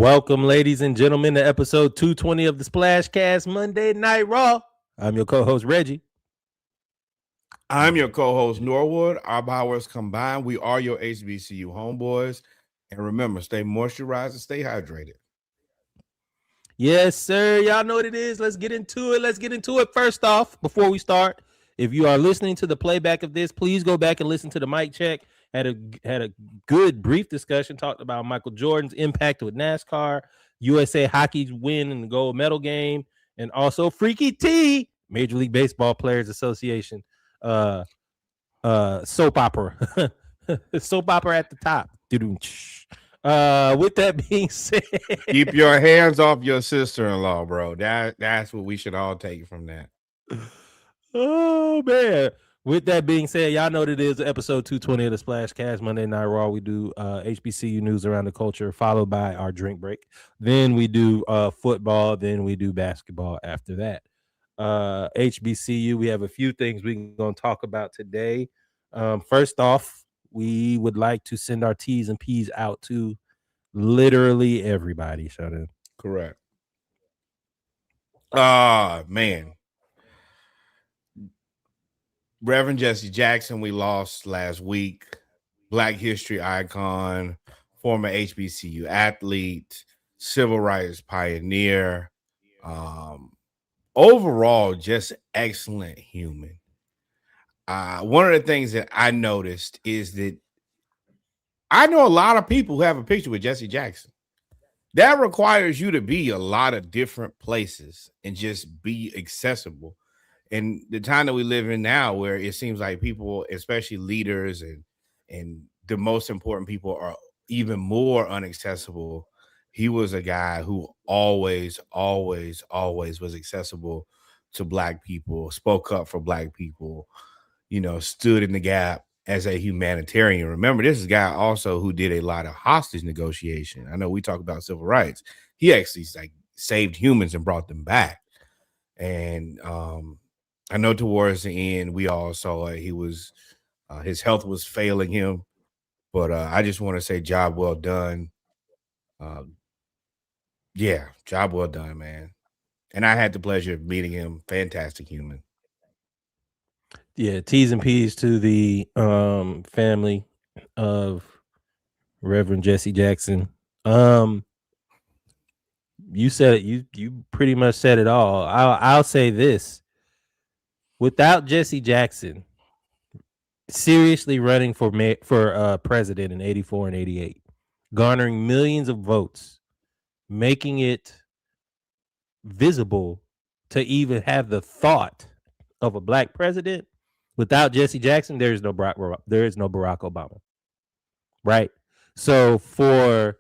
Welcome, ladies and gentlemen, to episode 220 of the SplashCast Monday Night Raw. I'm your co-host, Reggie. I'm your co-host, Norwood. Our powers combined, we are your HBCU homeboys. And remember, stay moisturized and stay hydrated. Yes, sir. Y'all know what it is. Let's get into it. First off, before we start, if you are listening to the playback of this, please go back and listen to the mic check. Had a good brief discussion, talked about Michael Jordan's impact with NASCAR, USA Hockey's win in the gold medal game, and also Freaky T, Major League Baseball Players Association, soap opera, soap opera at the top. With that being said, keep your hands off your sister-in-law, bro. That's what we should all take from that. Oh man. With that being said, y'all know that it is episode 220 of the SplashCast Monday Night Raw. We do HBCU news around the culture, followed by our drink break. Then we do football. Then we do basketball after that. HBCU, we have a few things we're going to talk about today. First off, we would like to send our T's and P's out to literally everybody. Shout out. Correct. Man. Reverend Jesse Jackson, we lost last week. Black history icon, former HBCU athlete, civil rights pioneer. Overall, just excellent human. One of the things that I noticed is that I know a lot of people who have a picture with Jesse Jackson. That requires you to be a lot of different places and just be accessible. And the time that we live in now, where it seems like people, especially leaders and the most important people, are even more inaccessible. He was a guy who always was accessible to Black people, spoke up for Black people, stood in the gap as a humanitarian. Remember, this is a guy also who did a lot of hostage negotiation. I know we talk about civil rights. He actually saved humans and brought them back. And I know towards the end, we all saw he was his health was failing him. But I just want to say job well done. Job well done, man. And I had the pleasure of meeting him. Fantastic human. Yeah, T's and P's to the family of Reverend Jesse Jackson. You said it. You pretty much said it all. I'll say this: without Jesse Jackson seriously running for president in '84 and '88, garnering millions of votes, making it visible to even have the thought of a Black president. Without Jesse Jackson, there is no Barack Obama, right? So for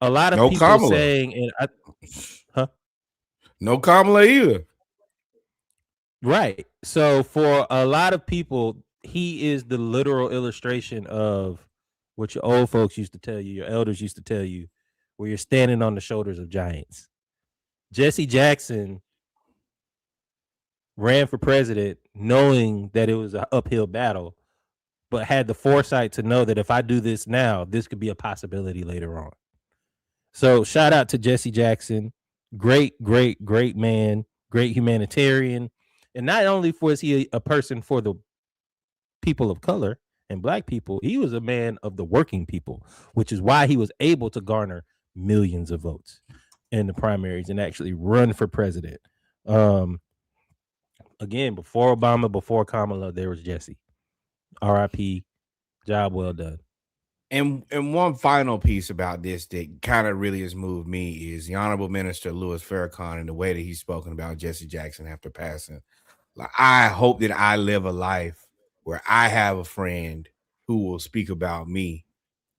a lot of people Kamala. saying, no Kamala either, right? So for a lot of people, he is the literal illustration of what your old folks used to tell you, your elders used to tell you, where you're standing on the shoulders of giants. Jesse Jackson ran for president knowing that it was an uphill battle, but had the foresight to know that if I do this now, this could be a possibility later on. So shout out to Jesse Jackson. Great man, great humanitarian. And not only was he a person for the people of color and Black people, he was a man of the working people, which is why he was able to garner millions of votes in the primaries and actually run for president. Again, before Obama, before Kamala, there was Jesse. R.I.P. Job well done. And one final piece about this that kind of really has moved me is the Honorable Minister Louis Farrakhan and the way that he's spoken about Jesse Jackson after passing. Like, I hope that I live a life where I have a friend who will speak about me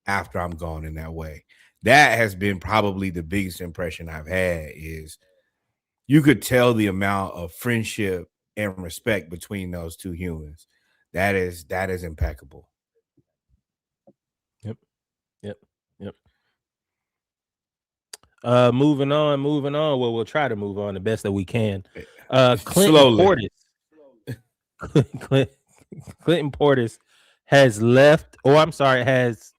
after I'm gone in that way. That has been probably the biggest impression I've had. Is you could tell the amount of friendship and respect between those two humans. That is impeccable. Yep. Moving on. Well, we'll try to move on the best that we can. Clinton Portis has left. Has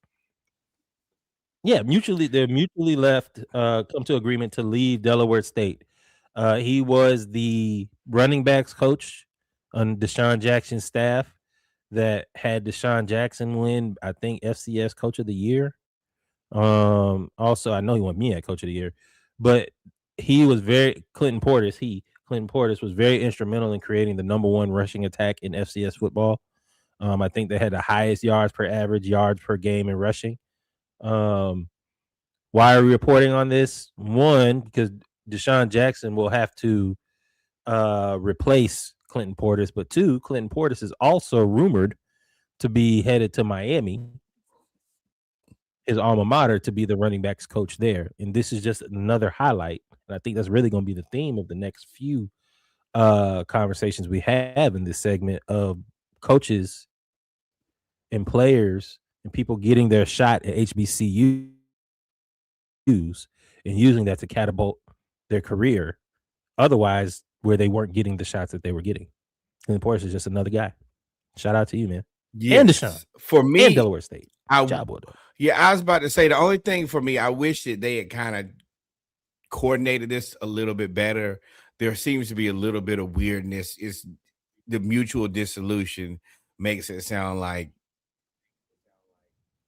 Yeah, they're mutually left, come to agreement to leave Delaware State. He was the running backs coach on Deshaun Jackson's staff that had Deshaun Jackson win, I think, FCS Coach of the Year. Also, I know he won me at Coach of the Year, but he was very Clinton Portis was very instrumental in creating the number one rushing attack in FCS football. I think they had the highest yards per average, yards per game in rushing. Um, why are we reporting on this? One, because Deshaun Jackson will have to replace Clinton Portis, but two, Clinton Portis is also rumored to be headed to Miami, his alma mater, to be the running backs coach there. And this is just another highlight. And I think that's really going to be the theme of the next few conversations we have in this segment of coaches and players and people getting their shot at HBCUs and using that to catapult their career. Otherwise, where they weren't getting the shots that they were getting. And Portis is just another guy. Shout out to you, man. And Deshaun. Yes, for And me, Delaware State. I Job well done. yeah, I was about to say the only thing for me, I wish that they had kind of coordinated this a little bit better. There seems to be a little bit of weirdness. Is the mutual dissolution makes it sound like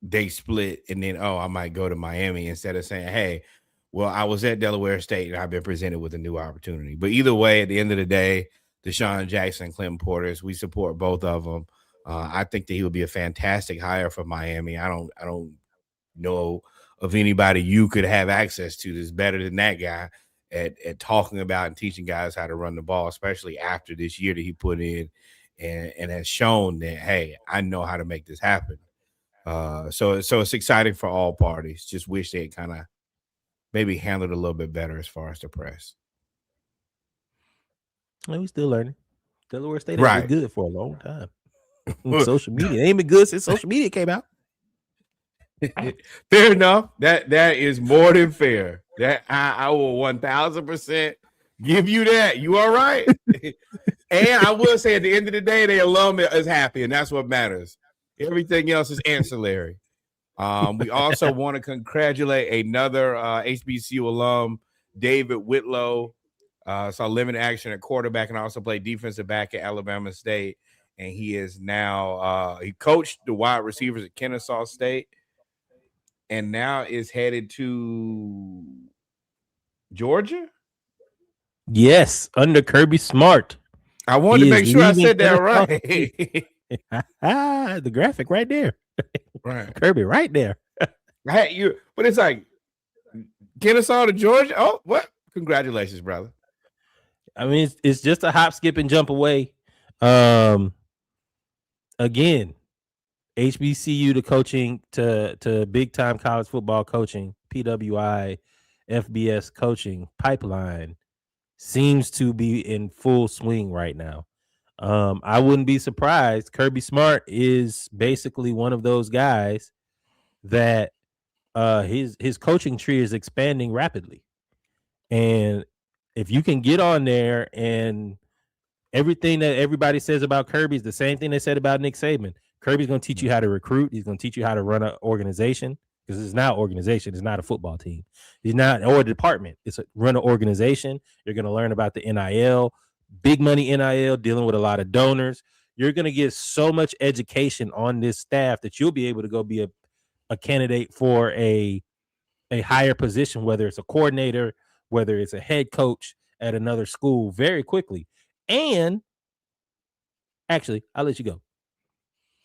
they split and then I might go to Miami instead of saying, hey, well, I was at Delaware State and I've been presented with a new opportunity. But either way, at the end of the day, Deshaun Jackson, Clinton Portis, we support both of them. I think that he would be a fantastic hire for Miami. I don't know of anybody you could have access to that's better than that guy at talking about and teaching guys how to run the ball, especially after this year that he put in and has shown that, hey, I know how to make this happen. So it's exciting for all parties. Just wish they kind of maybe handled it a little bit better as far as the press. And we still learning. Delaware State ain't been Right. good for a long time. Social media ain't been good since social media came out. Fair enough. That is more than fair. That I will 1000% give you that. You all right? And I will say at the end of the day, the alum is happy, and that's what matters. Everything else is ancillary. We also want to congratulate another HBCU alum, David Whitlow. Saw limited action at quarterback and also played defensive back at Alabama State. And he is now he coached the wide receivers at Kennesaw State and now is headed to Georgia. Yes, under Kirby Smart. I wanted to make sure I said that right. The graphic right there. Right. Kirby right there. But it's like Kennesaw to Georgia. Oh, what? Congratulations, brother. I mean, it's just a hop, skip, and jump away. Again, HBCU to coaching to big time college football coaching, PWI, FBS coaching pipeline seems to be in full swing right now. I wouldn't be surprised. Kirby Smart is basically one of those guys that his coaching tree is expanding rapidly. And if you can get on there and everything that everybody says about Kirby is the same thing they said about Nick Saban. Kirby's going to teach you how to recruit. He's going to teach you how to run an organization because it's not an organization. It's not a football team. It's not or a department. It's run an organization. You're going to learn about the NIL, big money NIL, dealing with a lot of donors. You're going to get so much education on this staff that you'll be able to go be a candidate for a higher position, whether it's a coordinator, whether it's a head coach at another school very quickly. And actually, I'll let you go.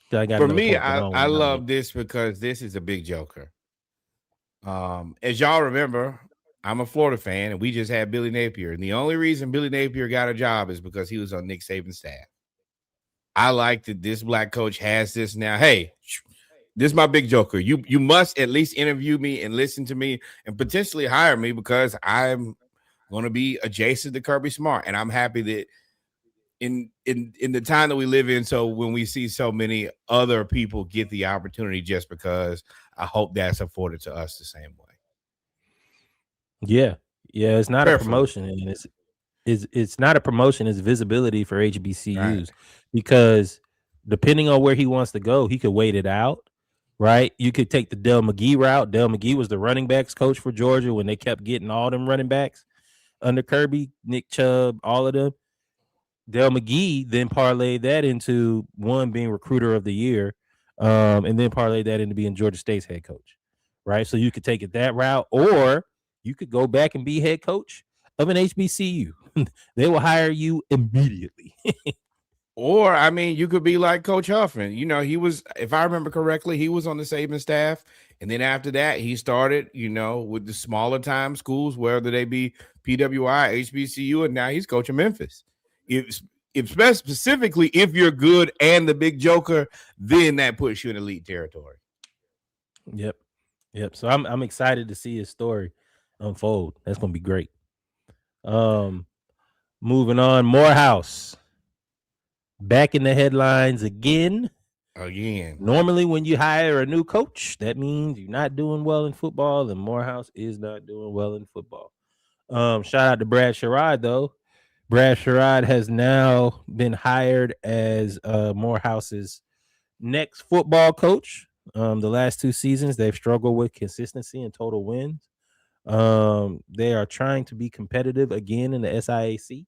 For me, I love this because this is a big joker. As y'all remember, I'm a Florida fan, and we just had Billy Napier. And the only reason Billy Napier got a job is because he was on Nick Saban's staff. I like that this black coach has this now. Hey, this is my big joker. You must at least interview me and listen to me and potentially hire me because I'm going to be adjacent to Kirby Smart. And I'm happy that in the time that we live in, so when we see so many other people get the opportunity just because, I hope that's afforded to us the same way. Yeah, it's not a promotion, and it's not a promotion. It's visibility for HBCUs, right? Because depending on where he wants to go, he could wait it out. right? You could take the Del McGee route. Del McGee was the running backs coach for Georgia when they kept getting all them running backs under Kirby, Nick Chubb, all of them. Del McGee then parlayed that into one being recruiter of the year, and then parlayed that into being Georgia State's head coach, right? So you could take it that route, or you could go back and be head coach of an HBCU. They will hire you immediately. Or, I mean, you could be like Coach Huffman. You know, he was, if I remember correctly, he was on the Saban staff. And then after that, he started, you know, with the smaller time schools, whether they be PWI, HBCU, and now he's coaching Memphis. If specifically, if you're good and the big joker, then that puts you in elite territory. Yep. So I'm excited to see his story unfold. That's gonna be great. Moving on, Morehouse back in the headlines again. Normally, when you hire a new coach, that means you're not doing well in football, and Morehouse is not doing well in football. Shout out to Brad Sherrod, though. Brad Sherrod has now been hired as Morehouse's next football coach. The last 2 seasons, they've struggled with consistency and total wins. They are trying to be competitive again in the SIAC.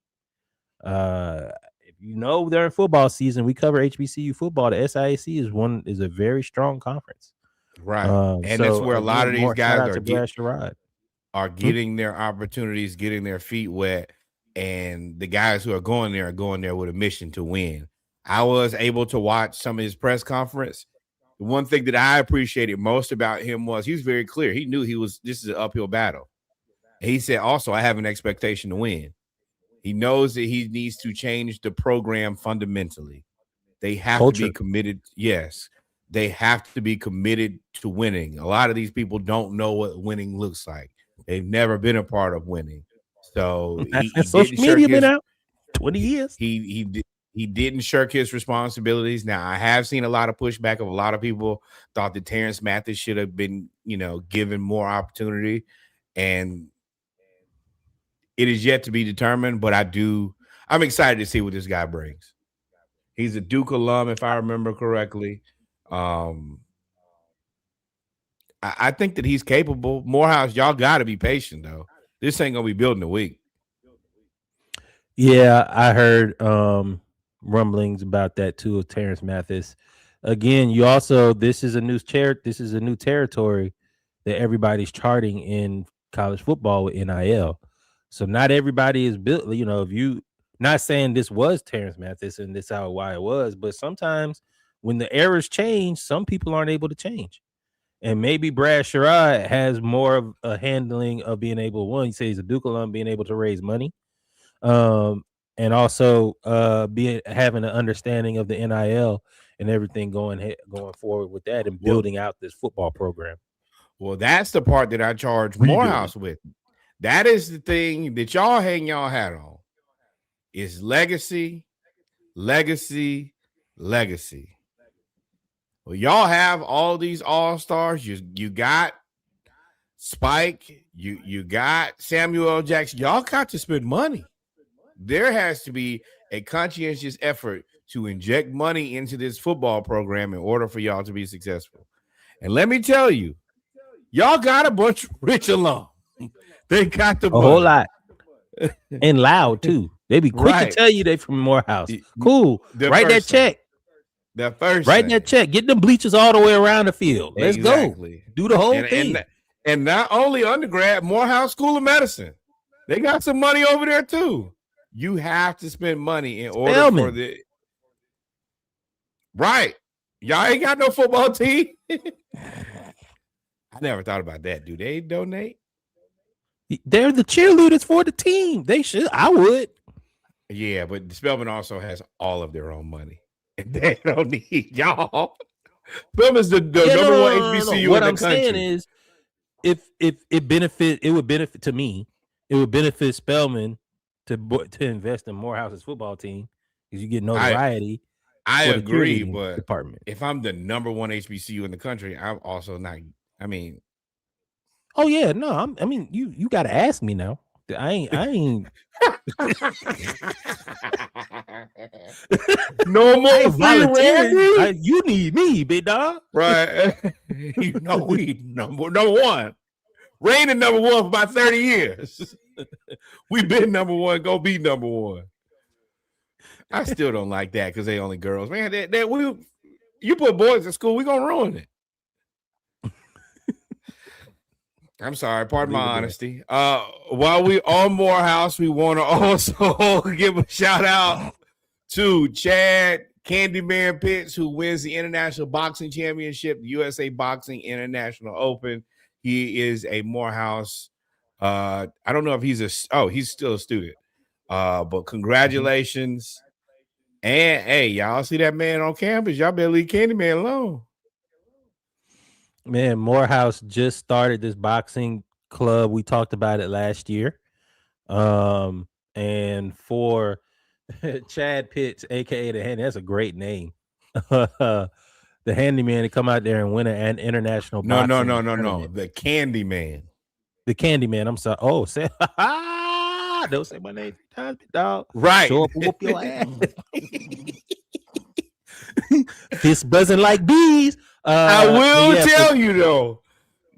If you know during football season, we cover HBCU football. The SIAC is a very strong conference, right? And that's where a lot of these guys are getting their opportunities, getting their feet wet, and the guys who are going there with a mission to win. I was able to watch some of his press conference. The one thing that I appreciated most about him was he was very clear. He knew this is an uphill battle. And he said, also, I have an expectation to win. He knows that he needs to change the program fundamentally. They have to be committed. Yes, they have to be committed to winning. A lot of these people don't know what winning looks like. They've never been a part of winning. So social media been out 20 years. He didn't shirk his responsibilities. Now, I have seen a lot of pushback of a lot of people thought that Terrence Mathis should have been, given more opportunity. And it is yet to be determined, but I'm excited to see what this guy brings. He's a Duke alum, if I remember correctly. I think that he's capable. Morehouse, y'all got to be patient, though. This ain't going to be built in a week. Yeah, I heard rumblings about that too of Terrence Mathis. Again, this is a new territory that everybody's charting in college football with NIL. So not everybody is built, if you not saying this was Terrence Mathis and this why it was, but sometimes when the eras change, some people aren't able to change. And maybe Brad Sherrod has more of a handling of being able, he says he's a Duke alum, being able to raise money. And also having an understanding of the NIL and everything going forward with that and building out this football program. Well, that's the part that I charge Morehouse with. That is the thing that y'all hang y'all hat on. Is legacy, legacy, legacy. Well, y'all have all these all-stars. You got Spike, you got Samuel L. Jackson. Y'all got to spend money. There has to be a conscientious effort to inject money into this football program in order for y'all to be successful. And let me tell you, y'all got a bunch of rich alum. They got the whole lot. And loud, too. They be quick to tell you they from Morehouse. Cool. Write that check. That check. Get them bleachers all the way around the field. Let's go. Do the whole thing. And not only undergrad, Morehouse School of Medicine. They got some money over there, too. You have to spend money in order for the right. Y'all ain't got no football team. I never thought about that. Do they donate? They're the cheerleaders for the team. They should. I would. Yeah, but Spelman also has all of their own money. And they don't need y'all. Spelman's the number one HBCU in the country. What I'm saying is, if it would benefit to me, it would benefit Spelman to invest in Morehouse's football team because you get notoriety. I agree, but department. If I'm the number one HBCU in the country, I'm also not. I mean, oh yeah, no, you got to ask me now. I ain't No more free volunteering. Randy. You need me, big dog. Right. You know we number one. Reigning number one for about 30 years. We've been number one, go be number one. I still don't like that because they only girls. Man, you put boys in school, we're gonna ruin it. I'm sorry, pardon my honesty. While we on Morehouse, we want to also give a shout out to Chad Candyman Pitts, who wins the International Boxing Championship, the USA Boxing International Open. He is a Morehouse. I don't know if he's still a student. But congratulations. And hey, y'all see that man on campus? Y'all better leave Candyman alone. Man, Morehouse just started this boxing club. We talked about it last year. And for Chad Pitts, aka the Handy, that's a great name. The handyman to come out there and win an international boxing. No. The Candyman. The Candyman. I'm sorry. Oh, say don't say my name 3 times, dog. Right. Show up and whoop your ass. Fist buzzing like bees. I will tell you though,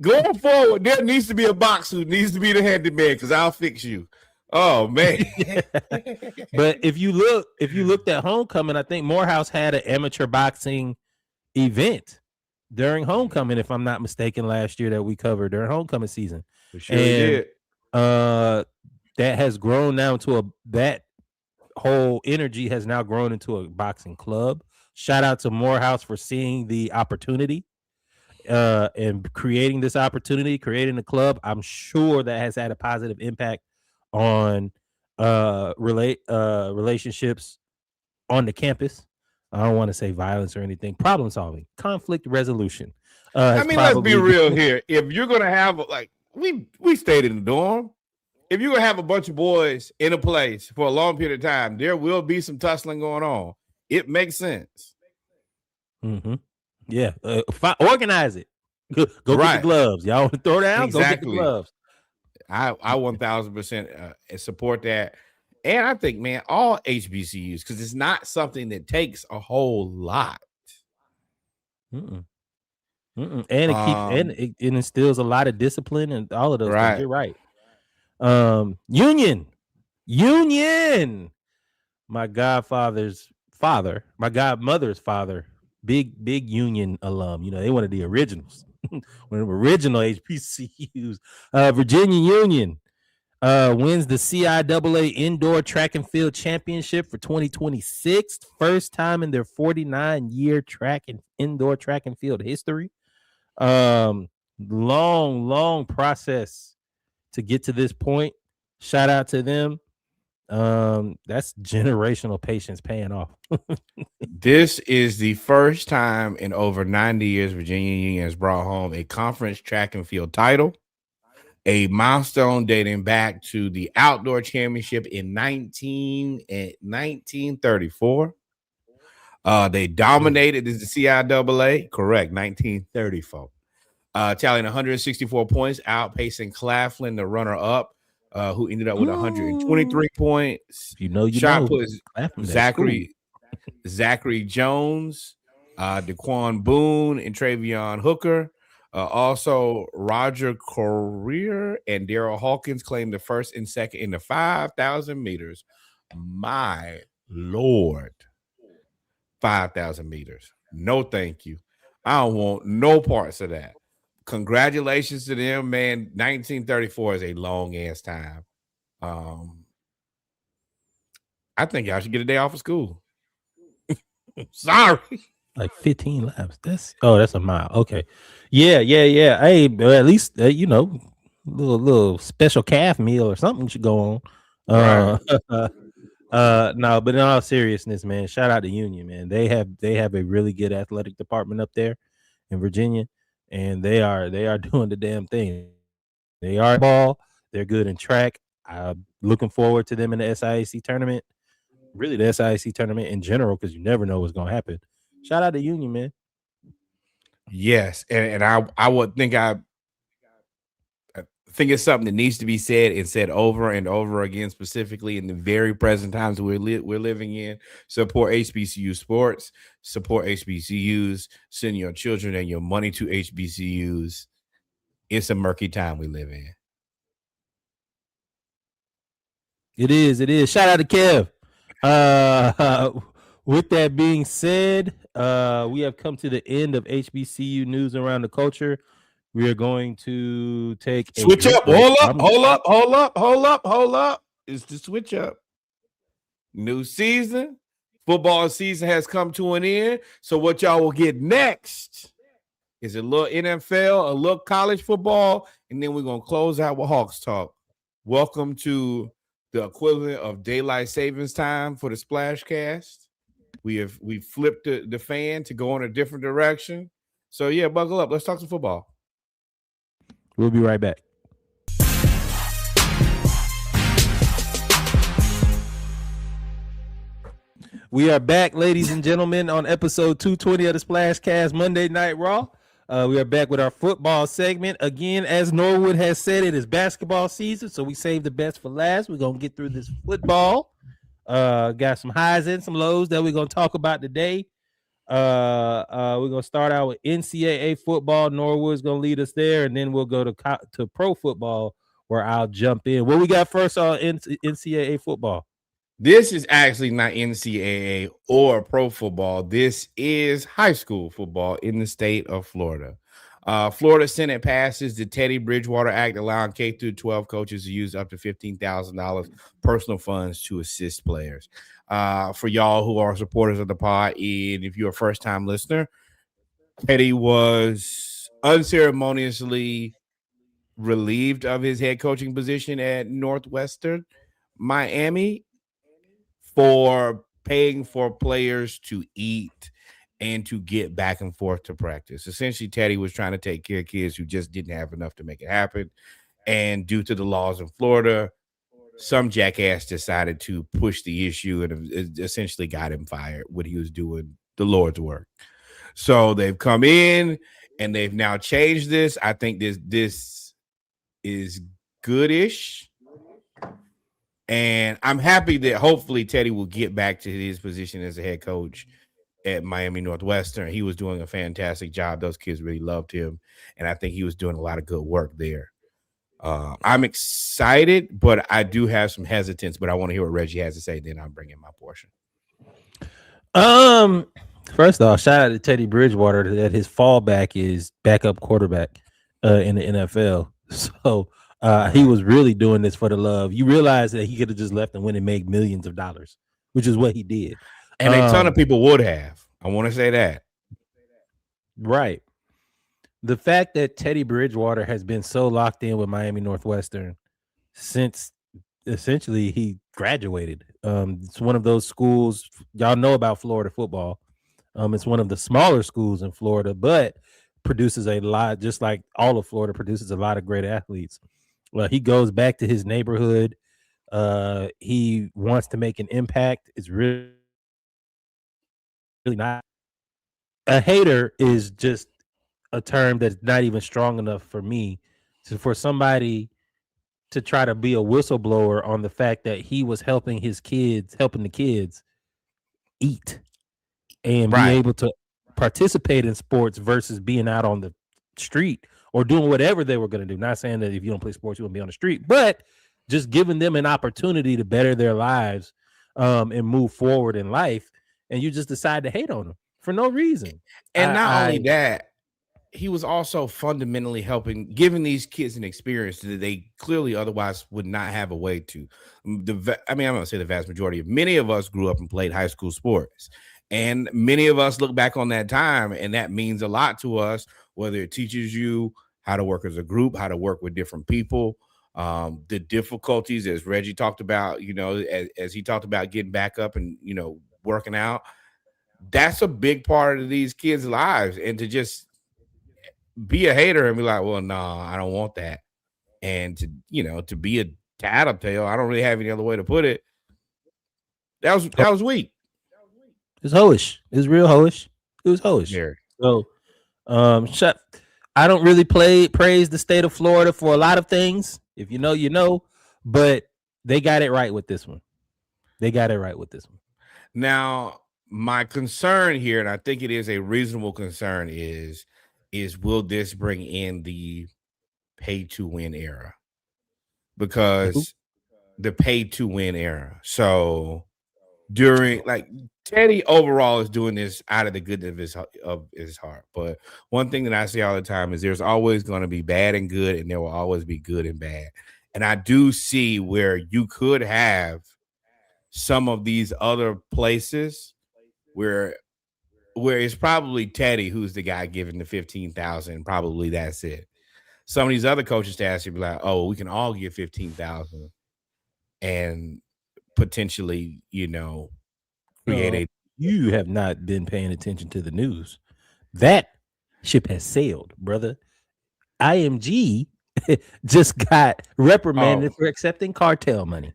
going forward, there needs to be a boxer who needs to be the handyman because I'll fix you. Oh man. But if you looked at homecoming, I think Morehouse had an amateur boxing event during homecoming, if I'm not mistaken, last year that we covered during homecoming season. For sure did. That has grown now to that whole energy has now grown into a boxing club. Shout out to Morehouse for seeing the opportunity and creating this opportunity, creating the club. I'm sure that has had a positive impact on relationships on the campus. I don't want to say violence or anything. Problem solving, conflict resolution. I mean, let's be real here. If you're gonna have we stayed in the dorm. If you're gonna have a bunch of boys in a place for a long period of time, there will be some tussling going on. It makes sense. Mm-hmm. Yeah, organize it. Go get the gloves. Y'all want to throw down? Exactly. Go get the gloves. I 1000% support that, and I think, man, all HBCUs, because it's not something that takes a whole lot. And it keeps it instills a lot of discipline and all of those things. You're right. Union, my godmother's father, big Union alum. You know, they one of the originals, one of the original HBCUs. Virginia Union wins the CIAA Indoor Track and Field Championship for 2026, first time in their 49-year indoor track and field history. Long process to get to this point. Shout out to them. That's generational patience paying off. This is the first time in over 90 years Virginia Union has brought home a conference track and field title, a milestone dating back to the outdoor championship in 1934. They dominated the CIAA, correct, 1934. Tallying 164 points, outpacing Claflin, the runner-up, who ended up with 123 points. Shot put Zachary Jones, Daquan Boone, and Travion Hooker. Also, Roger Corrier and Daryl Hawkins claimed the first and second in the 5,000 meters. My Lord. 5,000 meters. No, thank you. I don't want no parts of that. Congratulations to them, man. 1934 is a long ass time. I think y'all should get a day off of school. Sorry. Like 15 laps. That's a mile. Okay. Yeah. Hey, at least little special calf meal or something should go on. No, but in all seriousness, man, shout out to Union, man. They have a really good athletic department up there in Virginia, and they are doing the damn thing. They are ball. They're good in track. I'm looking forward to them in the SIAC tournament. Really, the SIAC tournament in general, because you never know what's gonna happen. Shout out to Union, man. Yes, and I would think think it's something that needs to be said and said over and over again, specifically in the very present times we're living in. Support HBCU sports, support HBCUs, send your children and your money to HBCUs. It's a murky time we live in. It is. It is. Shout out to Kev. With that being said, we have come to the end of HBCU news around the culture. We are going to take a switch drink up. break. Hold up. It's the switch up. New season. Football season has come to an end. So what y'all will get next is a little NFL, a little college football, and then we're going to close out with Hawks talk. Welcome to the equivalent of daylight savings time for the SplashCast. We flipped the fan to go in a different direction. So yeah, buckle up. Let's talk some football. We'll be right back. We are back, ladies and gentlemen, on episode 220 of the SplashCast Monday Night Raw. We are back with our football segment. Again, as Norwood has said, it is basketball season, so we saved the best for last. We're going to get through this football. Got some highs and some lows that we're going to talk about today. We're going to start out with NCAA football. Norwood's going to lead us there, and then we'll go to pro football, where I'll jump in. What we got first on NCAA football? This is actually not NCAA or pro football. This is high school football in the state of Florida. Florida Senate passes the Teddy Bridgewater Act, allowing K through 12 coaches to use up to $15,000 personal funds to assist players. For y'all who are supporters of the pod, and if you're a first-time listener, Teddy was unceremoniously relieved of his head coaching position at Northwestern Miami for paying for players to eat and to get back and forth to practice. Essentially, Teddy was trying to take care of kids who just didn't have enough to make it happen. And due to the laws in Florida, some jackass decided to push the issue and essentially got him fired when he was doing the Lord's work. So they've come in and they've now changed this. I think this is goodish. And I'm happy that hopefully Teddy will get back to his position as a head coach at Miami Northwestern. He was doing a fantastic job. Those kids really loved him. And I think he was doing a lot of good work there. I'm excited, but I do have some hesitance, but I want to hear what Reggie has to say. Then I'll bring in my portion. First off, shout out to Teddy Bridgewater that his fallback is backup quarterback in the NFL. So he was really doing this for the love. You realize that he could have just left and went and made millions of dollars, which is what he did. And a ton of people would have. I want to say that. Right. The fact that Teddy Bridgewater has been so locked in with Miami Northwestern since essentially he graduated. It's one of those schools, y'all know about Florida football. It's one of the smaller schools in Florida, but produces a lot, just like all of Florida produces a lot of great athletes. Well, he goes back to his neighborhood. He wants to make an impact. It's really not. A hater is just a term that's not even strong enough for me for somebody to try to be a whistleblower on the fact that he was helping the kids eat and be able to participate in sports versus being out on the street or doing whatever they were going to do. Not saying that if you don't play sports, you won't be on the street, but just giving them an opportunity to better their lives and move forward in life. And you just decide to hate on them for no reason. And not only that, he was also fundamentally giving these kids an experience that they clearly otherwise would not have a way to. I'm going to say the vast majority of many of us grew up and played high school sports. And many of us look back on that time, and that means a lot to us, whether it teaches you how to work as a group, how to work with different people, the difficulties, as Reggie talked about, as he talked about getting back up and, working out. That's a big part of these kids' lives. And to just be a hater and be like, well, no, I don't want that. And to be a tattletale, I don't really have any other way to put it. That was weak. It's hoish. It's real hoish. It was hoish. Yeah. So, I don't really praise the state of Florida for a lot of things. If you know, you know, but they got it right with this one. They got it right with this one. Now, my concern here, and I think it is a reasonable concern, is will this bring in the pay to win era? Because the pay to win era. So during like Teddy overall is doing this out of the goodness of his heart. But one thing that I say all the time is there's always going to be bad and good, and there will always be good and bad. And I do see where you could have some of these other places where it's probably Teddy who's the guy giving the 15,000. Probably that's it. Some of these other coaches staffs would be like, oh, we can all give 15,000 and potentially, create a. You have not been paying attention to the news. That ship has sailed, brother. IMG just got reprimanded for accepting cartel money.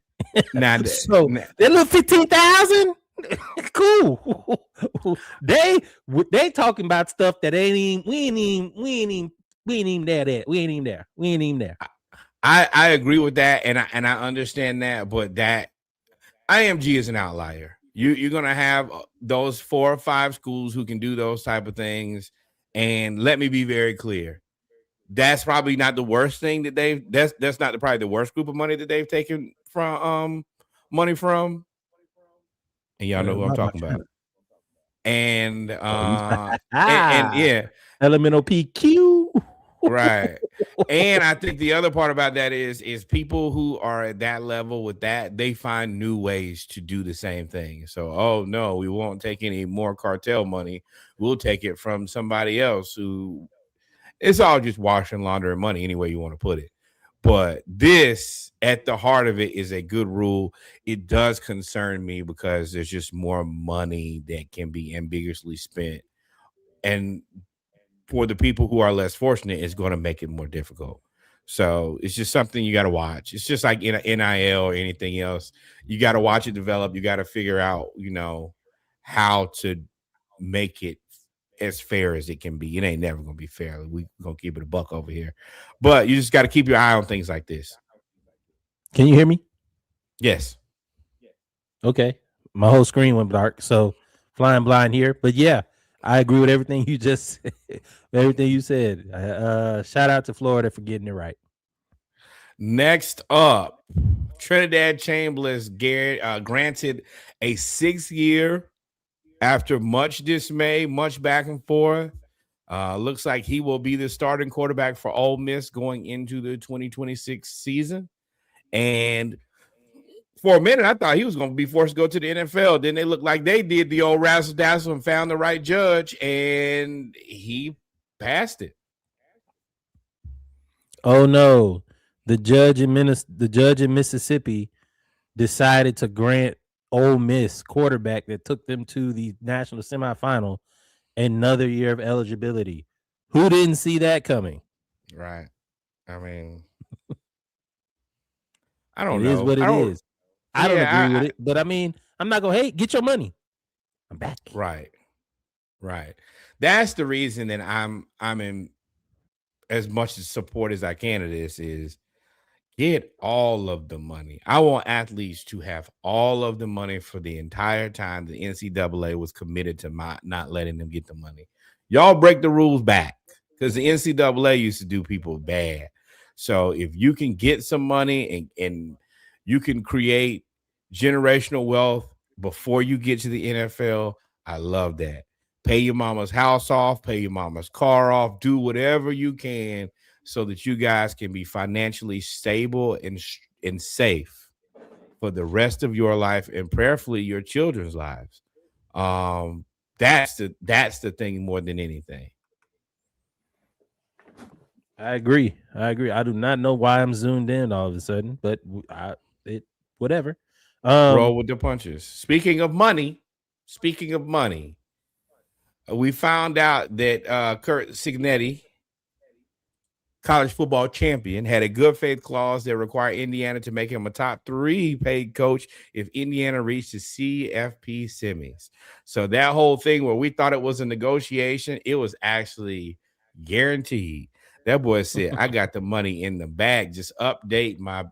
Now, so they look 15,000. Cool. they talking about stuff that we ain't even there. I agree with that, and I understand that, but that IMG is an outlier. You're gonna have those 4 or 5 schools who can do those type of things, and let me be very clear. That's probably not the worst thing that that's not probably the worst group of money that they've taken from money from. And y'all know who I'm talking about. And and yeah, elemental PQ. Right. And I think the other part about that is people who are at that level with that, they find new ways to do the same thing. So, oh no, we won't take any more cartel money. We'll take it from somebody else who it's all just wash and laundering money any way you want to put it. But this at the heart of it is a good rule. It does concern me because there's just more money that can be ambiguously spent. And for the people who are less fortunate, it's going to make it more difficult. So it's just something you got to watch. It's just like in an NIL or anything else. You got to watch it develop. You got to figure out, how to make it as fair as it can be. It ain't never going to be fair. We're going to keep it a buck over here. But you just got to keep your eye on things like this. Can you hear me? Yes. Okay. My whole screen went dark. So flying blind here. But yeah, I agree with everything you just everything you said. Shout out to Florida for getting it right. Next up, Trinidad Chambers granted a 6th year after much dismay, much back and forth. Looks like he will be the starting quarterback for Ole Miss going into the 2026 season. And for a minute, I thought he was going to be forced to go to the NFL. Then they looked like they did the old razzle dazzle and found the right judge, and he passed it. Oh no, the judge in Mississippi decided to grant Ole Miss quarterback that took them to the national semifinal another year of eligibility. Who didn't see that coming? Right. I mean, I don't know. It is what it is. I don't agree with it, but I mean, I'm not gonna hate. Get your money. I'm back. Right. That's the reason that I'm in as much support as I can of this is get all of the money. I want athletes to have all of the money for the entire time the NCAA was committed to not letting them get the money. Y'all break the rules back because the NCAA used to do people bad. So if you can get some money and you can create generational wealth before you get to the NFL, I love that. Pay your mama's house off, pay your mama's car off, do whatever you can so that you guys can be financially stable and safe for the rest of your life and prayerfully your children's lives. That's the thing more than anything. I agree. I do not know why I'm zoomed in all of a sudden, but whatever. Roll with the punches. Speaking of money, we found out that Kurt Cignetti, college football champion, had a good faith clause that required Indiana to make him a top 3 paid coach if Indiana reached the CFP semis. So that whole thing where we thought it was a negotiation, it was actually Guaranteed. That boy said, I got the money in the bag. Just update my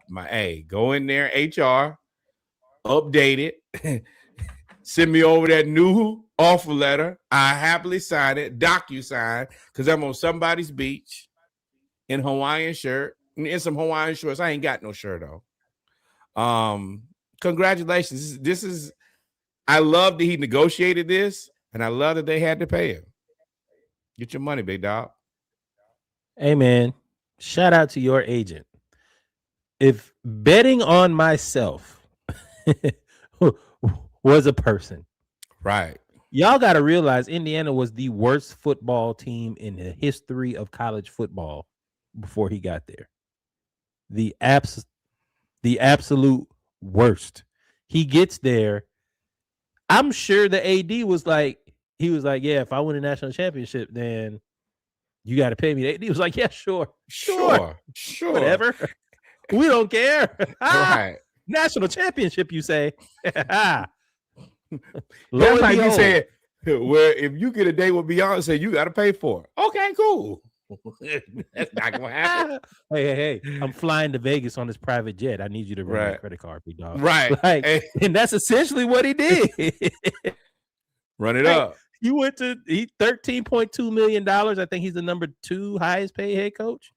go in there, HR, update it, send me over that new offer letter. I happily sign it, DocuSign, because I'm on somebody's beach in Hawaiian shirt, in some Hawaiian shorts. I ain't got no shirt on. Congratulations. This is I love that he negotiated this, and I love that they had to pay him. Get your money, big dog. Hey, man, shout out to your agent. If betting on myself was a person, right? Y'all got to realize Indiana was the worst football team in the history of college football before he got there. The absolute worst. He gets there. I'm sure the AD was like, yeah, if I win a national championship, then you got to pay me. The AD was like, yeah, sure. Whatever. We don't care. Right. National championship, you say. That's like you said, well, if you get a date with Beyonce, you got to pay for it. Okay, cool. That's not going to happen. Hey, I'm flying to Vegas on this private jet. I need you to run my credit card, big dog. Right. Like, and that's essentially what he did. Run it up. He went to $13.2 million. I think he's the number 2 highest paid head coach.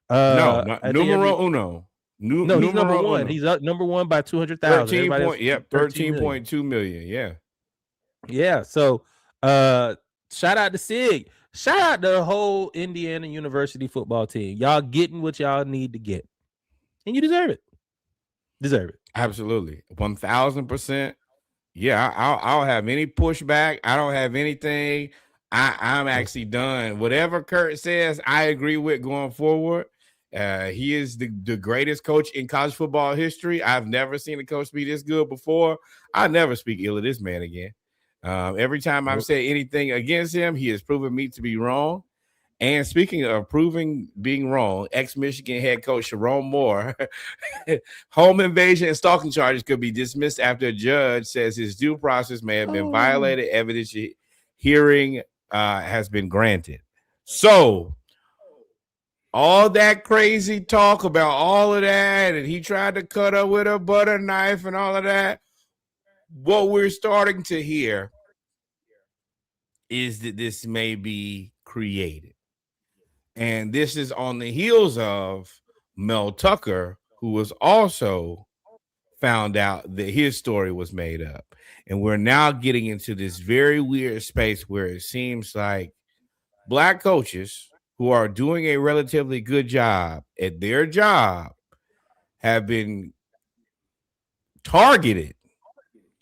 No, numero uno. No, he's number 1. He's up number 1 by 200,000. 13.2 million. Yeah. Yeah. So shout out to Sig. Shout out to the whole Indiana University football team. Y'all getting what y'all need to get. And you deserve it. Absolutely. 1,000%. Yeah, I don't have any pushback. I don't have anything. I'm actually done. Whatever Kurt says, I agree with going forward. He is the greatest coach in college football history. I've never seen a coach be this good before. I'll never speak ill of this man again. Every time I've said anything against him, he has proven me to be wrong. And speaking of being wrong, ex-Michigan head coach Sharon Moore, home invasion and stalking charges could be dismissed after a judge says his due process may have been violated. Evidence hearing has been granted. So all that crazy talk about all of that, and he tried to cut her with a butter knife and all of that, what we're starting to hear is that this may be created. And this is on the heels of Mel Tucker, who was also found out that his story was made up. And we're now getting into this very weird space where it seems like black coaches who are doing a relatively good job at their job have been targeted.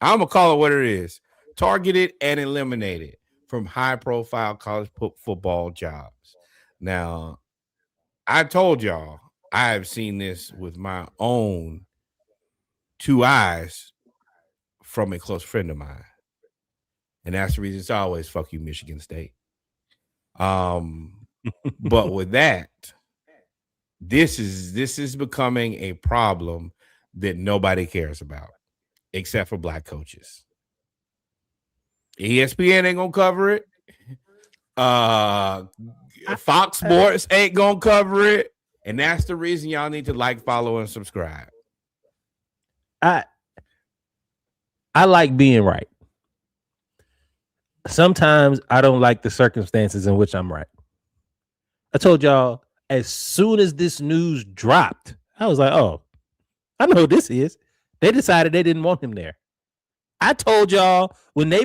I'm going to call it what it is. Targeted and eliminated from high-profile college football jobs. Now, I told y'all I have seen this with my own 2 eyes from a close friend of mine. And that's the reason it's always fuck you, Michigan State. But with that, this is becoming a problem that nobody cares about except for black coaches. ESPN ain't gonna cover it. Fox Sports ain't gonna cover it, and that's the reason y'all need to like, follow, and subscribe. I like being right. Sometimes I don't like the circumstances in which I'm right. I told y'all as soon as this news dropped, I was like, oh, I know who this is. They decided they didn't want him there. I told y'all when they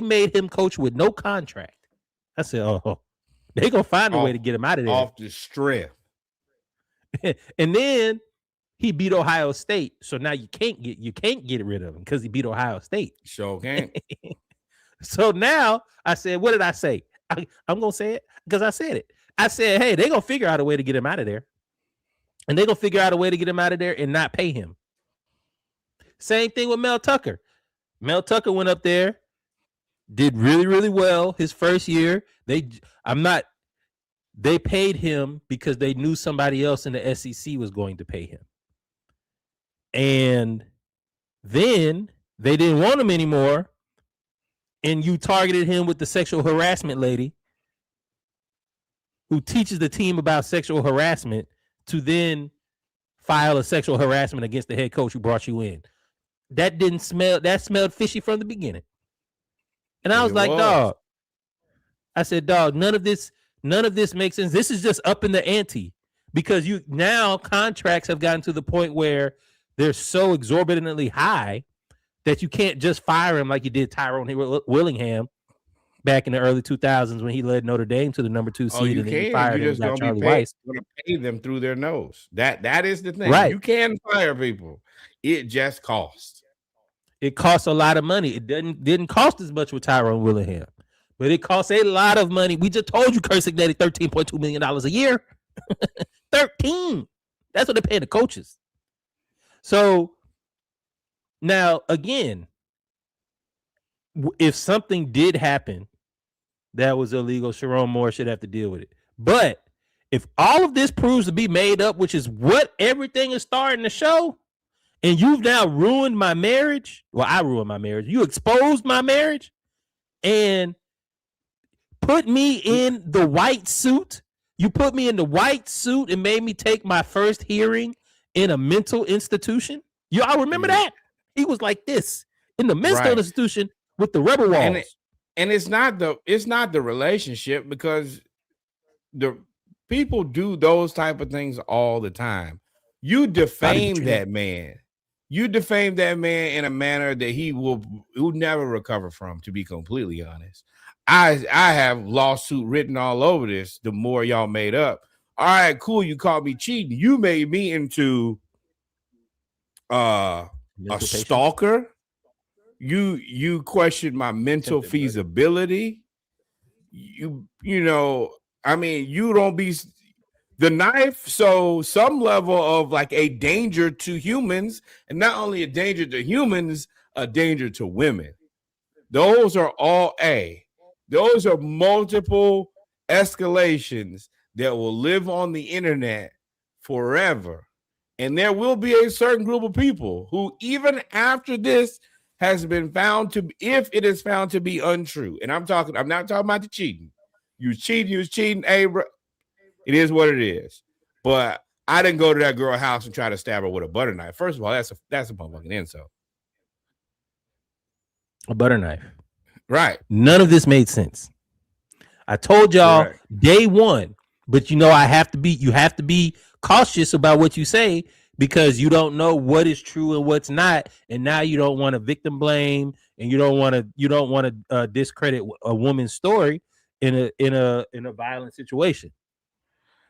made him coach with no contract. I said, oh, they gonna find a way to get him out of there. Off the strip. And then he beat Ohio State. So now you can't get rid of him because he beat Ohio State. Sure can't. So now I said, what did I say? I'm gonna say it because I said it. I said, hey, they're gonna figure out a way to get him out of there. And they're gonna figure out a way to get him out of there and not pay him. Same thing with Mel Tucker. Mel Tucker went up there, did really, really well his first year. They paid him because they knew somebody else in the SEC was going to pay him. And then they didn't want him anymore. And you targeted him with the sexual harassment lady. who teaches the team about sexual harassment to then file a sexual harassment against the head coach who brought you in. That smelled fishy from the beginning. And I was like, dog, I said, dog, none of this makes sense. This is just up in the ante because now contracts have gotten to the point where they're so exorbitantly high that you can't just fire him like you did Tyrone Willingham back in the early 2000s when he led Notre Dame to the number 2 seed. You and can. then fired You just got gonna be gonna pay them through their nose. That is the thing. Right. You can fire people. It just costs. It costs a lot of money. It didn't cost as much with Tyrone Willingham, but it costs a lot of money. We just told you Kirk Cignetti $13.2 million a year. 13. That's what they pay the coaches. So now again, if something did happen that was illegal, Sharon Moore should have to deal with it. But if all of this proves to be made up, which is what everything is starting to show, and you've now ruined my marriage, well, I ruined my marriage. You exposed my marriage and put me in the white suit. You put me in the white suit and made me take my first hearing in a mental institution. Y'all remember that? He was like this in the mental institution with the rubber walls. And it's not the relationship, because the people do those type of things all the time. You defame that man. You defame that man in a manner that he will never recover from, to be completely honest. I have lawsuit written all over this. The more y'all made up. All right, cool. You called me cheating. You made me into a stalker. You questioned my mental feasibility. You know, I mean, you don't be the knife. So some level of like a danger to humans, and not only a danger to humans, a danger to women. Those are all those are multiple escalations that will live on the internet forever. And there will be a certain group of people who, even after this has been found to, if it is found to be untrue, and I'm not talking about the cheating. You was cheating, hey, bro. It is what it is. But I didn't go to that girl's house and try to stab her with a butter knife. First of all, that's a motherfucking insult. A butter knife. Right. None of this made sense. I told y'all day one, but you have to be cautious about what you say, because you don't know what is true and what's not, and now you don't want to victim blame, and you don't want to discredit a woman's story in a violent situation.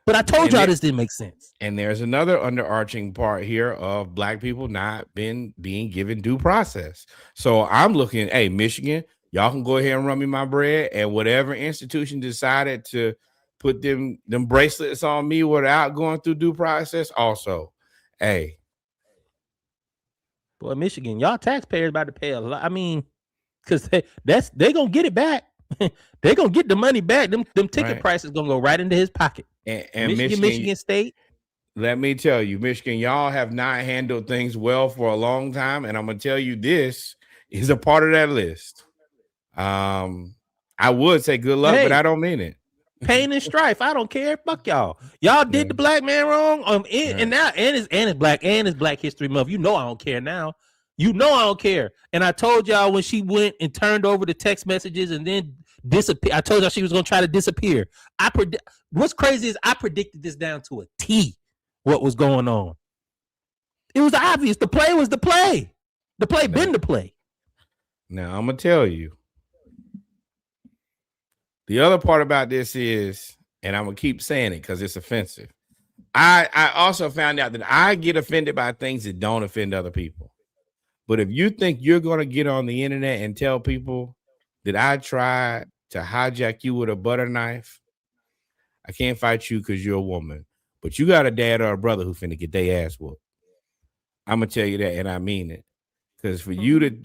But I told y'all this didn't make sense. And there's another underarching part here of black people not being given due process. So I'm looking, hey, Michigan, y'all can go ahead and run me my bread, and whatever institution decided to put them bracelets on me without going through due process, also, hey. Boy, Michigan, y'all taxpayers about to pay a lot. I mean, because they gonna get it back. They're gonna get the money back. Them ticket prices gonna go right into his pocket. And Michigan State. Let me tell you, Michigan, y'all have not handled things well for a long time, and I'm gonna tell you, this is a part of that list. I would say good luck, but I don't mean it. Pain and strife. I don't care. Fuck y'all. Y'all did the black man wrong. And now it's Black History Month. I don't care now. I don't care. And I told y'all when she went and turned over the text messages and then disappear. I told y'all she was gonna try to disappear. What's crazy is I predicted this down to a T. What was going on? It was obvious. The play was the play. The play been the play. Now I'm gonna tell you. The other part about this is, and I'm gonna keep saying it because it's offensive. I also found out that I get offended by things that don't offend other people. But if you think you're gonna get on the internet and tell people that I tried to hijack you with a butter knife, I can't fight you because you're a woman. But you got a dad or a brother who finna get their ass whooped. I'm gonna tell you that, and I mean it. Because for you to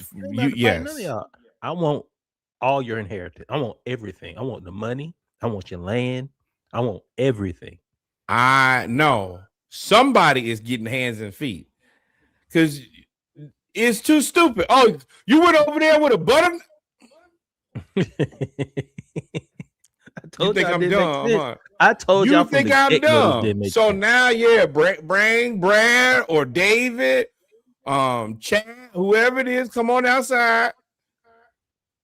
yes, I want all your inheritance. I want everything. I want the money. I want your land. I want everything. I know somebody is getting hands and feet because it's too stupid. Oh, you went over there with a butter. You told think y'all it I'm didn't make dumb, sense. huh? I told You y'all from think the I'm get-go it dumb. didn't make So sense. now, yeah, bring Brad or David, Chad, whoever it is, come on outside.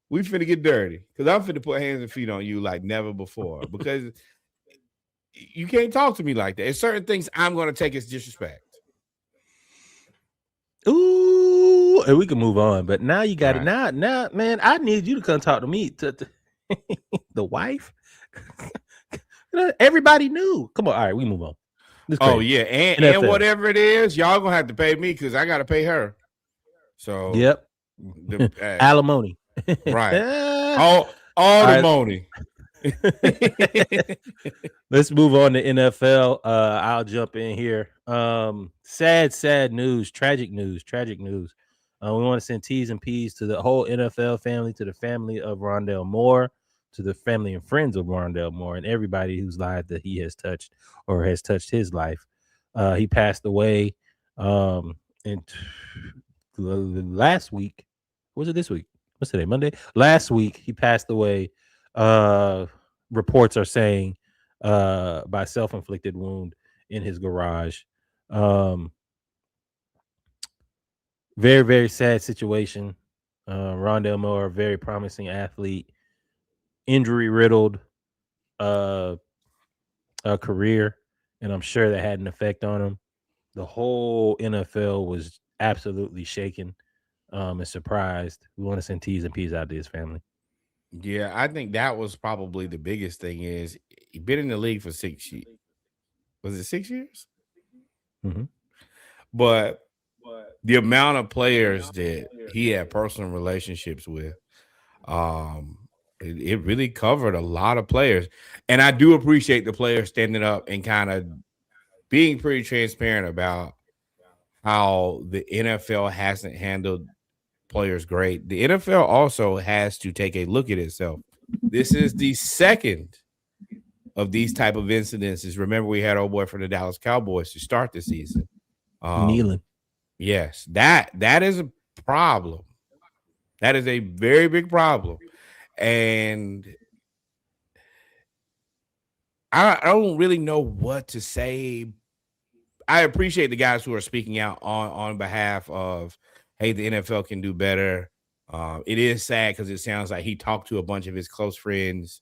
We finna get dirty. Because I'm finna put hands and feet on you like never before. Because you can't talk to me like that. There's certain things I'm gonna take as disrespect. Ooh, and we can move on. But now you got it. Right. Now, man, I need you to come talk to me. To the wife. Everybody knew. Come on, all right, we move on. This Oh crazy. yeah, and NFL. whatever it is, y'all gonna have to pay me because I gotta pay her. So Yep. Alimony. right. All All the right. money. Let's move on to NFL. I'll jump in here. Sad news, tragic news. We want to send T's and P's to the whole NFL family, to the family of Rondell Moore, to the family and friends of Rondell Moore, and everybody whose life that he has touched or has touched his life. He passed away in last week. Was it this week? What's today? Monday? Last week he passed away. Reports are saying by self-inflicted wound in his garage. Very, very sad situation. Rondell Moore, very promising athlete, injury riddled career, and I'm sure that had an effect on him. The whole NFL was absolutely shaken and surprised. We want to send T's and P's out to his family. Yeah, I think that was probably the biggest thing is he been in the league for 6 years. Was it 6 years? Mm-hmm. But the amount of players that he had personal relationships with, it really covered a lot of players. And I do appreciate the players standing up and kind of being pretty transparent about how the NFL hasn't handled players great. The NFL also has to take a look at itself. This is the second of these type of incidences. Remember, we had old boy from the Dallas Cowboys to start the season. Kneeling. Yes, that is a problem. That is a very big problem. And I don't really know what to say. I appreciate the guys who are speaking out on behalf of, hey, the NFL can do better. It is sad because it sounds like he talked to a bunch of his close friends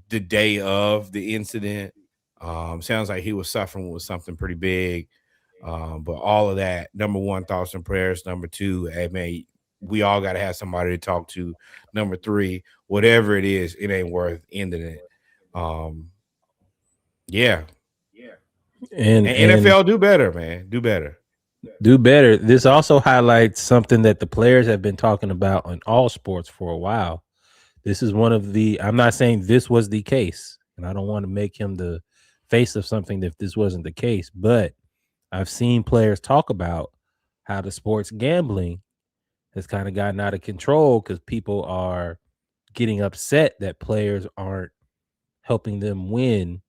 the day of the incident. Sounds like he was suffering with something pretty big. But all of that, number one, thoughts and prayers. Number two, hey, man, we all got to have somebody to talk to. Number three, whatever it is, it ain't worth ending it. Yeah. And NFL do better, man. Do better. Do better. This also highlights something that the players have been talking about in all sports for a while. This is one of the, I'm not saying this was the case, and I don't want to make him the face of something if this wasn't the case, but I've seen players talk about how the sports gambling has kind of gotten out of control because people are getting upset that players aren't helping them win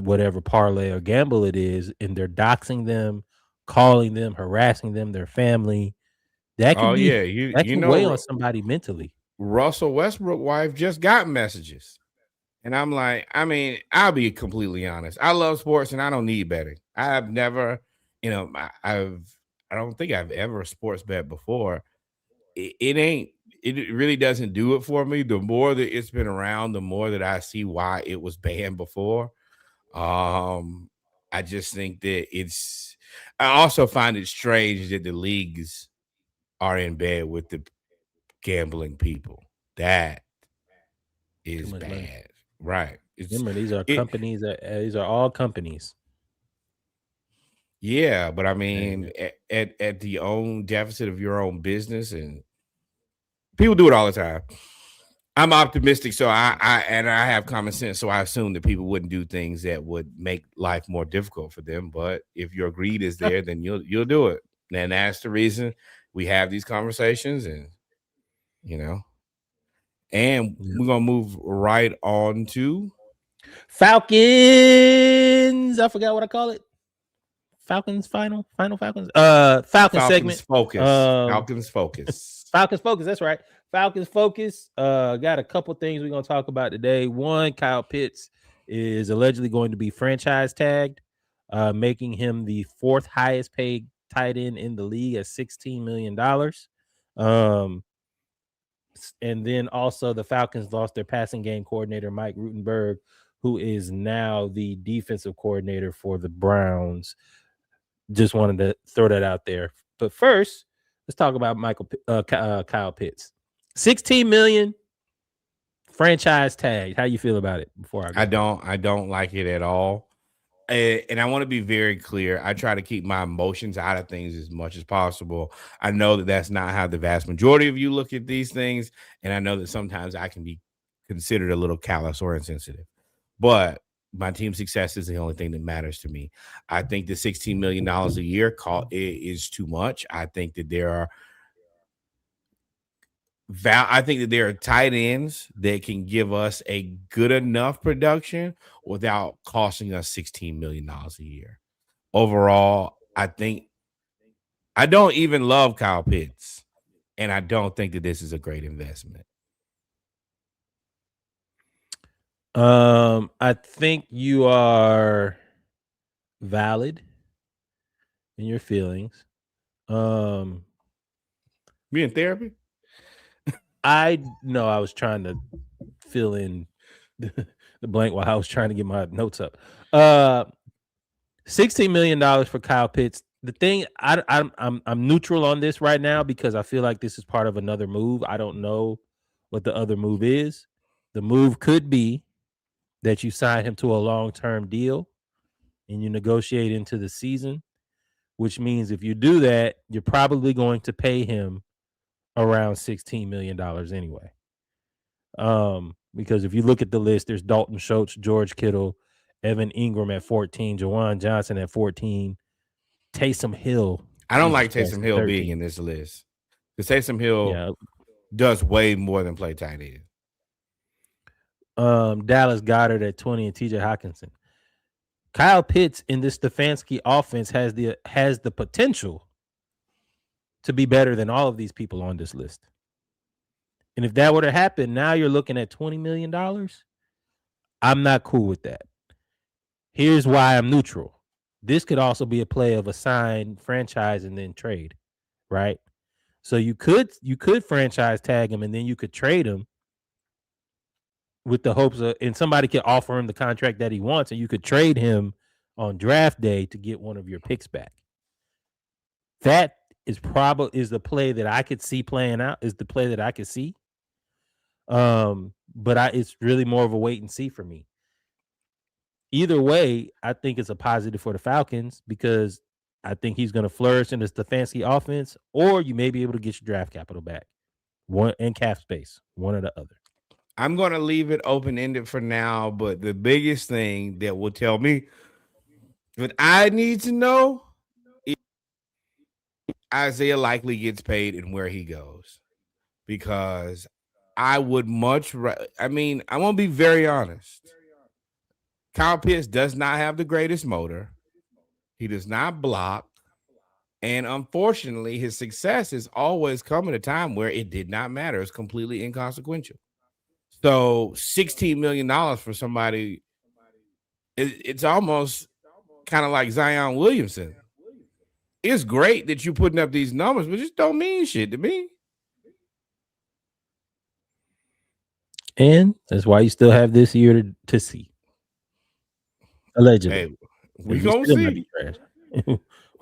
whatever parlay or gamble it is, and they're doxing them, calling them, harassing them, their family. That can weigh on somebody mentally. Russell Westbrook wife just got messages. And I'm like, I mean, I'll be completely honest. I love sports and I don't need betting. I've never, I don't think I've ever sports bet before. It really doesn't do it for me. The more that it's been around, the more that I see why it was banned before. I just think that I also find it strange that the leagues are in bed with the gambling people. That is bad. Money. Right. Remember, these are companies. These are all companies. Yeah, but I mean, at the own deficit of your own business, and people do it all the time. I'm optimistic, so I have common sense, so I assume that people wouldn't do things that would make life more difficult for them. But if your greed is there, then you'll do it. And that's the reason we have these conversations, and and we're gonna move right on to Falcons. I forgot what I call it. Falcons final Falcons. Falcons segment. Focus. Falcons Focus. Falcons Focus. That's right. Falcons Focus. Got a couple things we're gonna talk about today. One, Kyle Pitts is allegedly going to be franchise tagged, making him the fourth highest paid tight end in the league at $16 million. And then also the Falcons lost their passing game coordinator, Mike Rutenberg, who is now the defensive coordinator for the Browns. Just wanted to throw that out there. But first, let's talk about Kyle Pitts. 16 million franchise tag. How you feel about it before I go? I don't like it at all. And I want to be very clear. I try to keep my emotions out of things as much as possible. I know that that's not how the vast majority of you look at these things. And I know that sometimes I can be considered a little callous or insensitive. But my team's success is the only thing that matters to me. I think the $16 million a year is too much. I think that there are tight ends that can give us a good enough production without costing us $16 million a year. Overall, I don't even love Kyle Pitts, and I don't think that this is a great investment. I think you are valid in your feelings. Me in therapy? I was trying to fill in the blank while I was trying to get my notes up. $16 million for Kyle Pitts. The thing I'm neutral on this right now because I feel like this is part of another move. I don't know what the other move is. The move could be that you sign him to a long-term deal and you negotiate into the season, which means if you do that, you're probably going to pay him around $16 million anyway. Because if you look at the list, there's Dalton Schultz, George Kittle, Evan Ingram at 14, Jawan Johnson at 14, Taysom Hill. I don't like Taysom Hill being in this list. Because Taysom Hill does way more than play tight end. Dallas Goedert at 20 and TJ Hawkinson. Kyle Pitts in this Stefanski offense has the potential to be better than all of these people on this list. And if that were to happen, now you're looking at $20 million. I'm not cool with that. Here's why I'm neutral. This could also be a play of a sign, franchise, and then trade, right? So you could franchise tag him and then you could trade him with the hopes of, and somebody could offer him the contract that he wants, and you could trade him on draft day to get one of your picks back. That is the play that I could see playing out. Is the play that I could see. But it's really more of a wait and see for me. Either way, I think it's a positive for the Falcons because I think he's going to flourish in the Stefanski offense, or you may be able to get your draft capital back, one and cap space, one or the other. I'm going to leave it open-ended for now, but the biggest thing that will tell me what I need to know is Isaiah likely gets paid and where he goes. Because I would much rather, I'm going to be very honest. Kyle Pitts does not have the greatest motor. He does not block. And unfortunately, his success has always come at a time where it did not matter. It's completely inconsequential. So $16 million for somebody, it's almost kind of like Zion Williamson. It's great that you're putting up these numbers, but just don't mean shit to me. And that's why you still have this year to see. Allegedly. Hey, we gonna see.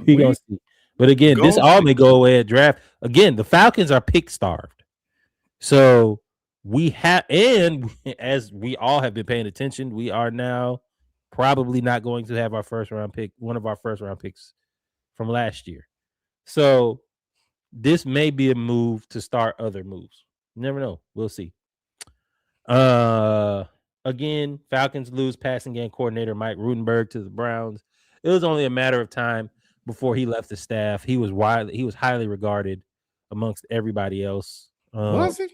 We gonna see. But again, this all may go away at draft. Again, the Falcons are pick starved. So we have, and as we all have been paying attention, we are now probably not going to have our first round pick, one of our first round picks from last year. So this may be a move to start other moves. You never know. We'll see. Again, Falcons lose passing game coordinator Mike Rutenberg to the Browns. It was only a matter of time before he left the staff. He was highly regarded amongst everybody else. Was it?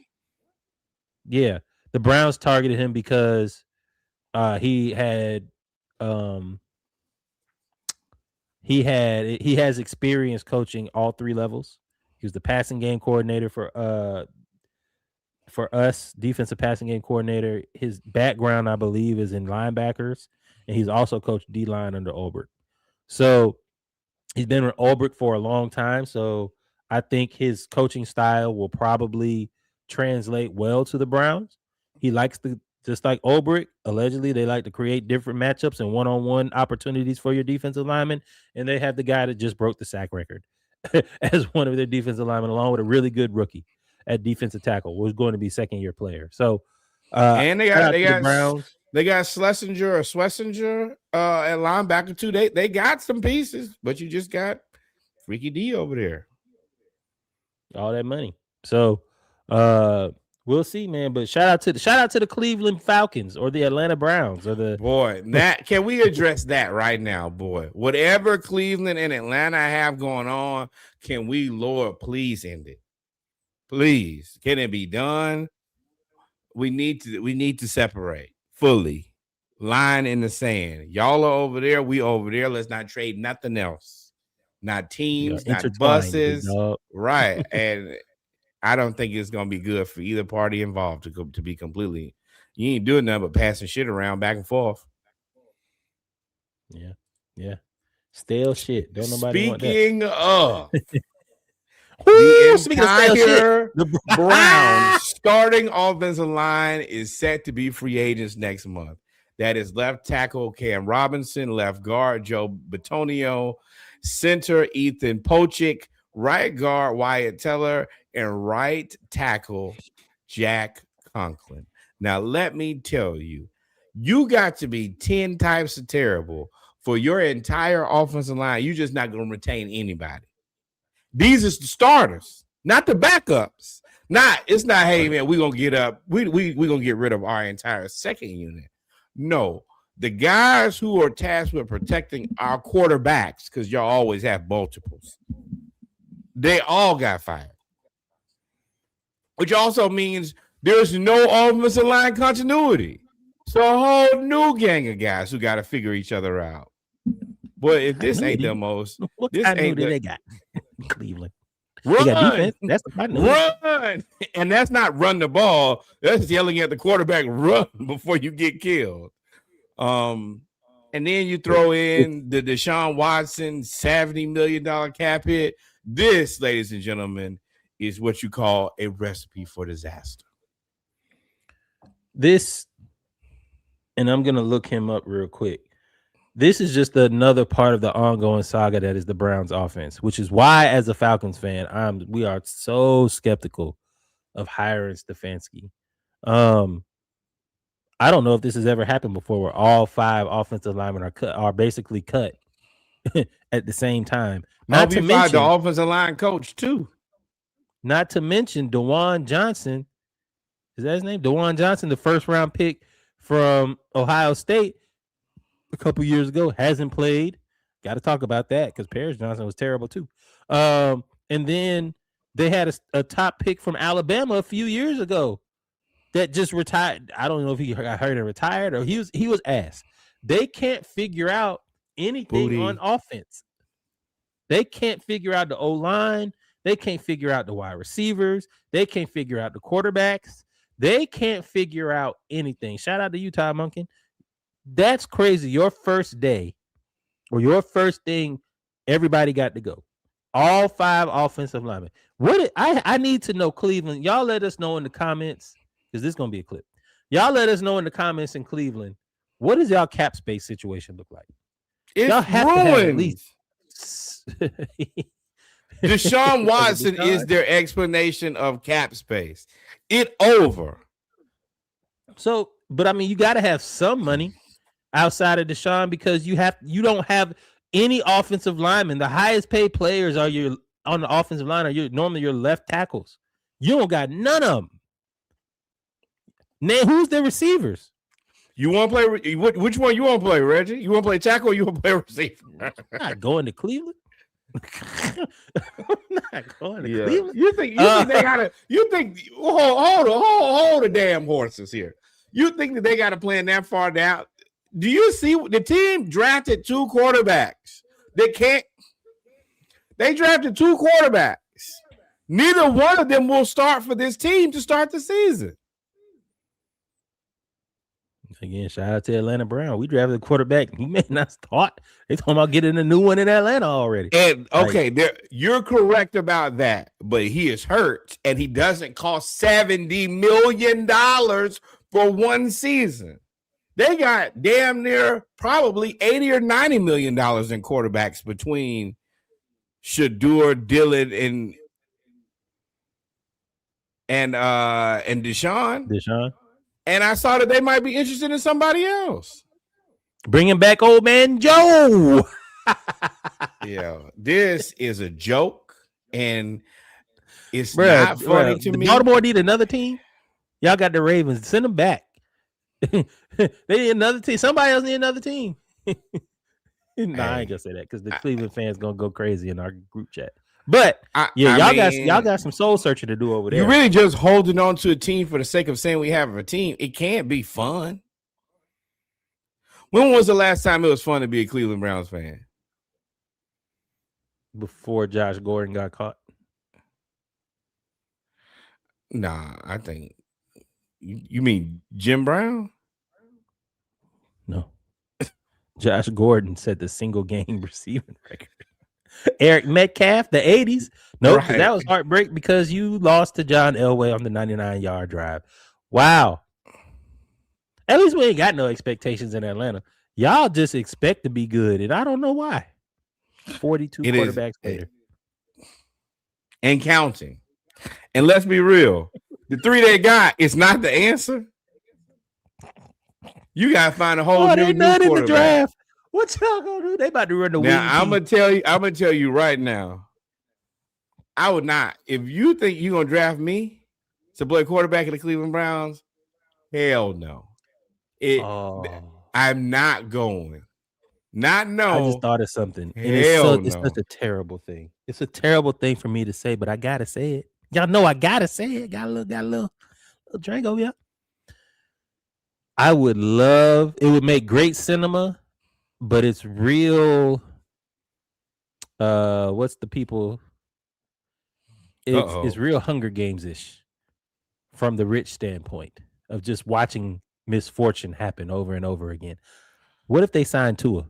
Yeah, the Browns targeted him because he has experience coaching all three levels. He was the passing game coordinator for us, defensive passing game coordinator. His background, I believe, is in linebackers, and he's also coached D-line under Ulbrich. So he's been with Ulbrich for a long time. So I think his coaching style will probably translate well to the Browns. He likes to, just like Ulbrich, allegedly, they like to create different matchups and one-on-one opportunities for your defensive lineman. And they have the guy that just broke the sack record as one of their defensive linemen, along with a really good rookie at defensive tackle, was going to be second-year player. So, and they got the Browns. They got Schlesinger at linebacker too. They got some pieces, but you just got Freaky D over there. All that money. So we'll see, man. But shout out to the Cleveland Falcons or the Atlanta Browns or the boy. That can we address that right now, boy? Whatever Cleveland and Atlanta have going on, can we, Lord, please end it? Please, can it be done? We need to separate fully. Line in the sand. Y'all are over there, we over there. Let's not trade nothing else. Not teams, not buses. Right. And I don't think it's gonna be good for either party involved to be completely. You ain't doing nothing but passing shit around back and forth. Yeah. Stale shit. Don't nobody want that. Speaking of the entire Browns starting offensive line is set to be free agents next month. That is left tackle Cam Robinson, left guard Joe Bitonio, center Ethan Pochik, right guard Wyatt Teller, and right tackle Jack Conklin. Now, let me tell you, you got to be 10 types of terrible for your entire offensive line. You're just not going to retain anybody. These are the starters, not the backups. It's not, hey, man, we're going to get up. We're going to get rid of our entire second unit. No, the guys who are tasked with protecting our quarterbacks, because y'all always have multiples, they all got fired. Which also means there's no offensive line continuity. So a whole new gang of guys who got to figure each other out. Boy, if this ain't the most, this ain't they got Cleveland. Run, they got defense. That's the run, and that's not run the ball. That's yelling at the quarterback, run before you get killed. And then you throw in the Deshaun Watson $70 million cap hit. This, ladies and gentlemen, is what you call a recipe for disaster. This, and I'm gonna look him up real quick. This is just another part of the ongoing saga that is the Browns offense, which is why, as a Falcons fan, we are so skeptical of hiring Stefanski. I don't know if this has ever happened before where all 5 offensive linemen are basically cut at the same time. Not to mention the offensive line coach too. Not to mention DeJuan Johnson. Is that his name? DeJuan Johnson, the first round pick from Ohio State a couple years ago, hasn't played. Got to talk about that because Paris Johnson was terrible too. And then they had a top pick from Alabama a few years ago that just retired. I don't know if he got hurt and retired or he was ass. They can't figure out anything on offense. They can't figure out the O-line. They can't figure out the wide receivers. They can't figure out the quarterbacks. They can't figure out anything. Shout out to you, Todd Monken. That's crazy. Your first day or your first thing, everybody got to go. All 5 offensive linemen. I need to know, Cleveland. Y'all let us know in the comments, because this is going to be a clip. Y'all let us know in the comments in Cleveland, what does y'all cap space situation look like? It's y'all have ruined. To have at least... Deshaun Watson is their explanation of cap space. It over. So, but I mean, you got to have some money outside of Deshaun because you don't have any offensive linemen. The highest paid players on the offensive line are normally your left tackles. You don't got none of them. Now, who's the receivers? You want to play? Which one you want to play, Reggie? You want to play tackle or you want to play receiver? I'm not going to Cleveland. I'm not going to Cleveland. You think they gotta? You think? Hold the damn horses here. You think that they got to plan that far down? Do you see the team drafted 2 quarterbacks? They drafted 2 quarterbacks. Neither one of them will start for this team to start the season. Again, shout out to Atlanta Brown. We drafted a quarterback. He may not start. They talking about getting a new one in Atlanta already. And okay, you're correct about that, but he is hurt, and he doesn't cost $70 million for one season. They got damn near probably $80 or $90 million in quarterbacks between Shedeur, Dillon, and Deshaun. And I saw that they might be interested in somebody else. Bringing back old man Joe. Yeah, this is a joke, and it's not funny to me. Baltimore need another team. Y'all got the Ravens. Send them back. They need another team. Somebody else need another team. I ain't gonna say that because the Cleveland fans gonna go crazy in our group chat. But y'all got some soul searching to do over there. You're really just holding on to a team for the sake of saying we have a team. It can't be fun. When was the last time it was fun to be a Cleveland Browns fan? Before Josh Gordon got caught. Nah, I think you mean Jim Brown? No. Josh Gordon set the single game receiving record. Eric Metcalf, the 80s. No, right. That was heartbreak because you lost to John Elway on the 99-yard drive. Wow. At least we ain't got no expectations in Atlanta. Y'all just expect to be good, and I don't know why. 42 quarterbacks later. And counting. And let's be real. The 3 they got is not the answer. You gotta find a whole new quarterback. In the draft. What y'all gonna do? They about to run the now. I'm gonna tell you right now. I would not. If you think you're gonna draft me to play quarterback of the Cleveland Browns, hell no. I'm not going. Not no. I just thought of something. And it's such a terrible thing. It's a terrible thing for me to say, but I gotta say it. Y'all know I gotta say it. Got a little drink over here. I would love. It would make great cinema. But it's real. What's the people? It's real Hunger Games-ish from the rich standpoint of just watching misfortune happen over and over again. What if they sign Tua?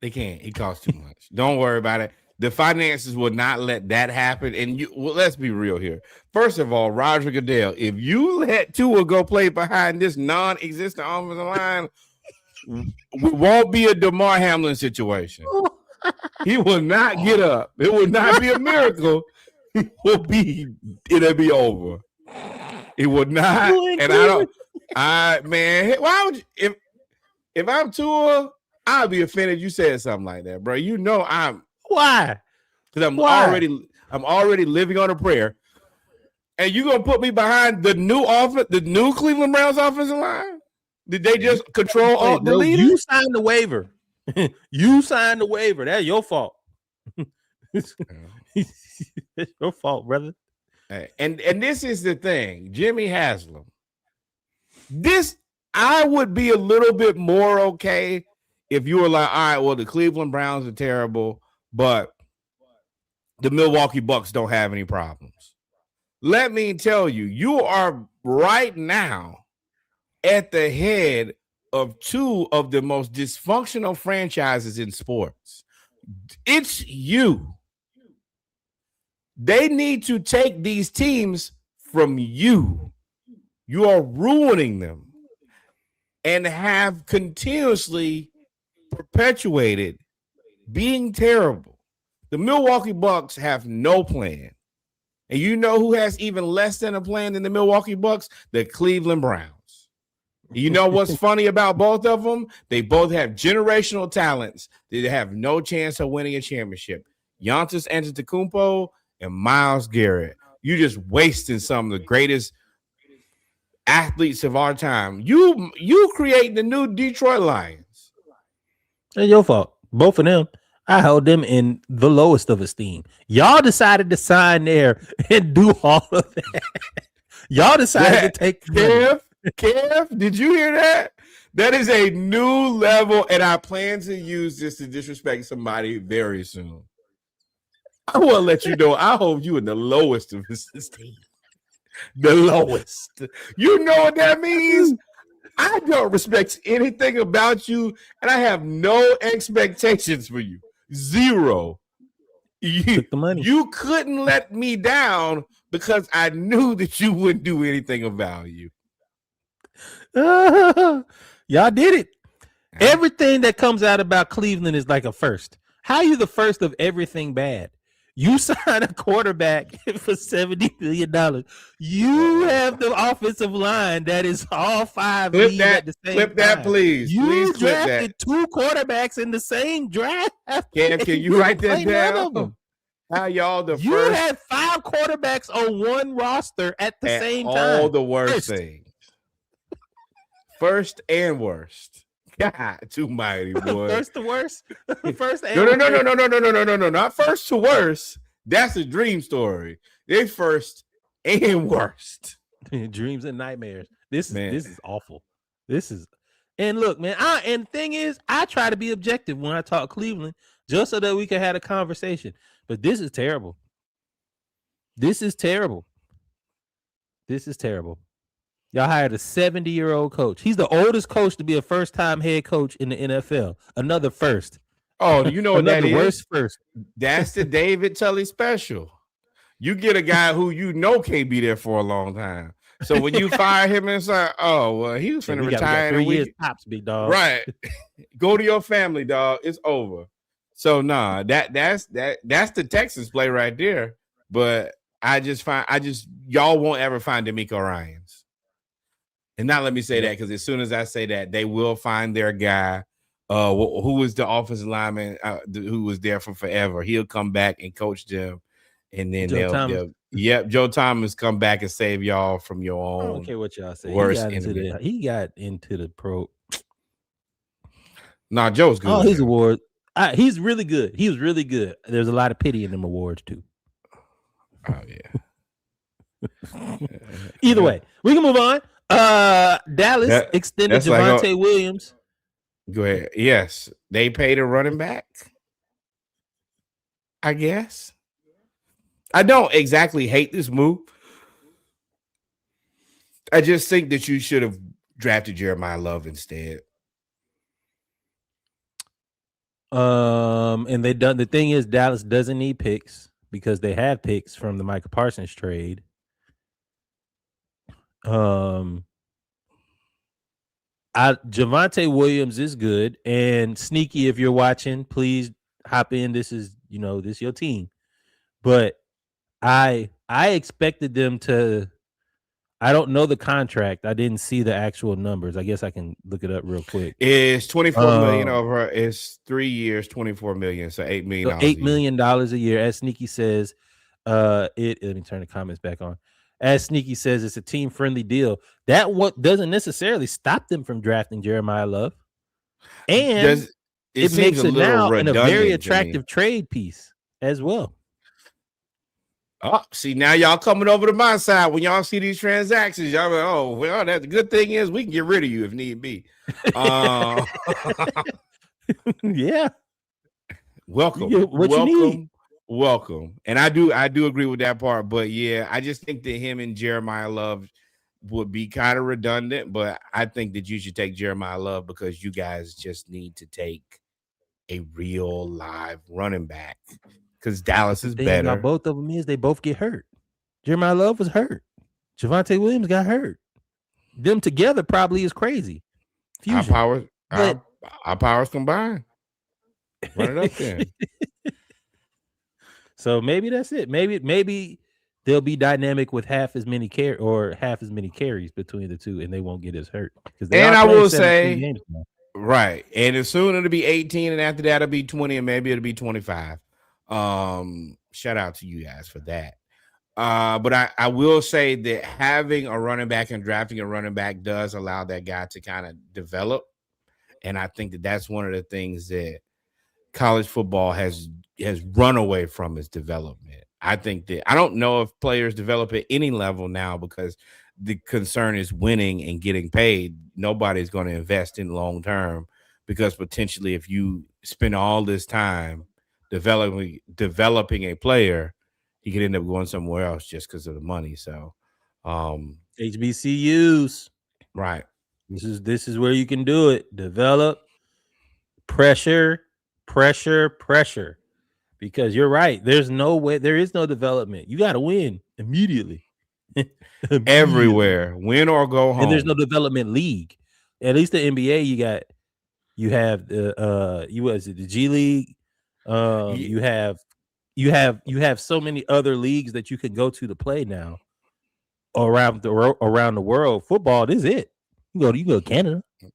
They can't. He costs too much. Don't worry about it. The finances will not let that happen. And let's be real here. First of all, Roger Goodell, if you let Tua go play behind this non-existent offensive line, it won't be a DeMar Hamlin situation. He will not get up. It will not be a miracle. It'll be over. It would not. And why would you, if I'm Tua, I'll be offended you said something like that, bro. You know why? Because I'm already living on a prayer. And you gonna put me behind the new Cleveland Browns offensive line? Did they just control all the leaders? You signed the waiver. You signed the waiver. That's your fault. It's your fault, brother. And this is the thing, Jimmy Haslam. This I would be a little bit more okay if you were like, all right, well, the Cleveland Browns are terrible, but the Milwaukee Bucks don't have any problems. Let me tell you, you are right now at the head of two of the most dysfunctional franchises in sports. It's you. They need to take these teams from you. You are ruining them and have continuously perpetuated being terrible. The Milwaukee Bucks have no plan. And you know who has even less than a plan than the Milwaukee Bucks? The Cleveland Browns. You know what's funny about both of them? They both have generational talents that have no chance of winning a championship. Giannis Antetokounmpo and Myles Garrett. You just wasting some of the greatest athletes of our time. You create the new Detroit Lions. It's your fault. Both of them. I held them in the lowest of esteem. Y'all decided to sign there and do all of that. Y'all decided to take Kev, did you hear that? That is a new level, and I plan to use this to disrespect somebody very soon. I want to let you know, I hope you in the lowest of his esteem. The lowest. You know what that means? I don't respect anything about you, and I have no expectations for you. Zero. Took the money. You couldn't let me down because I knew that you wouldn't do anything of value. Y'all did it. Everything that comes out about Cleveland is like a first. How are you the first of everything bad? You sign a quarterback for $70 million. You have the offensive line that is all five lead at the same clip that, time. please. You please clip drafted that. two quarterbacks in the same draft. Can you write that down? Them. How y'all the you first? You had 5 quarterbacks on one roster at the same time. All the worst things. First and worst. God, too mighty, boy. First to worst. First and no, not first to worst. That's a dream story. They first and worst. Dreams and nightmares. This is awful. This is, and look, man. And the thing is, I try to be objective when I talk Cleveland, just so that we can have a conversation. But this is terrible. This is terrible. This is terrible. Y'all hired a 70-year-old coach. He's the oldest coach to be a first-time head coach in the NFL. Another first. Oh, you know what that is? Worst first. That's the David Tully special. You get a guy who you know can't be there for a long time. So when you fire him, it's like, oh, well, he was going to retire in 3 years tops, big dog. Right. Go to your family, dog. It's over. So nah, that's the Texans play right there. But y'all won't ever find D'Amico Ryans. And not let me say that, because as soon as I say that, they will find their guy, who was the offensive lineman who was there for forever. He'll come back and coach them, and then Joe Thomas come back and save y'all from your own. I don't care what y'all say. He got into the pro. Nah, Joe's good. All his awards. He's really good. He was really good. There's a lot of pity in them awards too. Oh yeah. Either way, we can move on. Dallas extended Javonte Williams. Go ahead. Yes, they paid a running back, I guess. I don't exactly hate this move. I just think that you should have drafted Jeremiah Love instead. And the thing is, Dallas doesn't need picks because they have picks from the Micah Parsons trade. Javonte Williams is good, and Sneaky, if you're watching, please hop in. This is your team. But I expected them to. I don't know the contract. I didn't see the actual numbers. I guess I can look it up real quick. It's $24 million over. It's 3 years, $24 million. So $8 million. So $8 million a year, as Sneaky says. Let me turn the comments back on. As Sneaky says, it's a team-friendly deal. That doesn't necessarily stop them from drafting Jeremiah Love, and it makes it now in a very attractive trade piece as well. Oh, see, now y'all coming over to my side when y'all see these transactions. Y'all like, oh, well, the good thing is we can get rid of you if need be. Yeah. Welcome. And I do agree with that part. But yeah, I just think that him and Jeremiah Love would be kind of redundant. But I think that you should take Jeremiah Love because you guys just need to take a real live running back. Because Dallas is better. About both of them is they both get hurt. Jeremiah Love was hurt. Javonte Williams got hurt. Them together probably is crazy. Fusion. Our powers combined. Run it up there. So maybe that's it. Maybe they'll be dynamic with half as many carries between the two, and they won't get as hurt. And I will say, right. And as soon it'll be 18, and after that it'll be 20, and maybe it'll be 25. Shout out to you guys for that. But I will say that having a running back and drafting a running back does allow that guy to kind of develop. And I think that that's one of the things that college football has run away from is development. I think that I don't know if players develop at any level now because the concern is winning and getting paid. Nobody's going to invest in long term because potentially if you spend all this time developing a player, he could end up going somewhere else just because of the money. So, HBCUs. right. This is where you can do it. Develop, pressure, pressure. Because you're right. There's no way. There is no development. You got to win immediately. Everywhere, win or go home. And there's no development league. At least the NBA, you have the the G League. You have so many other leagues that you can go to play now around the world. Football, this is it. You go to Canada. Yeah.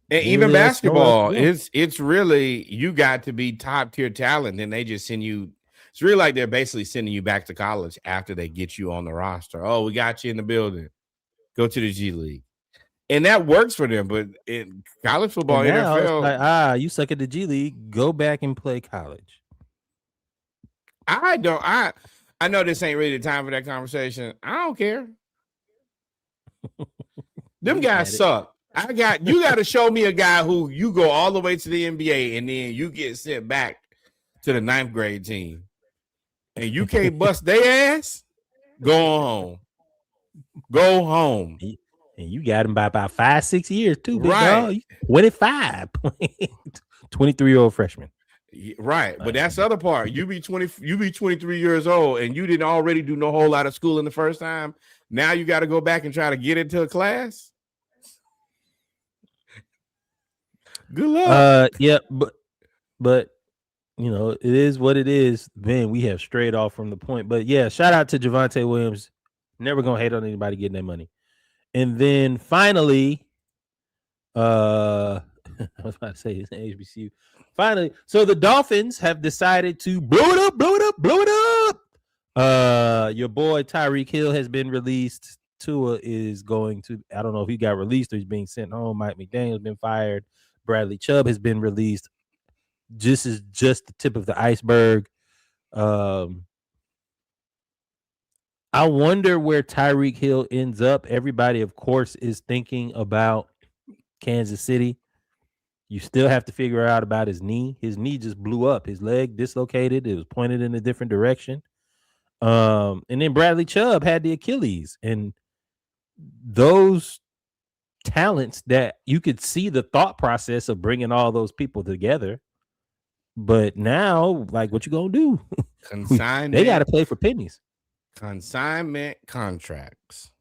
And even basketball, it's really, you got to be top tier talent, and they just send you. It's really like they're basically sending you back to college after they get you on the roster. Oh, we got you in the building. Go to the G League. And that works for them. But in college football, and now, NFL, it's like, you suck at the G League, go back and play college. I know this ain't really the time for that conversation. I don't care. Them guys suck. You got to show me a guy who you go all the way to the NBA and then you get sent back to the 9th grade team and you can't bust their ass. Go home. Go home. And you got him by about 5-6 years too, big dog. 25, 23-year-old freshman. Right, but that's the other part. You be 23 years old and you didn't already do no whole lot of schooling the first time. Now you got to go back and try to get into a class. Good luck. Yeah, but you know, it is what it is. Man, we have strayed off from the point. But yeah, shout out to Javonte Williams. Never gonna hate on anybody getting their money. And then finally, I was about to say it's an HBCU. Finally, so the Dolphins have decided to blow it up. Your boy Tyreek Hill has been released. Tua is going to, I don't know if he got released or he's being sent home. Mike McDaniel's been fired. Bradley Chubb has been released. This is just the tip of the iceberg. I wonder where Tyreek Hill ends up. Everybody, of course, is thinking about Kansas City. You still have to figure out about his knee. His knee just blew up. His leg dislocated. It was pointed in a different direction. And then Bradley Chubb had the Achilles. And those talents that you could see the thought process of bringing all those people together. But now, like, what you gonna do? Consignment. They got to play for pennies. Consignment contracts.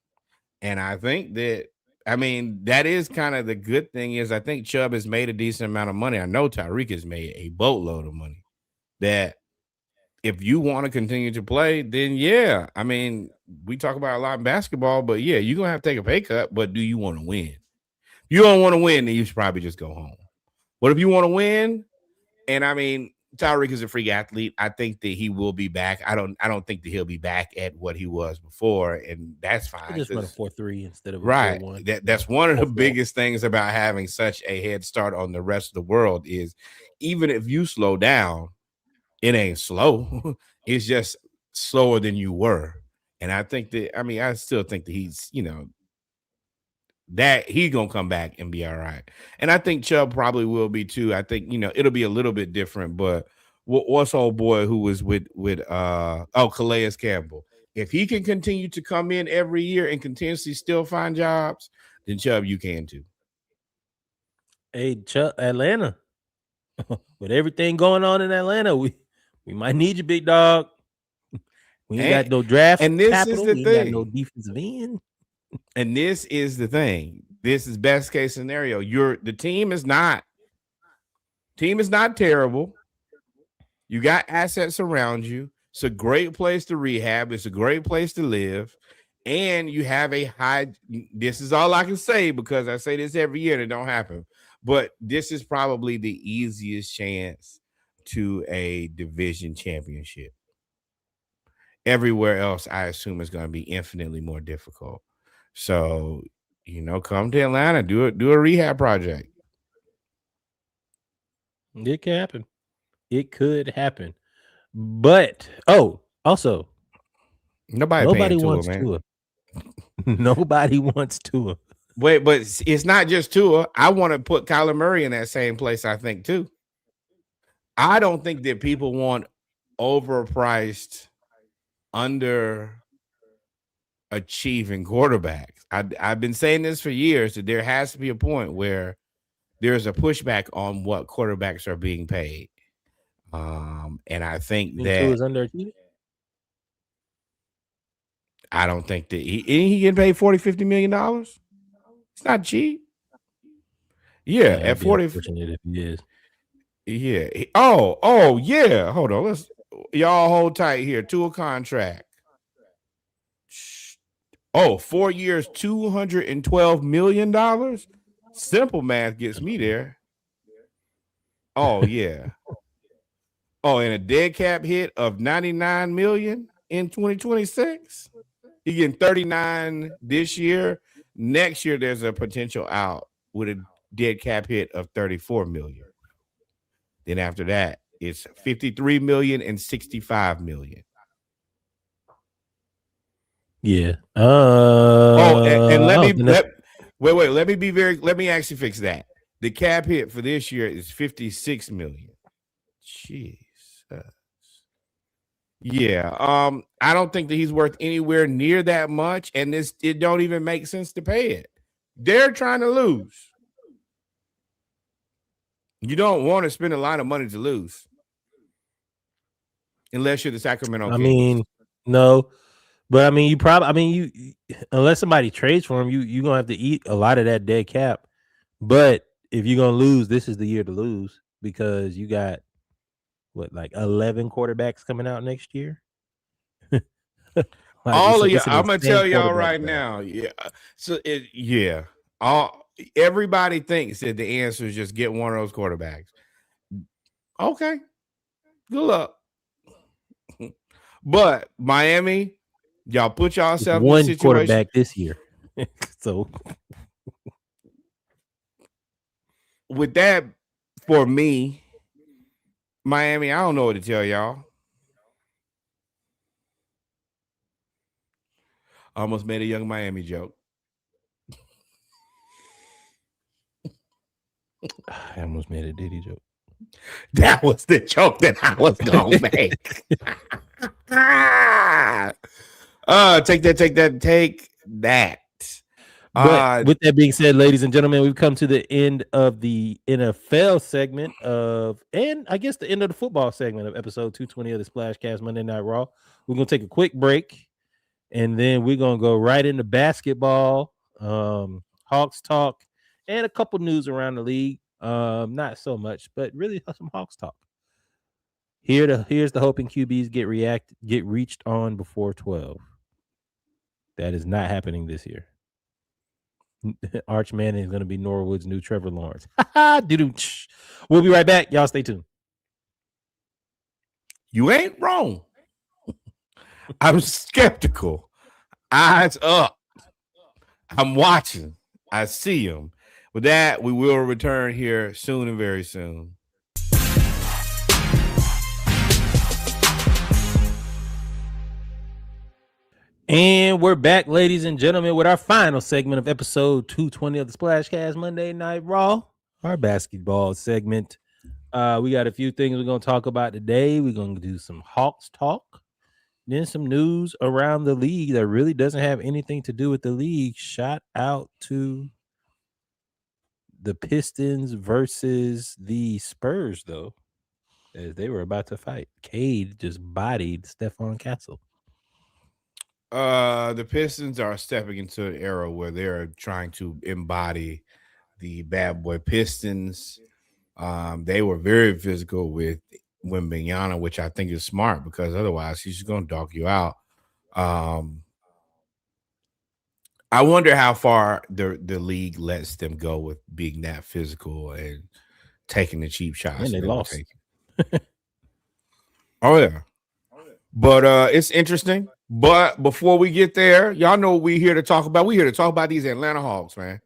And I think that, I mean, that is kind of the good thing is I think Chubb has made a decent amount of money. I know Tyreek has made a boatload of money. That if you want to continue to play, then yeah. I mean, we talk about a lot in basketball, but yeah, you're going to have to take a pay cut, but do you want to win? If you don't want to win, then you should probably just go home. But if you want to win, and I mean, Tyreek is a freak athlete. I think that he will be back. I don't think that he'll be back at what he was before, and that's fine. He just run a 4.3 instead of a right. 4.1. That's one of the biggest things about having such a head start on the rest of the world is even if you slow down, it ain't slow. It's just slower than you were. And I think that, I mean, I still think that he's, you know, that he's gonna come back and be all right. And I think Chubb probably will be too. I think, you know, it'll be a little bit different, but what's old boy who was with Calais Campbell? If he can continue to come in every year and continuously still find jobs, then Chubb, you can too. Hey, Chubb, Atlanta. With everything going on in Atlanta, we might need you, big dog. We ain't got no draft and this capital. Is the we thing. Ain't got no defensive end. And this is the thing. This is best case scenario. The team is not terrible. You got assets around you. It's a great place to rehab. It's a great place to live. And you have a high, this is all I can say because I say this every year and it don't happen. But this is probably the easiest chance to a division championship. Everywhere else, I assume, is going to be infinitely more difficult. So, you know, come to Atlanta, do a rehab project. It can happen. It could happen. But also, nobody wants Tua. Nobody wants Tua. Wait, but it's not just Tua. I want to put Kyler Murray in that same place, I think, too. I don't think that people want overpriced, under achieving quarterbacks. I've been saying this for years that there has to be a point where there's a pushback on what quarterbacks are being paid. And I think Tua that is underachieving. I don't think that he getting paid $40-50 million. It's not cheap. Yeah, That'd at be 40. unfortunate if he is. Yeah. Oh, yeah. Hold on. Let's y'all hold tight here. To a contract. Oh, 4 years, $212 million. Simple math gets me there. Oh, yeah. Oh, and a dead cap hit of 99 million in 2026. He getting 39 this year. Next year, there's a potential out with a dead cap hit of 34 million. Then after that, it's 53 million and 65 million. Yeah. And let Then me actually fix that. The cap hit for this year is 56 million. Jeez. Yeah. I don't think that he's worth anywhere near that much, and it don't even make sense to pay it. They're trying to lose. You don't want to spend a lot of money to lose. Unless you're the Sacramento Kings. I mean, no. But I mean, you unless somebody trades for him, you're gonna have to eat a lot of that dead cap. But if you're gonna lose, this is the year to lose because you got like 11 quarterbacks coming out next year. All of you, I'm gonna tell y'all right now. Yeah. So everybody thinks that the answer is just get one of those quarterbacks. Okay. Good luck. But Miami, y'all put yourself in one the situation. Quarterback this year. So with that, for me, Miami, I don't know what to tell y'all. I almost made a Young Miami joke. I almost made a Diddy joke. That was the joke that I was gonna make. Take that. But with that being said, ladies and gentlemen, we've come to the end of the NFL segment and I guess the end of the football segment of episode 220 of the SplashCast Monday Night Raw. We're gonna take a quick break, and then we're gonna go right into basketball, Hawks talk, and a couple news around the league. Not so much, but really some Hawks talk. Here's the hoping QBs get reached on before 12. That is not happening this year. Arch Manning is going to be Norwood's new Trevor Lawrence. We'll be right back. Y'all stay tuned. You ain't wrong. I'm skeptical. Eyes up. I'm watching. I see him. With that, we will return here soon and very soon. And we're back, ladies and gentlemen, with our final segment of episode 220 of the SplashCast Monday Night Raw, our basketball segment. We got a few things we're going to talk about today. We're going to do some Hawks talk, then some news around the league that really doesn't have anything to do with the league. Shout out to the Pistons versus the Spurs, though, as they were about to fight. Cade just bodied Stephon Castle. The Pistons are stepping into an era where they're trying to embody the bad boy Pistons. They were very physical with Wembanyama, which I think is smart because otherwise he's just going to dog you out. I wonder how far the league lets them go with being that physical and taking the cheap shots. And they lost. Oh, yeah. But it's interesting. But before we get there, y'all know what we're here to talk about. We're here to talk about these Atlanta Hawks, man.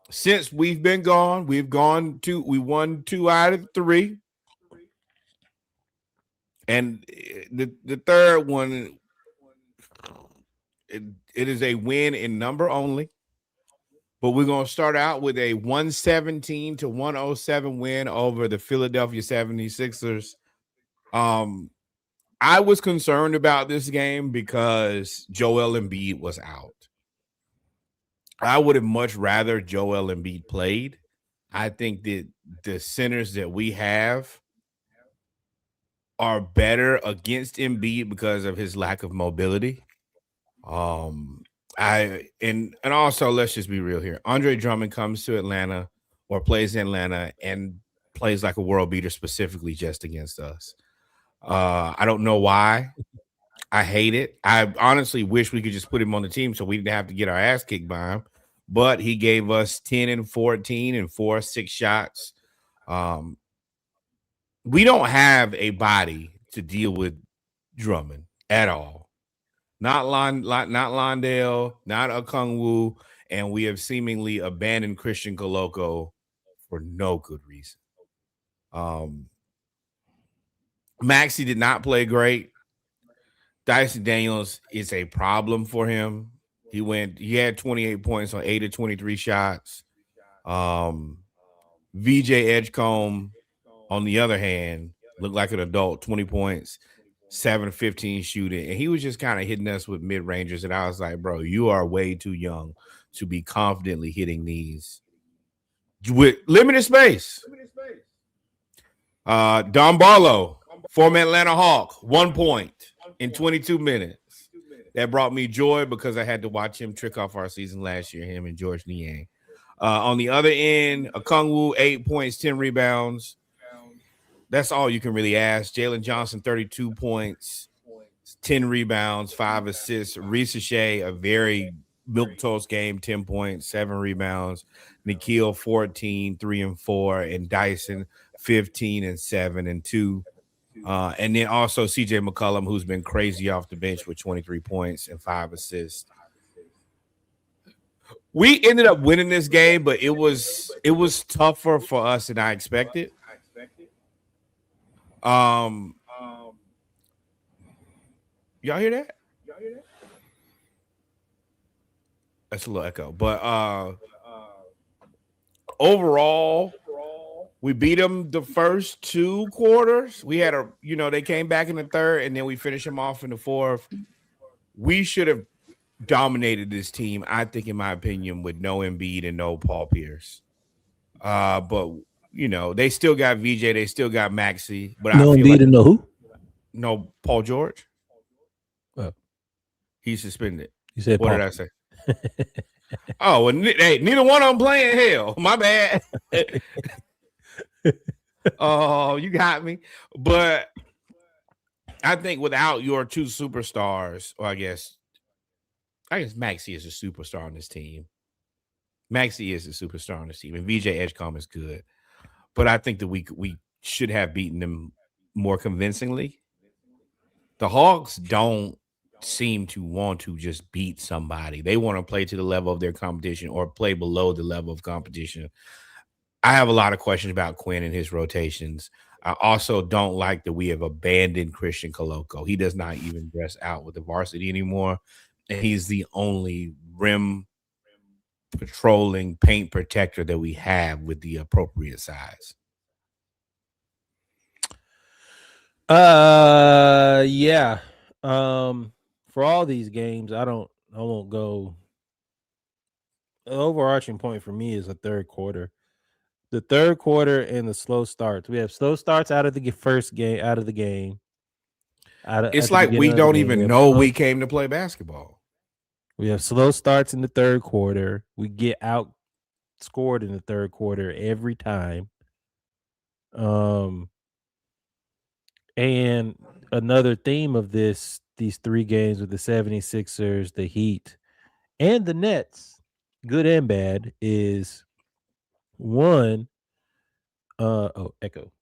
Since we've been gone, we won 2 out of 3. And the third one, it is a win in number only. but we're going to start out with a 117-107 win over the Philadelphia 76ers. I was concerned about this game because Joel Embiid was out. I would have much rather Joel Embiid played. I think that the centers that we have are better against Embiid because of his lack of mobility. And also, let's just be real here. Andre Drummond comes to Atlanta or plays in Atlanta and plays like a world beater specifically just against us. I don't know why. I hate it. I honestly wish we could just put him on the team so we didn't have to get our ass kicked by him. But he gave us 10 and 14 and 4-6 shots. We don't have a body to deal with Drummond at all. Not Londale, not Okongwu, and we have seemingly abandoned Christian Koloko for no good reason. Maxey did not play great. Dyson Daniels is a problem for him. He had 28 points on 8 of 23 shots. VJ Edgecombe, on the other hand, looked like an adult, 20 points, 7 of 15 shooting. And he was just kind of hitting us with mid-rangers. And I was like, bro, you are way too young to be confidently hitting these with limited space. Don Barlow, former Atlanta Hawk, 1 point in 22 minutes. That brought me joy because I had to watch him trick off our season last year, him and George Niang. On the other end, Okongwu, 8 points, 10 rebounds. That's all you can really ask. Jalen Johnson, 32 points, 10 rebounds, 5 assists. Risache, a very milquetoast game, 10 points, 7 rebounds. Nikhil, 14, 3 and 4. And Dyson, 15 and 7 and 2. And then also CJ McCollum, who's been crazy off the bench with 23 points and 5 assists. We ended up winning this game, but it was tougher for us than I expected. Y'all hear that? That's a little echo. But overall, we beat them the first 2 quarters. We had they came back in the third, and then we finished them off in the fourth. We should have dominated this team, I think, in my opinion, with no Embiid and no Paul Pierce. But they still got VJ, they still got Maxey. But no Embiid and no who? No Paul George. Oh. He's suspended. You said what Paul. did I say? Oh, well, hey, neither one of them playing. Hell, my bad. Oh, you got me. But I think without your 2 superstars, or I guess Maxey is a superstar on this team. Maxey is a superstar on this team, and VJ Edgecombe is good. But I think that we should have beaten them more convincingly. The Hawks don't seem to want to just beat somebody. They want to play to the level of their competition or play below the level of competition. I have a lot of questions about Quinn and his rotations. I also don't like that we have abandoned Christian Koloko. He does not even dress out with the varsity anymore. And he's the only rim patrolling paint protector that we have with the appropriate size. Yeah. For all these games, I won't go. The overarching point for me is the third quarter. The third quarter and the slow starts. We have slow starts out of the first game, out of the game. It's like we don't even know we came to play basketball. We have slow starts in the third quarter. We get outscored in the third quarter every time. And another theme of these 3 games with the 76ers, the Heat, and the Nets, good and bad, is one. Echo.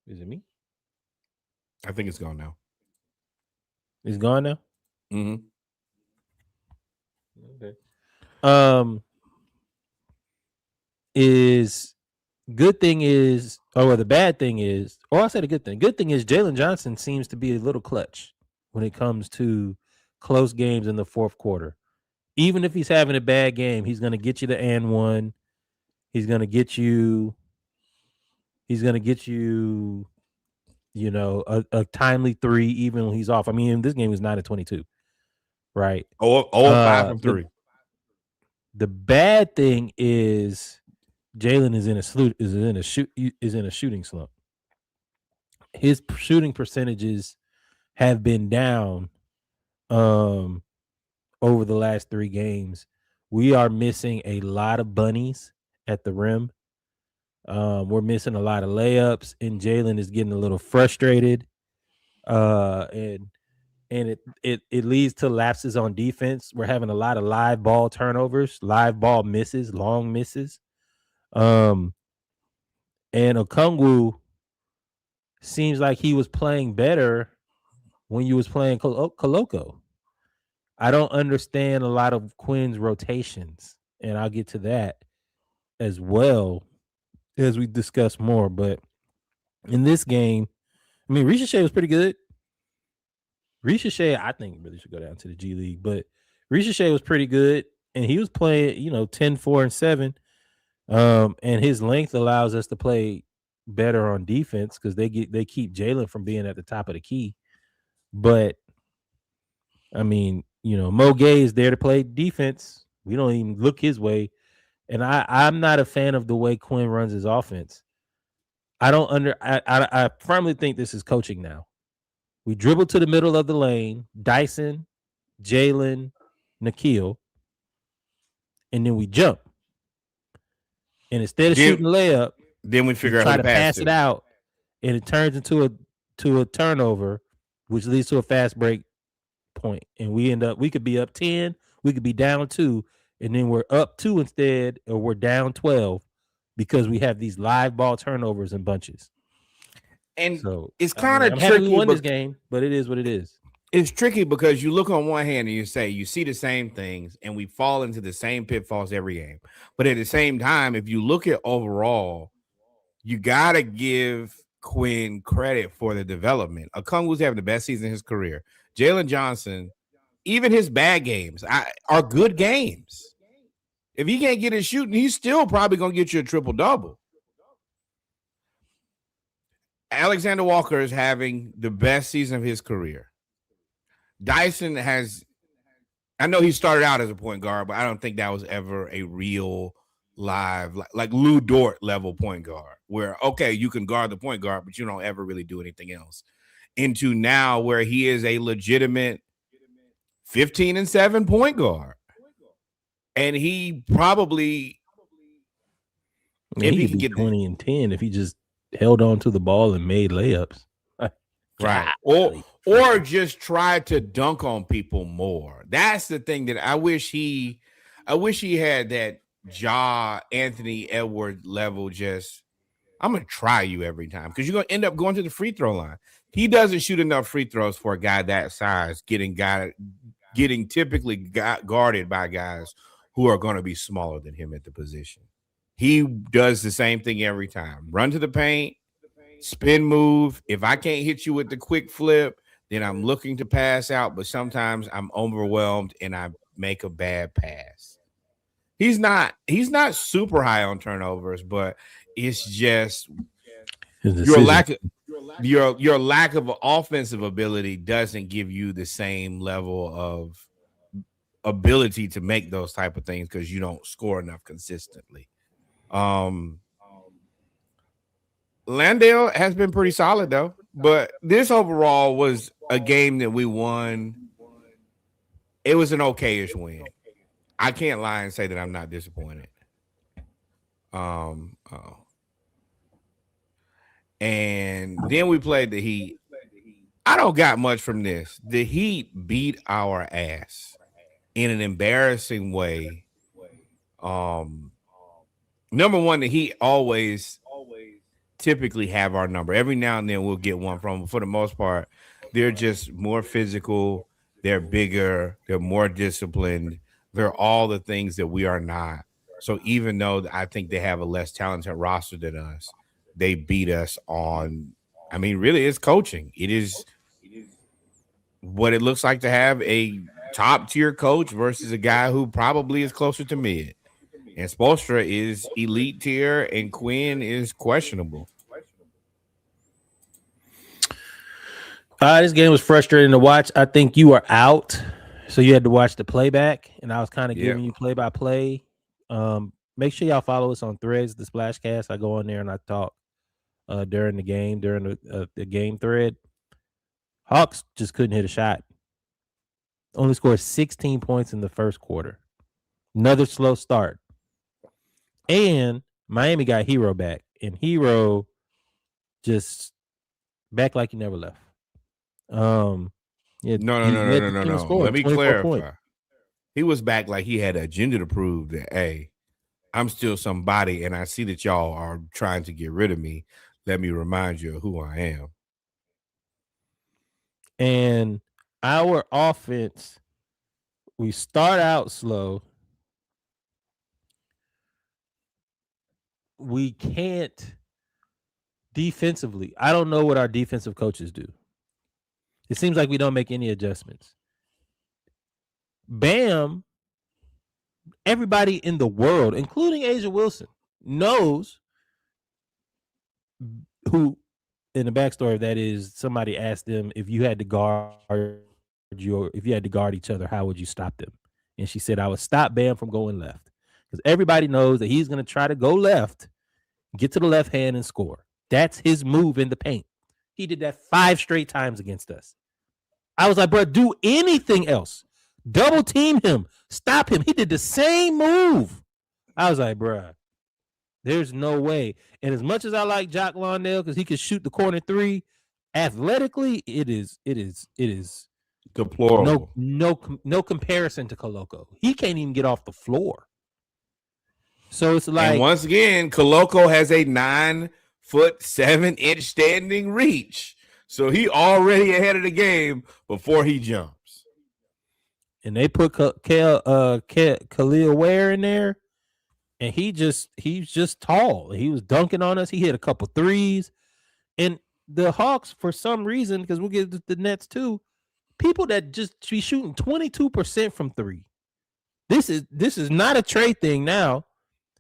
Is it me? I think it's gone now. It's gone now? Mm-hmm. Okay. Is good thing is, the bad thing is, or I said a good thing. Good thing is Jalen Johnson seems to be a little clutch when it comes to close games in the fourth quarter. even if he's having a bad game, he's going to get you the and one. He's going to get you. He's going to get you. A timely three, even when he's off. I mean, this game was 9-22, right? Oh, 5 from 3. The bad thing is Jalen is in a shooting slump. His shooting percentages have been down over the last 3 games. We are missing a lot of bunnies at the rim. We're missing a lot of layups, and Jalen is getting a little frustrated. And it leads to lapses on defense. We're having a lot of live ball turnovers, live ball misses, long misses. And Okongwu seems like he was playing better when you was playing Koloko. I don't understand a lot of Quinn's rotations, and I'll get to that as well as we discuss more. But in this game, I mean, Ricochet was pretty good. Ricochet, I think, really should go down to the G League, but Ricochet was pretty good, and he was playing, 10, 4, and 7. And his length allows us to play better on defense because they keep Jalen from being at the top of the key. But I mean, Mo Gay is there to play defense. We don't even look his way. And I'm not a fan of the way Quinn runs his offense. I firmly think this is coaching now. We dribble to the middle of the lane, Dyson, Jalen, Nikhil, and then we jump. And instead of shooting the layup, then we figure out how how to pass it out, and it turns into a turnover, which leads to a fast break point. And we could be up 10, we could be down 2, and then we're up 2 instead, or we're down 12 because we have these live ball turnovers in bunches. And so it's kind of tricky. We won this game, but it is what it is. It's tricky because you look on one hand and you say you see the same things, and we fall into the same pitfalls every game. But at the same time, if you look at overall, you gotta give Quinn credit for the development. Okongwu's having the best season in his career. Jalen Johnson, even his bad games are good games. If he can't get his shooting, he's still probably gonna get you a triple-double. Alexander Walker is having the best season of his career. Dyson I know he started out as a point guard, but I don't think that was ever a real live, like Lou Dort level point guard, where, okay, you can guard the point guard, but you don't ever really do anything else. Into now where he is a legitimate 15-7 point guard. And he probably, if he could get 20 and 10, if he just held on to the ball and made layups. Right. Or just try to dunk on people more. That's the thing that I wish he had that Anthony Edwards level. Just, I'm going to try you every time, because you're going to end up going to the free throw line. He doesn't shoot enough free throws for a guy that size, getting typically guarded by guys who are going to be smaller than him at the position. He does the same thing every time. Run to the paint, spin move. If I can't hit you with the quick flip, then I'm looking to pass out, but sometimes I'm overwhelmed and I make a bad pass. He's not super high on turnovers, but it's just your lack of offensive ability doesn't give you the same level of ability to make those type of things because you don't score enough consistently. Landale has been pretty solid though, but this overall was a game that we won. It was an okay-ish win. I can't lie and say that I'm not disappointed. And then we played the Heat. I don't got much from this. The Heat beat our ass in an embarrassing way. Number one, the Heat always typically have our number. Every now and then we'll get one from them. For the most part, they're just more physical. They're bigger. They're more disciplined. They're all the things that we are not. So even though I think they have a less talented roster than us, they beat us on, really, it's coaching. It is what it looks like to have a top tier coach versus a guy who probably is closer to mid. And Spoelstra is elite tier, and Quinn is questionable. This game was frustrating to watch. I think you were out, so you had to watch the playback, and I was kind of Yeah. giving you play by play. Make sure y'all follow us on Threads, the SplashCast. I go on there and I talk during the game, during the game thread. Hawks just couldn't hit a shot. Only scored 16 points in the first quarter. Another slow start. And Miami got Hero back, and Hero just back like he never left. Yeah, No, no, he no, no, led no, the no, team in no. scoring, Let me 24 points. clarify. He was back like he had an agenda to prove that, hey, I'm still somebody, and I see that y'all are trying to get rid of me. Let me remind you of who I am. And our offense, we start out slow. We can't defensively. I don't know what our defensive coaches do. It seems like we don't make any adjustments. Bam, everybody in the world, including Asia Wilson, knows who, in the backstory of that is somebody asked them if you had to guard each other, how would you stop them? And she said, I would stop Bam from going left. Because everybody knows that he's going to try to go left, get to the left hand and score. That's his move in the paint. He did that 5 straight times against us. I was like, bro, do anything else. Double team him. Stop him. He did the same move. I was like, bro, there's no way. And as much as I like Jock Londale because he can shoot the corner 3, athletically, it is Deplorable. no comparison to Koloko. He can't even get off the floor. So it's like, and once again, Koloko has a 9'7" standing reach. So he already ahead of the game before he jumps. And they put Khalil Ware in there, and he's just tall. He was dunking on us. He hit a couple threes. And the Hawks, for some reason, because we'll get to the Nets too, people that just be shooting 22% from 3. This is not a trade thing now.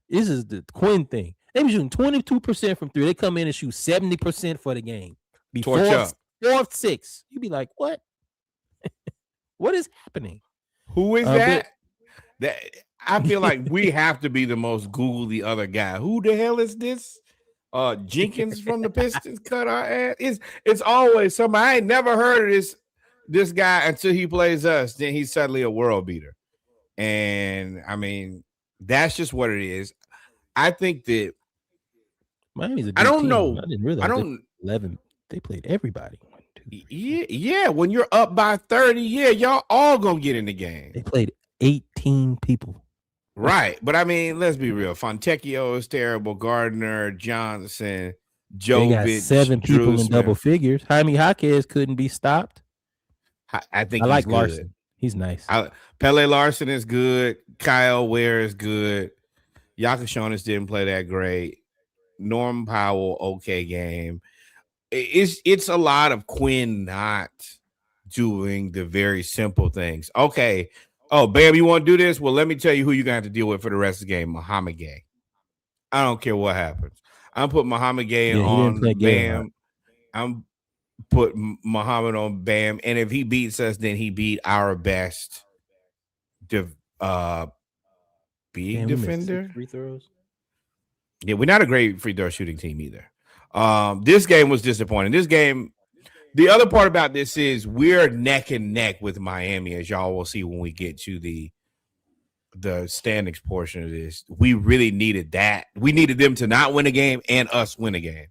This is the Quinn thing. They be shooting 22% from 3. They come in and shoot 70% for the game. Before 4-6. You be like, what? What is happening? Who is that? That I feel like we have to be the most Google the other guy. Who the hell is this? Jenkins from the Pistons cut our ass. It's always somebody. I ain't never heard of this guy until he plays us. Then he's suddenly a world beater. And I mean, that's just what it is. I think that Miami's a I don't team. know. I didn't realize 11. They played everybody. 1, 2, 3. Yeah. When you're up by 30, y'all all gonna get in the game. They played 18 people. Right. But I mean, let's be real. Fontecchio is terrible. Gardner, Johnson, Jovic. They got 7 people in double figures. Jaime Jaquez couldn't be stopped. I think I like good. Larson. He's nice. Pele Larson is good. Kyle Ware is good. Yakashonis didn't play that great. Norm Powell, okay game. It's a lot of Quinn not doing the very simple things. Okay. Oh, Bam, you want to do this? Well, let me tell you who you're going to have to deal with for the rest of the game. Muhammad Gay. I don't care what happens. I'm putting Muhammad Gay on Bam. I'm putting Muhammad on Bam. And if he beats us, then he beat our best big defender. 6 free throws. Yeah, we're not a great free throw shooting team either. This game was disappointing. This game, the other part about this is we're neck and neck with Miami, as y'all will see when we get to the standings portion of this. We really needed that. We needed them to not win a game and us win a game.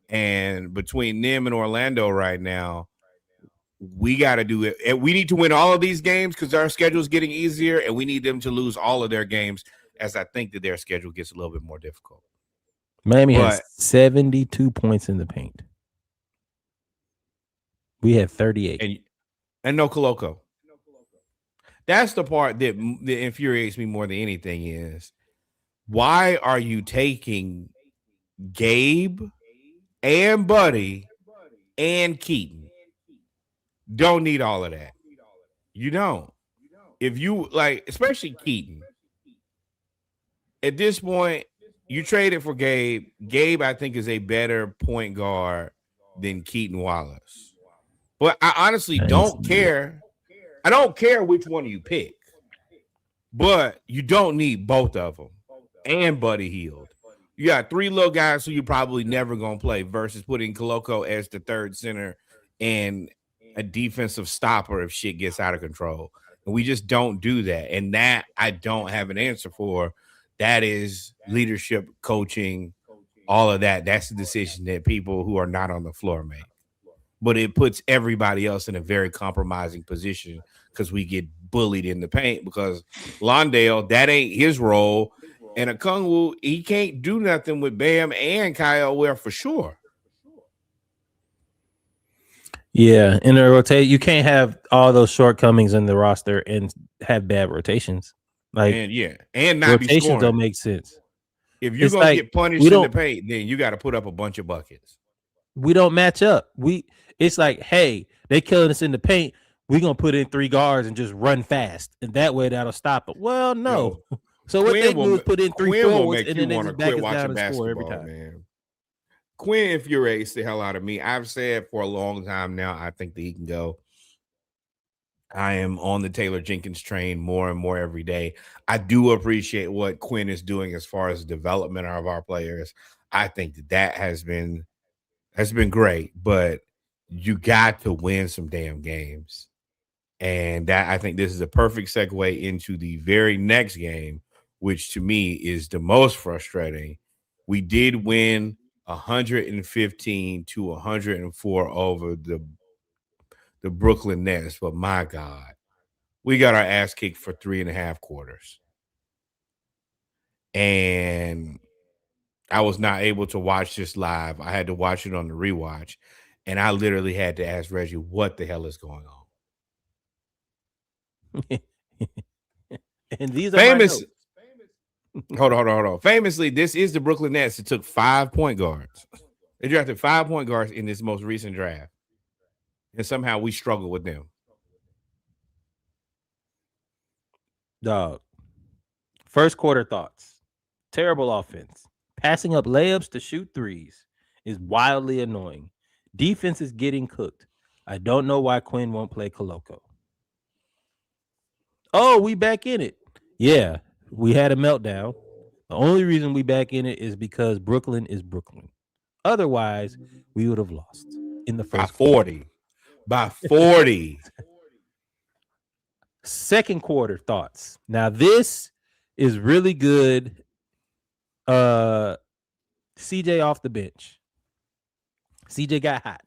And between them and Orlando right now, we got to do it. And we need to win all of these games because our schedule is getting easier, and we need them to lose all of their games, as I think that their schedule gets a little bit more difficult. Miami has 72 points in the paint. We had 38. And no Koloko. That's the part that infuriates me more than anything is, why are you taking Gabe and Buddy and Keaton? Don't need all of that. You don't. if you like, especially Keaton, at this point, you traded for Gabe. Gabe, I think, is a better point guard than Keaton Wallace. But I honestly don't care. I don't care which one you pick, but you don't need both of them. And Buddy Hield. You got three little guys who you're probably never going to play versus putting Koloko as the third center and a defensive stopper if shit gets out of control. And we just don't do that. And that I don't have an answer for. That is leadership, coaching, all of that. That's the decision that people who are not on the floor make. But it puts everybody else in a very compromising position because we get bullied in the paint because Londale, that ain't his role. And Okongwu, he can't do nothing with Bam and Kyle Ware for sure. Yeah, in a rotate, you can't have all those shortcomings in the roster and have bad rotations. Like, and not be scoring. Don't make sense. If you're gonna get punished in the paint, then you got to put up a bunch of buckets. We don't match up. It's like, hey, they killing us in the paint. We're gonna put in 3 guards and just run fast, and that way that'll stop it. Well, no. So what they do is put in 3 forwards, and then they just back us down and score every time. Man. Quinn infuriates the hell out of me. I've said for a long time now, I think that he can go. I am on the Taylor Jenkins train more and more every day. I do appreciate what Quinn is doing as far as the development of our players. I think that has been great, but you got to win some damn games. And that I think this is a perfect segue into the very next game, which to me is the most frustrating. We did win 115-104 over the Brooklyn Nets, but my God, we got our ass kicked for 3.5 quarters. And I was not able to watch this live. I had to watch it on the rewatch. And I literally had to ask Reggie, what the hell is going on? And these are famous. Hold on. Famously, this is the Brooklyn Nets. It took 5 point guards. They drafted 5 point guards in this most recent draft. And somehow we struggle with them. Dog. First quarter thoughts. Terrible offense. Passing up layups to shoot threes is wildly annoying. Defense is getting cooked. I don't know why Quinn won't play Koloko. Oh, we back in it. Yeah, we had a meltdown. The only reason we back in it is because Brooklyn is Brooklyn. Otherwise, we would have lost in the first quarter. By 40. Second quarter thoughts. Now, this is really good. CJ off the bench. CJ got hot.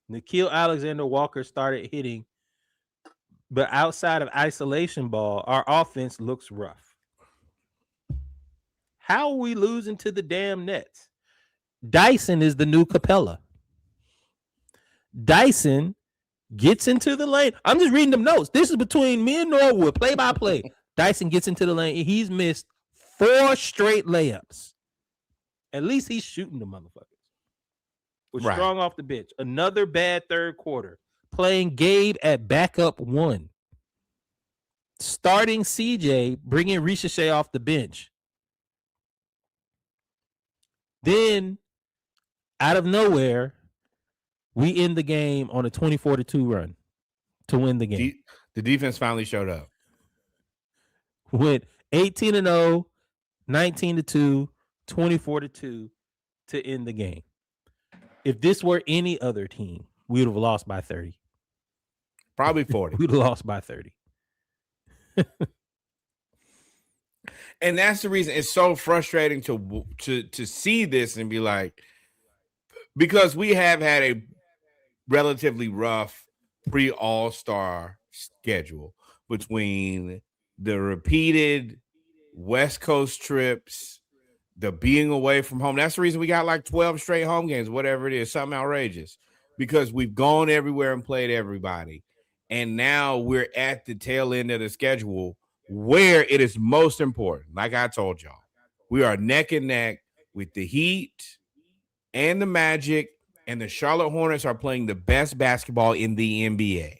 Nickeil Alexander-Walker started hitting. But outside of isolation ball, our offense looks rough. How are we losing to the damn Nets? Dyson is the new Capella. Dyson gets into the lane. I'm just reading them notes. This is between me and Norwood, play by play. Dyson gets into the lane. He's missed 4 straight layups. At least he's shooting the motherfuckers. We're strong off the bench. Another bad third quarter. Playing Gabe at backup 1. Starting CJ, bringing Ricochet off the bench. Then, out of nowhere, we end the game on a 24-2 run to win the game. The defense finally showed up. Went 18-0, 19-2, 24-2 to end the game. If this were any other team, we would have lost by 30. Probably 40. We'd have lost by 30. And that's the reason it's so frustrating to see this and be like, because we have had a relatively rough pre-All-Star schedule between the repeated West Coast trips, the being away from home. That's the reason we got like 12 straight home games, whatever it is, something outrageous, because we've gone everywhere and played everybody. And now we're at the tail end of the schedule where it is most important. Like I told y'all, we are neck and neck with the Heat and the Magic, and the Charlotte Hornets are playing the best basketball in the NBA.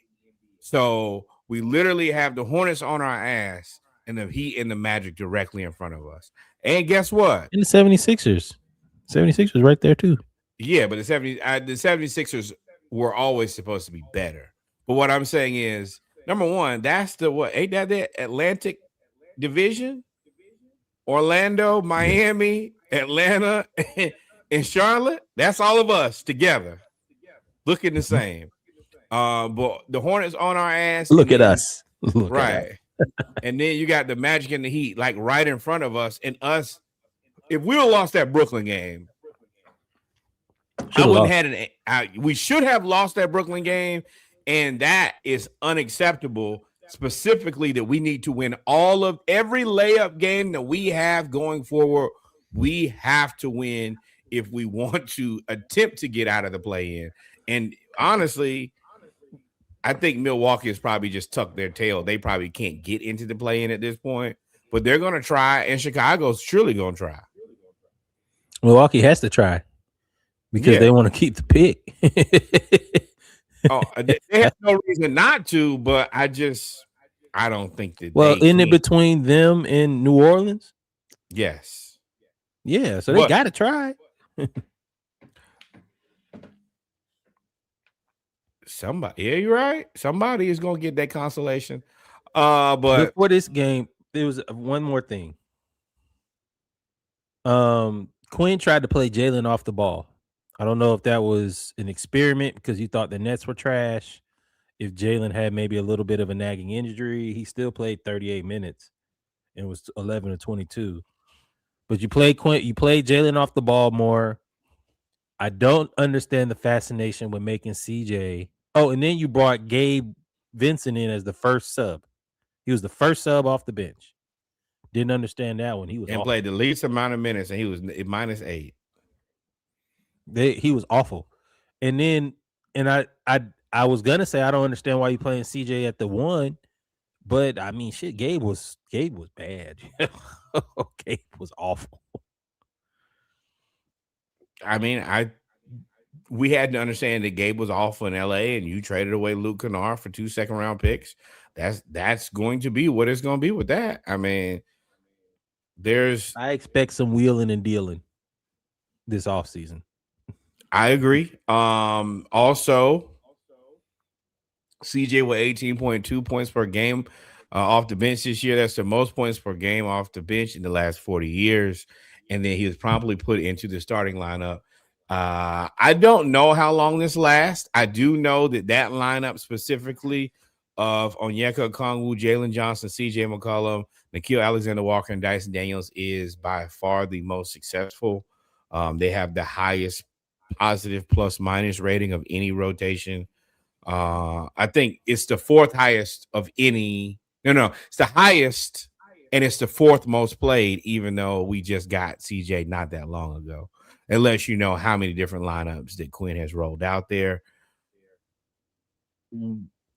So We literally have the Hornets on our ass and the Heat and the Magic directly in front of us. And guess what? And the 76ers. 76ers right there too. Yeah, but the 76ers were always supposed to be better. But what I'm saying is, number one, that's the what? Ain't that the Atlantic Division? Orlando, Miami, Atlanta, and Charlotte. That's all of us together, looking the same. But the Hornets on our ass. Look at us. Look right. And then you got the Magic and the Heat, like right in front of us. And us, if we would have lost that Brooklyn game, we should have lost that Brooklyn game, and that is unacceptable. Specifically, that we need to win every layup game that we have going forward. We have to win if we want to attempt to get out of the play-in. And honestly, I think Milwaukee has probably just tucked their tail. They probably can't get into the play-in at this point, but they're going to try, and Chicago's surely going to try. Milwaukee has to try because they want to keep the pick. They have no reason not to, but I don't think that. Well, isn't it between them and New Orleans? Yes. Yeah, so they got to try. Somebody, yeah, you're right. Somebody is going to get that consolation. But before this game, there was one more thing. Quinn tried to play Jalen off the ball. I don't know if that was an experiment because you thought the Nets were trash. If Jalen had maybe a little bit of a nagging injury, he still played 38 minutes and was 11 or 22. But you played Jalen off the ball more. I don't understand the fascination with making CJ. Oh, and then you brought Gabe Vincent in as the first sub. He was the first sub off the bench. Didn't understand that one. He was awful. Played the least amount of minutes, and he was -8. He was awful. And then, I was gonna say I don't understand why you playing CJ at the 1, but I mean, shit, Gabe was bad. Gabe was awful. I mean, we had to understand that Gabe was awful in LA, and you traded away Luke Kennard for 2 second-round picks. That's going to be what it's going to be with that. I mean, I expect some wheeling and dealing this offseason. I agree. Also, CJ with 18.2 points per game off the bench this year. That's the most points per game off the bench in the last 40 years. And then he was promptly put into the starting lineup. I don't know how long this lasts. I do know that lineup specifically of Onyeka Okongwu, Jalen Johnson, CJ McCollum, Nickeil Alexander-Walker, and Dyson Daniels is by far the most successful. They have the highest positive plus-minus rating of any rotation. I think it's the fourth highest of any. No, it's the highest, and it's the fourth most played, even though we just got CJ not that long ago. It lets you know how many different lineups that Quinn has rolled out there.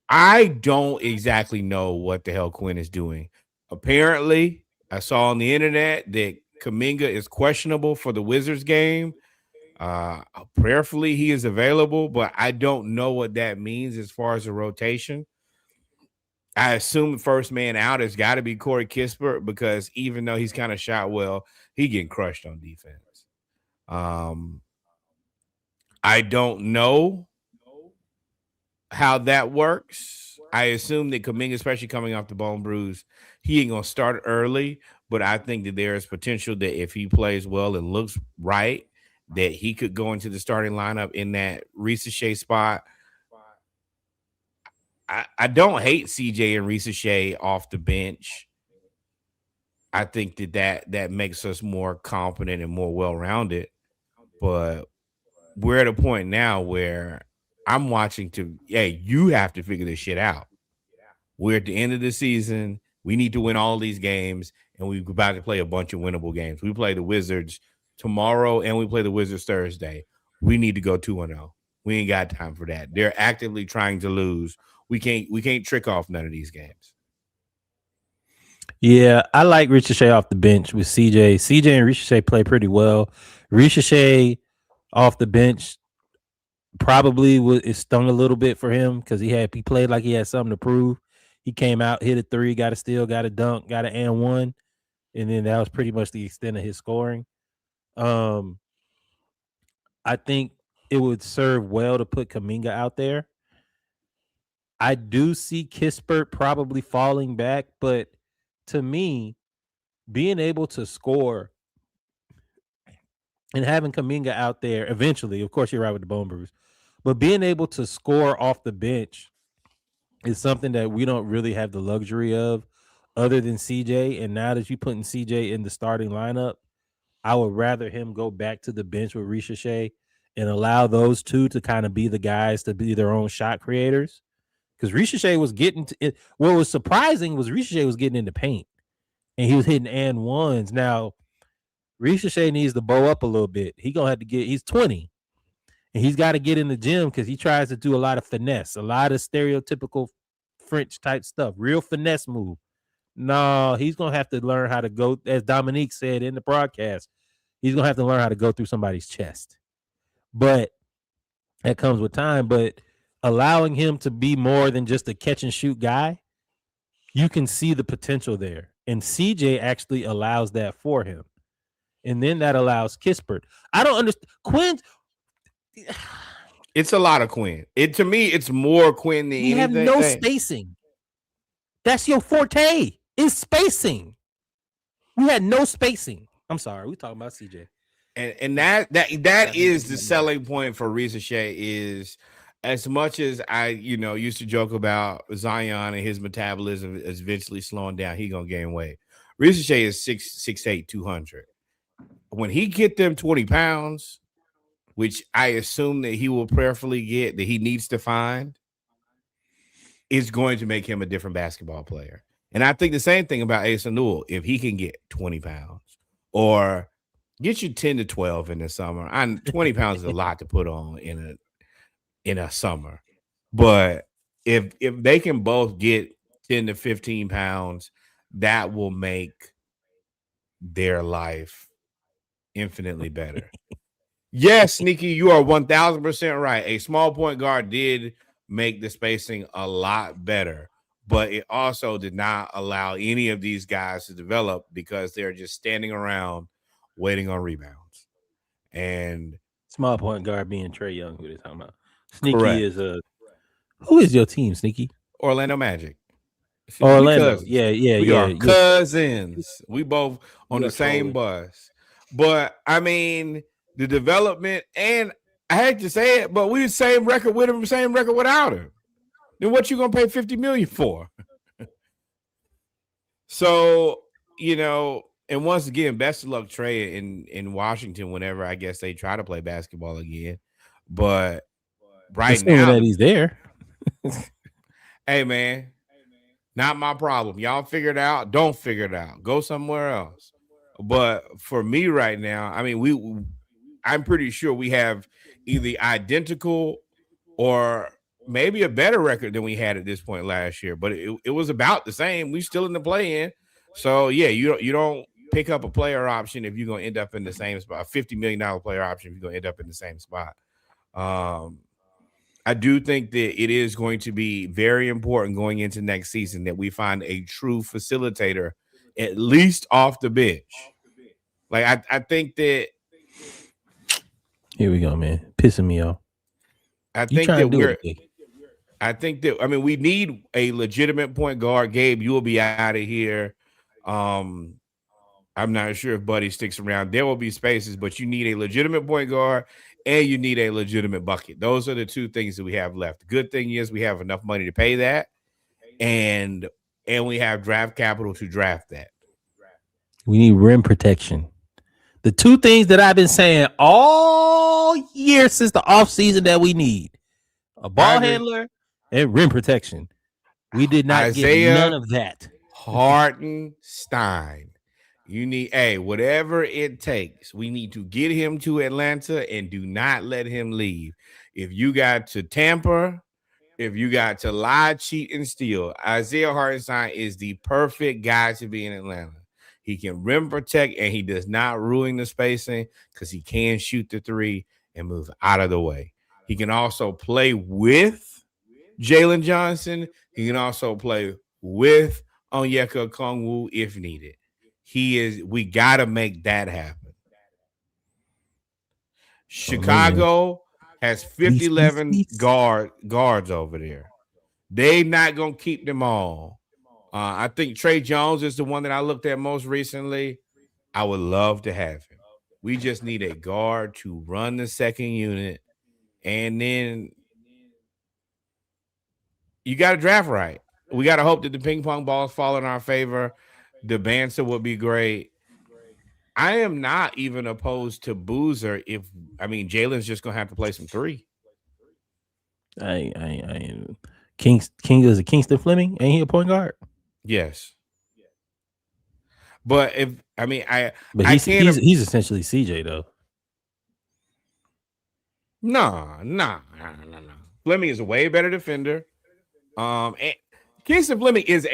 I don't exactly know what the hell Quinn is doing. Apparently, I saw on the internet that Kuminga is questionable for the Wizards game. Prayerfully, he is available, but I don't know what that means as far as a rotation. I assume the first man out has got to be Corey Kispert because even though he's kind of shot well, he getting crushed on defense. I don't know how that works. I assume that Kuminga, especially coming off the bone bruise, he ain't going to start early, but I think that there is potential that if he plays well and looks right, that he could go into the starting lineup in that Reese spot. I don't hate CJ and Reese off the bench. I think that makes us more confident and more well-rounded. But we're at a point now where I'm watching you have to figure this shit out. We're at the end of the season. We need to win all these games, and we're about to play a bunch of winnable games. We play the Wizards tomorrow, and we play the Wizards Thursday. We need to go 2-0. We ain't got time for that. They're actively trying to lose. We can't trick off none of these games. Yeah, I like Ricochet off the bench with CJ. CJ and Ricochet play pretty well. Ricochet off the bench probably it stung a little bit for him because he played like he had something to prove. He came out, hit a three, got a steal, got a dunk, got an and one, and then that was pretty much the extent of his scoring. Um, I think it would serve well to put Kuminga out there. I do see Kispert probably falling back, but to me, being able to score and having Kuminga out there eventually, of course, you're right with the bone bruise, but being able to score off the bench is something that we don't really have the luxury of other than CJ. And now that you're putting CJ in the starting lineup, I would rather him go back to the bench with Ricochet and allow those two to kind of be the guys to be their own shot creators. Because Ricochet was getting to it. What was surprising was Ricochet was getting in the paint and he was hitting and ones. Now, Ricochet needs to bow up a little bit. He's 20 and he's got to get in the gym because he tries to do a lot of finesse, a lot of stereotypical French type stuff, real finesse move. No, he's going to have to learn how to go, as Dominique said in the broadcast, he's going to have to learn how to go through somebody's chest. But that comes with time. But allowing him to be more than just a catch and shoot guy, you can see the potential there. And CJ actually allows that for him. And then that allows Kispert. I don't understand. Quinn. It's a lot of Quinn. To me, it's more Quinn than you anything. You have no spacing. That's your forte. Is spacing. We had no spacing. I'm sorry. We're talking about CJ. And that is the selling point for Ricochet is as much as I, used to joke about Zion and his metabolism is eventually slowing down, he gonna gain weight. Ricochet is 6'8", 200. When he get them 20 pounds, which I assume that he will prayerfully get, that he needs to find, is going to make him a different basketball player. And I think the same thing about Asa Newell. If he can get 20 pounds or get you 10 to 12 in the summer, 20 pounds is a lot to put on in a summer. But if they can both get 10 to 15 pounds, that will make their life infinitely better. Yes, Sneaky, you are 1,000% right. A small point guard did make the spacing a lot better, but it also did not allow any of these guys to develop because they're just standing around waiting on rebounds. And small point guard being Trae Young, who they're talking about. Sneaky correct. Who is your team, Sneaky? Orlando Magic. Orlando. Yeah. We are cousins. We both on the same bus. But I mean, the development, and I hate to say it, but we the same record with him, same record without him. Then what you gonna pay $50 million for? So, and once again, best of luck, Trae, in Washington whenever I guess they try to play basketball again. But right now that he's there. Hey man, not my problem. Y'all figure it out. Don't figure it out. Go somewhere else. But for me right now, I mean, I'm pretty sure we have either identical or maybe a better record than we had at this point last year. But it was about the same. We still in the play-in. So yeah, you don't pick up a player option if you're gonna end up in the same spot. A $50 million player option if you're gonna end up in the same spot. I do think that it is going to be very important going into next season that we find a true facilitator, at least off the bench. Like I think that. Here we go, man. Pissing me off. I think that we need a legitimate point guard. Gabe, you will be out of here. I'm not sure if Buddy sticks around. There will be spaces, but you need a legitimate point guard and you need a legitimate bucket. Those are the two things that we have left. The good thing is we have enough money to pay that, and we have draft capital to draft that. We need rim protection. The two things that I've been saying all year since the offseason that we need: a ball handler and rim protection. We did not get none of that. Hartenstein. You need whatever it takes. We need to get him to Atlanta and do not let him leave. If you got to tamper, if you got to lie, cheat, and steal, Isaiah Hartenstein is the perfect guy to be in Atlanta. He can rim protect and he does not ruin the spacing because he can shoot the three and move out of the way. He can also play with Jalen Johnson. He can also play with Onyeka Okongwu if needed. We got to make that happen. Chicago has 50-11 guards over there. They not going to keep them all. I think Trey Jones is the one that I looked at most recently. I would love to have him. We just need a guard to run the second unit, and then you got to draft right. We got to hope that the ping pong balls fall in our favor. The Banter would be great. I am not even opposed to Boozer Jalen's just gonna have to play some three. King is a Kingston Fleming, ain't he a point guard? Yes. But he's essentially CJ though. No. Fleming is a way better defender. And Kingston Fleming is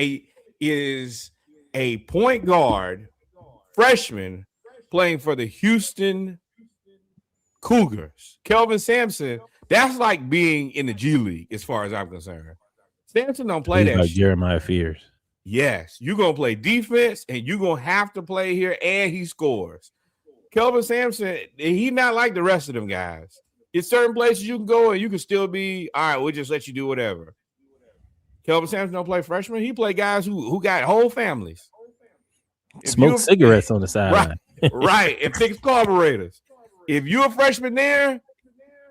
a point guard freshman playing for the Houston Cougars. Kelvin Sampson, that's like being in the G League as far as I'm concerned. Sampson don't play that like shit. Jeremiah Fears. Yes, you're going to play defense and you're going to have to play here and he scores. Kelvin Sampson, he's not like the rest of them guys. It's certain places you can go and you can still be, all right, we'll just let you do whatever. Kelvin Sampson don't play freshmen. He play guys who got whole families. Smoke cigarettes on the sideline. Right. And fix carburetors. If you're a freshman there,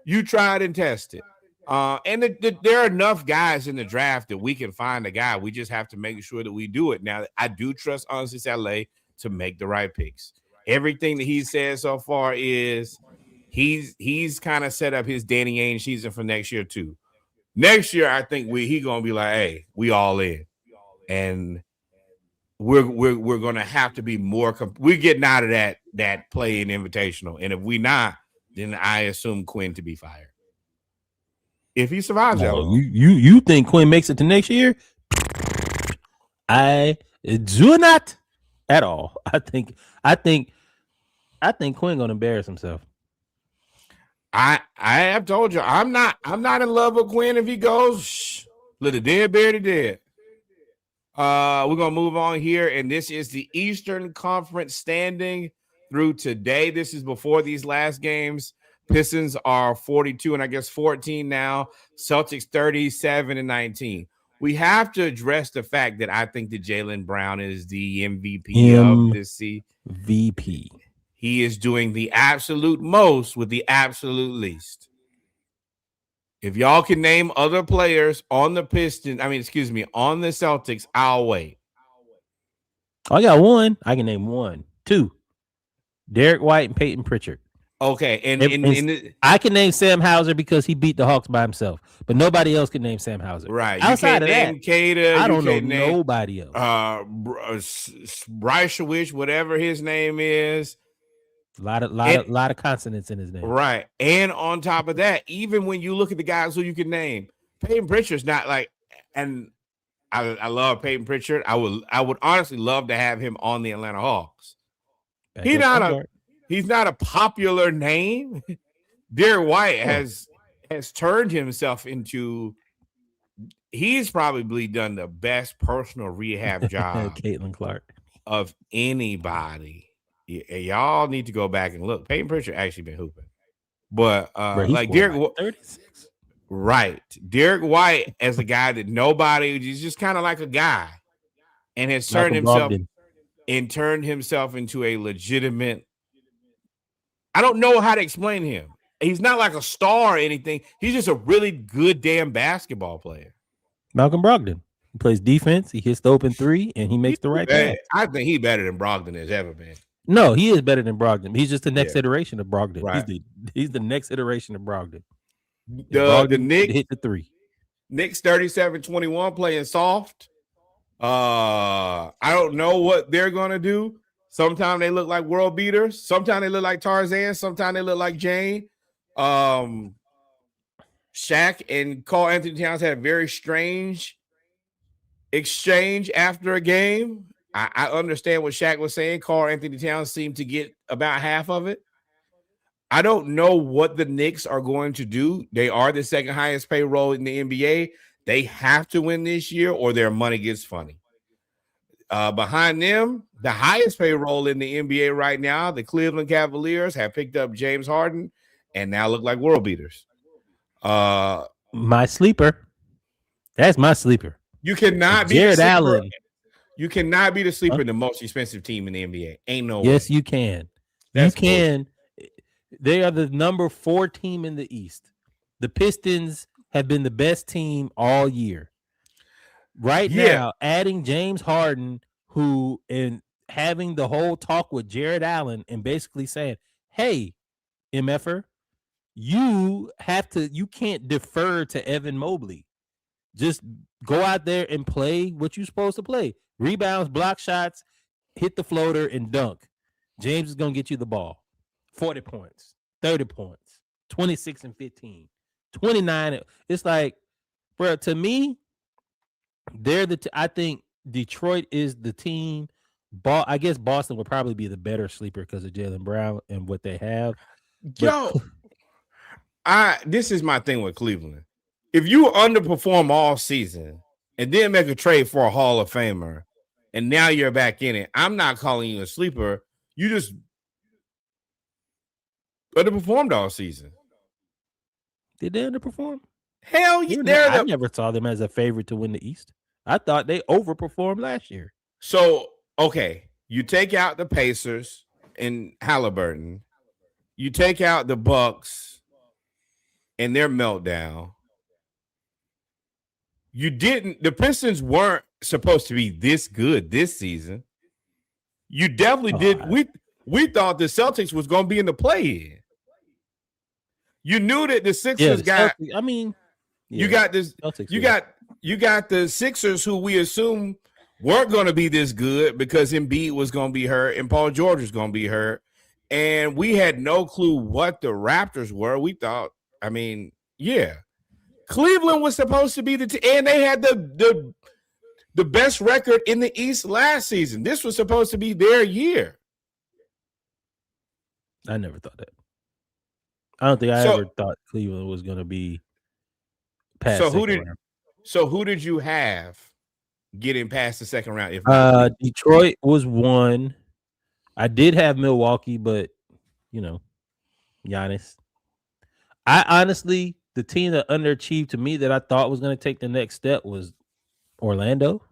you tried and tested. And there are enough guys in the draft that we can find a guy. We just have to make sure that we do it. Now, I do trust NCAA to make the right picks. Everything that he said so far is he's kind of set up his Danny Ainge season for next year too. Next year, I think he gonna be like, hey, we all in, and we're gonna have to be more. We're getting out of that play-in invitational, and if we not, then I assume Quinn to be fired. If he survives that long. You think Quinn makes it to next year? I do not at all. I think Quinn gonna embarrass himself. I have told you I'm not in love with Quinn. If he goes, let the dead bury the dead. We're gonna move on here, and this is the Eastern Conference standing through today. This is before these last games. Pistons are 42 and I guess 14 now. Celtics 37 and 19. We have to address the fact that I think that Jaylen Brown is the MVP of this season. MVP. He is doing the absolute most with the absolute least. If y'all can name other players on the Pistons, on the Celtics, I'll wait. I got one. I can name one. Two. Derek White and Peyton Pritchard. Okay, and I can name Sam Hauser because he beat the Hawks by himself, but nobody else can name Sam Hauser. Right. Outside of that, Kata, I don't know nobody else. Bryshowicz, whatever his name is. A lot of consonants in his name. Right. And on top of that, even when you look at the guys who you can name, Peyton Pritchard's not like, and I love Peyton Pritchard. I would honestly love to have him on the Atlanta Hawks. He's not a popular name. Derek White has turned himself into, he's probably done the best personal rehab job Caitlin Clark of anybody. Y'all need to go back and look. Peyton Pritchard actually been hooping. But like Derek 36. Right. Derek White as a guy that he's just kind of like a guy and has turned himself into a legitimate. I don't know how to explain him. He's not like a star or anything. He's just a really good damn basketball player. Malcolm Brogdon. He plays defense. He hits the open three, and he makes the right pass. I think he's better than Brogdon has ever been. No, he is better than Brogdon. He's just the next iteration of Brogdon. Right. He's the next iteration of Brogdon. The Knicks hit the three. Knicks 37-21 playing soft. I don't know what they're gonna do. Sometimes they look like world beaters. Sometimes they look like Tarzan. Sometimes they look like Jane. Shaq and Karl Anthony Towns had a very strange exchange after a game. I understand what Shaq was saying. Karl Anthony Towns seemed to get about half of it. I don't know what the Knicks are going to do. They are the second highest payroll in the NBA. They have to win this year or their money gets funny. Behind them, the highest payroll in the NBA right now, the Cleveland Cavaliers have picked up James Harden and now look like world beaters. My sleeper. That's my sleeper. You cannot be Jared the sleeper. Allen. You cannot be the sleeper in the most expensive team in the NBA. Ain't no way. Yes, you can. That's you can. Bullshit. They are the number 4 team in the East. The Pistons have been the best team all year. Right now, adding James Harden, who and having the whole talk with Jared Allen and basically saying, hey, MFer, you can't defer to Evan Mobley. Just go out there and play what you're supposed to play. Rebounds, block shots, hit the floater, and dunk. James is going to get you the ball. 40 points, 30 points, 26 and 15, 29. It's like, bro, to me, I think Detroit is the team. I guess Boston would probably be the better sleeper because of Jaylen Brown and what they have. This is my thing with Cleveland. If you underperform all season and then make a trade for a Hall of Famer, and now you're back in it, I'm not calling you a sleeper. You just underperformed all season. Did they underperform? Hell yeah. I never saw them as a favorite to win the East. I thought they overperformed last year. So, okay, you take out the Pacers and Halliburton. You take out the Bucks and their meltdown. The Pistons weren't supposed to be this good this season. You definitely did. We thought the Celtics was going to be in the play-in. You knew that the Sixers got. Celtics, I mean, you got this. Celtics, you got the Sixers who we assume weren't going to be this good because Embiid was going to be hurt and Paul George was going to be hurt, and we had no clue what the Raptors were. We thought, Cleveland was supposed to be and they had the best record in the East last season. This was supposed to be their year. I never thought that. I don't think I ever thought Cleveland was going to be past. So who did you have getting past the second round? Detroit was one. I did have Milwaukee, but Giannis. I honestly, the team that underachieved to me that I thought was going to take the next step was Orlando.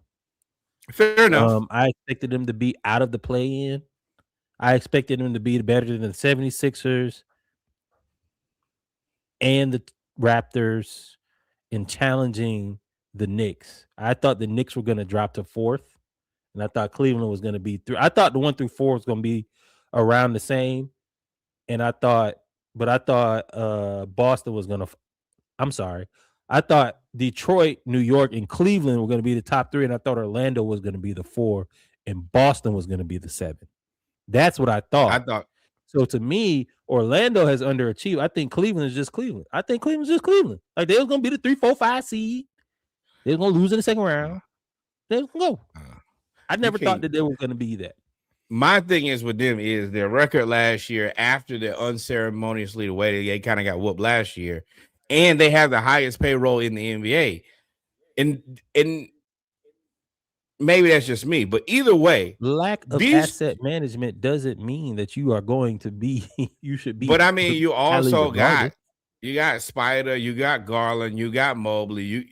Fair enough. I expected them to be out of the play-in. I expected them to be better than the 76ers and the Raptors in challenging the Knicks. I thought the Knicks were going to drop to 4th, and I thought Cleveland was going to be 3. I thought the 1 through 4 was going to be around the same, and I thought Boston was going to. I'm sorry. I thought Detroit, New York, and Cleveland were going to be the top 3, and I thought Orlando was going to be the 4, and Boston was going to be the 7. That's what I thought. So to me, Orlando has underachieved. I think Cleveland is just Cleveland. Like they was going to be the 3, 4, 5 seed. They were going to lose in the second round. They was going to go. I never thought that they were going to be that. My thing is with them is their record last year after the unceremoniously the way they kind of got whooped last year, and they have the highest payroll in the NBA. And maybe that's just me, but either way, lack of asset management doesn't mean that you are going to be. You should be. But you also got Spider, you got Garland, you got Mobley.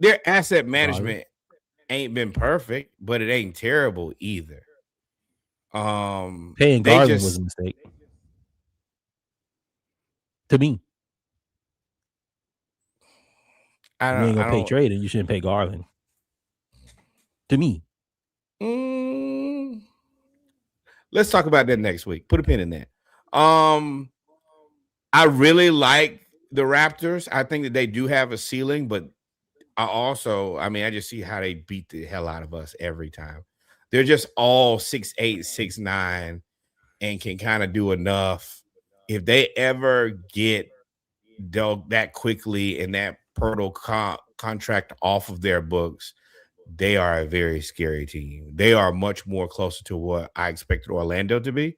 Their asset management ain't been perfect, but it ain't terrible either. Paying Garland was a mistake to me. You ain't gonna pay trade, and you shouldn't pay Garland. To me. Let's talk about that next week. Put a pin in that. I really like the Raptors. I think that they do have a ceiling, but I just see how they beat the hell out of us every time. They're just all 6'8", 6'9", and can kind of do enough. If they ever get dug that quickly and that Pirtle contract off of their books, they are a very scary team. They are much more closer to what I expected Orlando to be.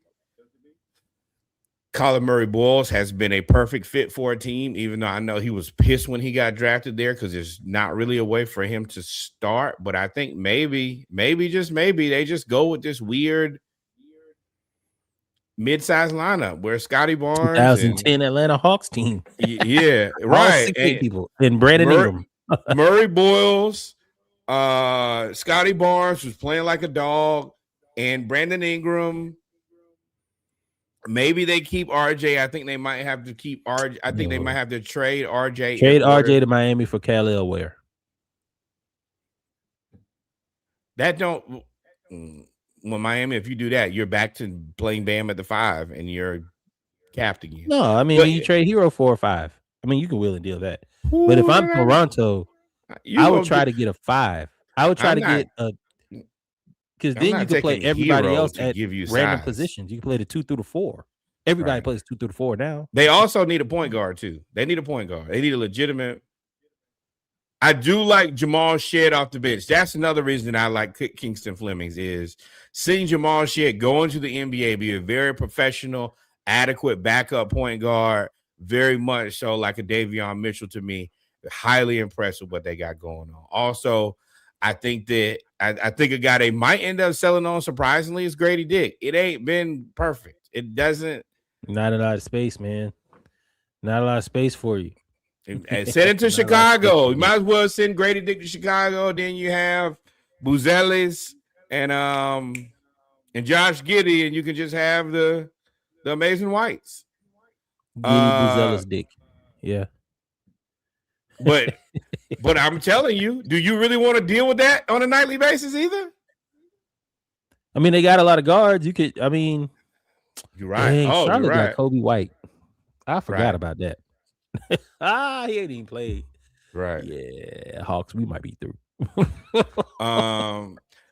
Colin Murray Boyles has been a perfect fit for a team, even though I know he was pissed when he got drafted there because there's not really a way for him to start. But I think maybe just maybe they just go with this weird mid-sized lineup where Scotty Barnes and 2010 Atlanta Hawks team. yeah, All right. 6'8" people. And Brandon Ingram. Murray Boyles, Scotty Barnes was playing like a dog, and Brandon Ingram. Maybe they keep RJ. I think they might have to keep RJ. I think they might have to trade RJ. Trade RJ to Miami for Khalil Ware. That don't. Well, Miami, if you do that, you're back to playing Bam at the 5, and you're capped again. No, I mean, when you trade Hero 4 or 5, I mean, you can will and deal that. But if I'm Toronto, I would try to get a 5. I would try to get a, because then you can play everybody else at random positions. You can play the 2 through the 4. Everybody plays 2 through the 4 now. They also need a point guard too. They need a point guard. They need a legitimate. I do like Jamal Shead off the bench. That's another reason I like Kingston Flemings is seeing Jamal Shead go into the NBA, be a very professional, adequate backup point guard, very much so like a Davion Mitchell to me. Highly impressed with what they got going on. Also, I think that I think a guy they might end up selling on surprisingly is Grady Dick. It ain't been perfect. It doesn't. Not a lot of space, man. Not a lot of space for you. And send it to Chicago. You might as well send Grady Dick to Chicago. Then you have Buzelis and Josh Giddey, and you can just have the Amazing Whites. Buzelis Dick. Yeah. But I'm telling you, do you really want to deal with that on a nightly basis either? I mean, they got a lot of guards. You could, I mean, you're right. Dang, Charlotte you're right. got Kobe White. I forgot about that. He ain't even played. Right. Yeah, Hawks, we might be through.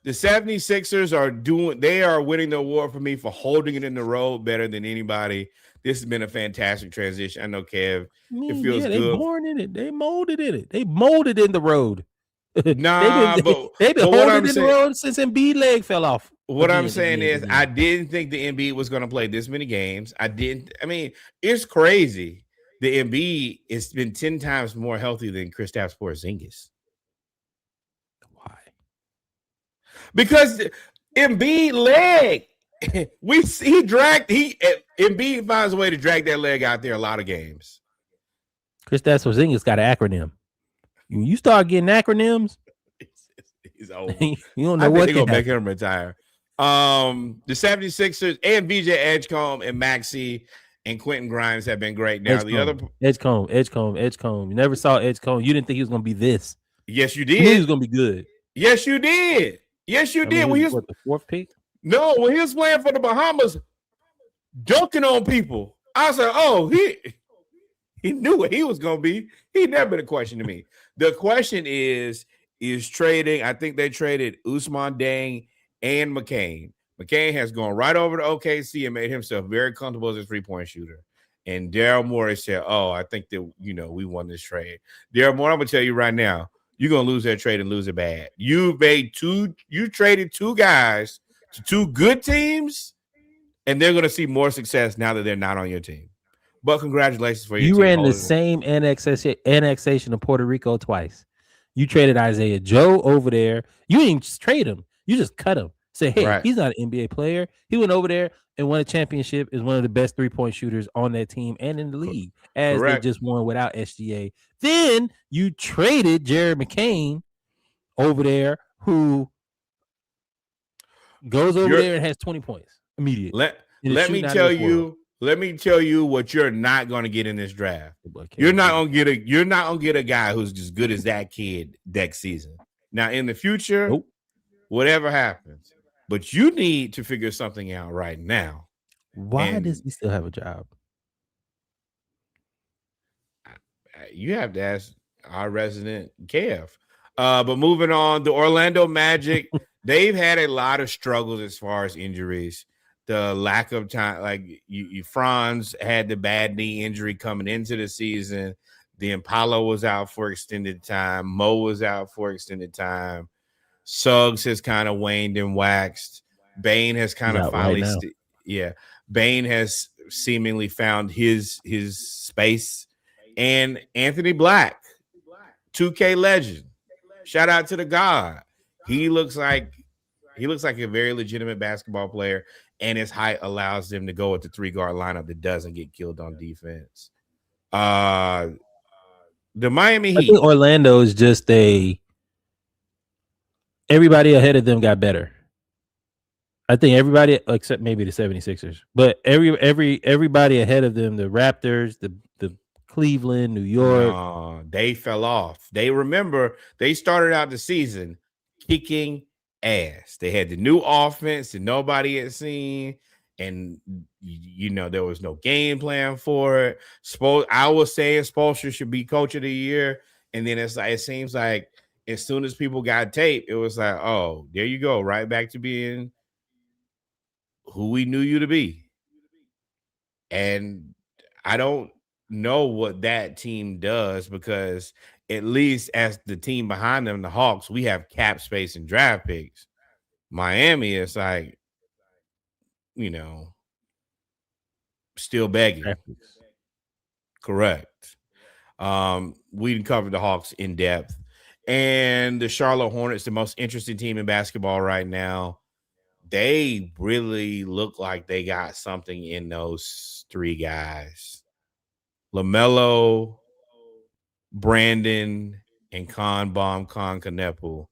The 76ers they are winning the award for me for holding it in the road better than anybody. This has been a fantastic transition. I know, Kev, it feels good. They born in it. They molded in it. They molded in the road. Nah, they've been holding in the road since Embiid leg fell off. What I'm saying is I didn't think the Embiid was going to play this many games. I mean, it's crazy. The Embiid has been 10 times more healthy than Kristaps Porzingis. Why? Because Embiid leg, Embiid finds a way to drag that leg out there a lot of games. Kristaps Porzingis got an acronym. You start getting acronyms, he's old. You don't know what they're gonna make him retire. The 76ers and VJ Edgecombe and Maxey and Quentin Grimes have been great. Now Edgecombe. You never saw Edgecombe. You didn't think he was gonna be this. Yes, you did. You knew he was gonna be good. Yes, you did. Yes, you did. When he was the 4th pick? No, when he was playing for the Bahamas, dunking on people. I was like, oh, he knew what he was gonna be. He never been a question to me. The question is trading. I think they traded Ousmane Dieng and McCain. McCain has gone right over to OKC and made himself very comfortable as a 3-point shooter. And Daryl Morey said, oh, I think that, we won this trade. Daryl Morey, I'm going to tell you right now, you're going to lose that trade and lose it bad. You traded 2 guys to 2 good teams, and they're going to see more success now that they're not on your team. But congratulations for your team. You ran the same annexation of Puerto Rico twice. You traded Isaiah Joe over there. You didn't just trade him. You just cut him. Say, hey, he's not an NBA player. He went over there and won a championship, is one of the best 3-point shooters on that team and in the league, as they just won without SGA. Then you traded Jared McCain over there, who goes over there and has 20 points immediately. Let me tell you what you're not going to get in this draft. You're not going to get a guy who's as good as that kid next season. Now, in the future, whatever happens, but you need to figure something out right now. Why does he still have a job? You have to ask our resident Kev. But moving on, the Orlando Magic, they've had a lot of struggles as far as injuries. The lack of time, like Franz had the bad knee injury coming into the season. The Impala was out for extended time. Mo was out for extended time. Suggs has kind of waned and waxed. Bain has kind of finally, Bane has seemingly found his space, and Anthony Black, 2K legend. Shout out to the God. He looks like a very legitimate basketball player, and his height allows them to go with the 3-guard lineup that doesn't get killed on defense. The Miami I think Heat. Orlando is just everybody ahead of them got better. I think everybody except maybe the 76ers, but everybody ahead of them, the Raptors, the Cleveland, New York. No, they fell off. They started out the season kicking ass. They had the new offense that nobody had seen, and there was no game plan for it. I was saying Spoelstra should be coach of the year, and then it seems like as soon as people got tape, it was like, oh, there you go, right back to being who we knew you to be. And I don't know what that team does, because at least as the team behind them, the Hawks, we have cap space and draft picks. Miami is like, still begging. Correct. We covered the Hawks in depth. And the Charlotte Hornets, the most interesting team in basketball right now. They really look like they got something in those 3 guys. LaMelo, Brandon, and Con Canepu.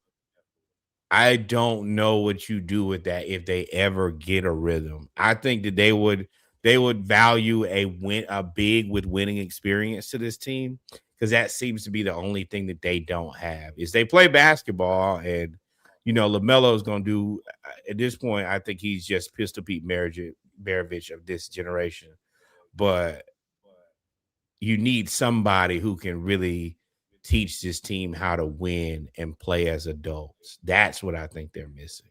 I don't know what you do with that if they ever get a rhythm. I think that they would value a big with winning experience to this team, because that seems to be the only thing that they don't have. Is they play basketball, and LaMelo is going to do at this point. I think he's just Pistol Pete Maravich of this generation, but you need somebody who can really teach this team how to win and play as adults. That's what I think they're missing.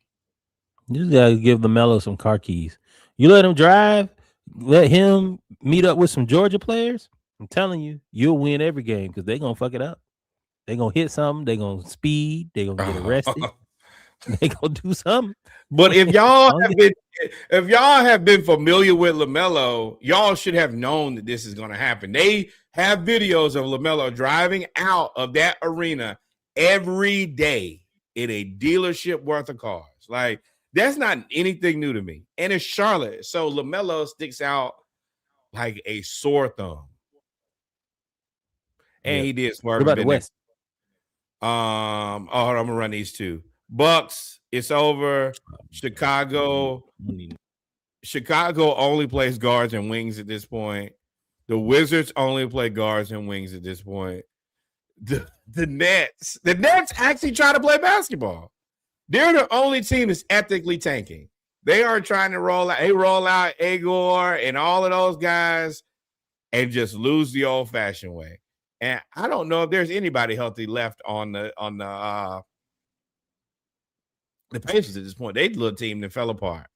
You just gotta give LaMelo some car keys. You let him drive, let him meet up with some Georgia players. I'm telling you, you'll win every game, because they're gonna fuck it up. They're gonna hit something, they're gonna speed, they're gonna get arrested. They gonna do something. But if y'all have been familiar with LaMelo, y'all should have known that this is going to happen. They have videos of LaMelo driving out of that arena every day in a dealership worth of cars. Like, that's not anything new to me. And it's Charlotte, so LaMelo sticks out like a sore thumb. And he did smart. What about the West? I'm gonna run these 2. Bucks, it's over. Chicago only plays guards and wings at this point. The Wizards only play guards and wings at this point. The Nets actually try to play basketball. They're the only team that's ethically tanking. They are trying to roll out Agor and all of those guys and just lose the old-fashioned way. And I don't know if there's anybody healthy left on the Pacers at this point. They little team that fell apart.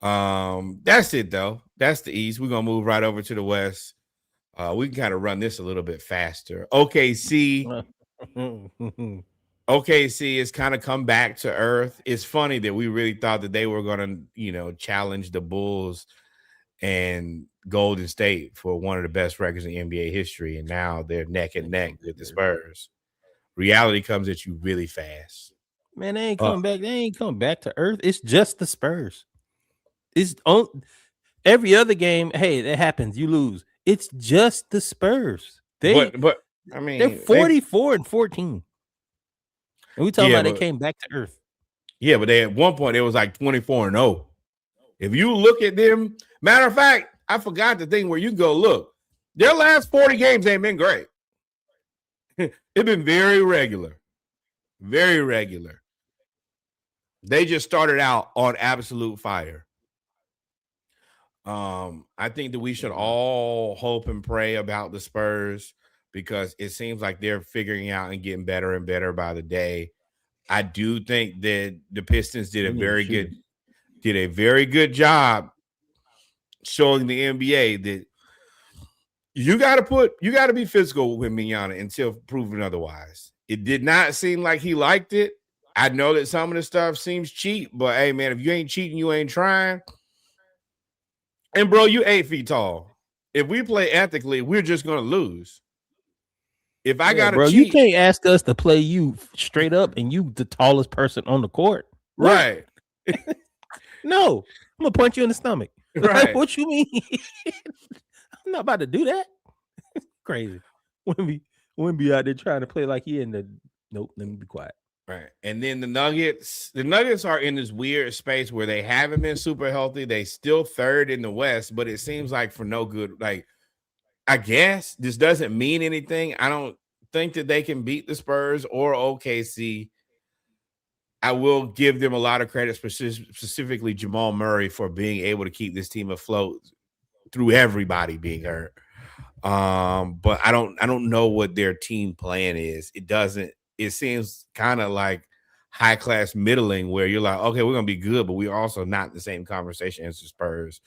That's it though. That's the East. We're gonna move right over to the West. We can kind of run this a little bit faster. OKC has kind of come back to earth. It's funny that we really thought that they were gonna, challenge the Bulls and Golden State for one of the best records in NBA history, and now they're neck and neck with the Spurs. Reality comes at you really fast. Man, they ain't coming back. They ain't coming back to earth. It's just the Spurs. It's on every other game. Hey, that happens. You lose. It's just the Spurs. They're 44-14. And we talking about they came back to earth. Yeah, but they at one point it was like 24-0. If you look at them, matter of fact, I forgot the thing where you go look. Their last 40 games ain't been great. It's been very regular. Very regular. They just started out on absolute fire. I think that we should all hope and pray about the Spurs, because it seems like they're figuring out and getting better and better by the day. I do think that the Pistons did a very good job showing the NBA that you got to be physical with Mignogna until proven otherwise. It did not seem like he liked it. I know that some of the stuff seems cheap, but hey, man, if you ain't cheating, you ain't trying. And bro, you 8 feet tall. If we play ethically, we're just gonna lose. If I Yeah, gotta bro, you cheat, can't ask us to play you straight up and you the tallest person on the court. What? right, No, I'm gonna punch you in the stomach. Like, right. what you mean? I'm not about to do that. Crazy. Wouldn't be out there trying to play like he in the. Nope. Let me be quiet. Right. And then the Nuggets are in this weird space where they haven't been super healthy. They still third in the West, but it seems like for no good. Like, I guess this doesn't mean anything. I don't think that they can beat the Spurs or OKC. I will give them a lot of credit, specifically Jamal Murray, for being able to keep this team afloat through everybody being hurt. But I don't know what their team plan is. It seems kind of like high class middling where you're like, okay, we're gonna be good, but we're also not in the same conversation as the Spurs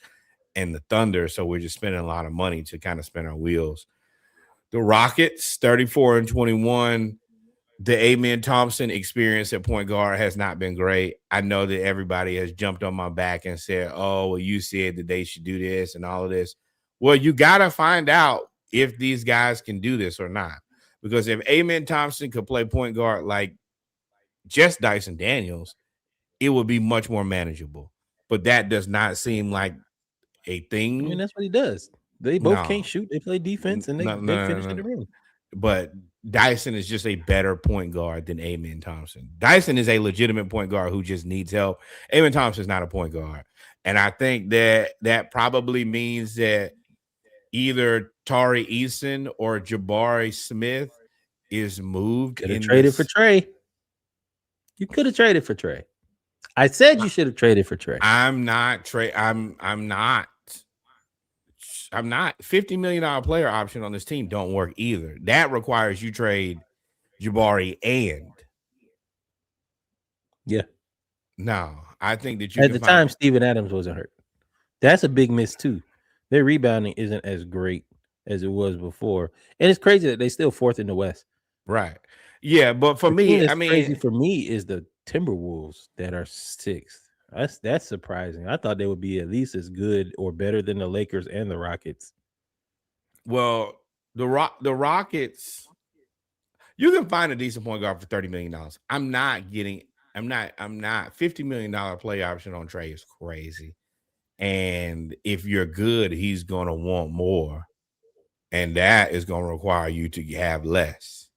and the Thunder. So we're just spending a lot of money to kind of spin our wheels. The Rockets, 34-21. The Amen Thompson experience at point guard has not been great. I know that everybody has jumped on my back and said, oh, well, you said that they should do this and all of this. Well, you got to find out if these guys can do this or not. Because if Amen Thompson could play point guard like just Dyson Daniels, it would be much more manageable. But that does not seem like a I mean, thing. that's what he does. They both No, can't shoot. They play defense and no, they no, finish no, in no. the rim. But Dyson is just a better point guard than Amen Thompson. Dyson is a legitimate point guard who just needs help. Amen Thompson is not a point guard. And I think that probably means that either Tari Eason or Jabari Smith is moved Could have in traded for this. Trey. You could have traded for Trey. I said you should have traded for Trey. I'm not $50 million player option on this team don't work either. That requires you trade Jabari and Yeah. no, I think that you At can the find time, Steven Adams wasn't hurt. That's a big miss too. Their rebounding isn't as great as it was before, and it's crazy that they still fourth in the West. right. Yeah, but for The team me, I that's crazy mean, for me is the Timberwolves that are sixth. That's surprising. I thought they would be at least as good or better than the Lakers and the Rockets. well, the Rockets, you can find a decent point guard for $30 million. I'm not $50 million play option on Trey is crazy. And if you're good, he's gonna want more. And that is gonna require you to have less.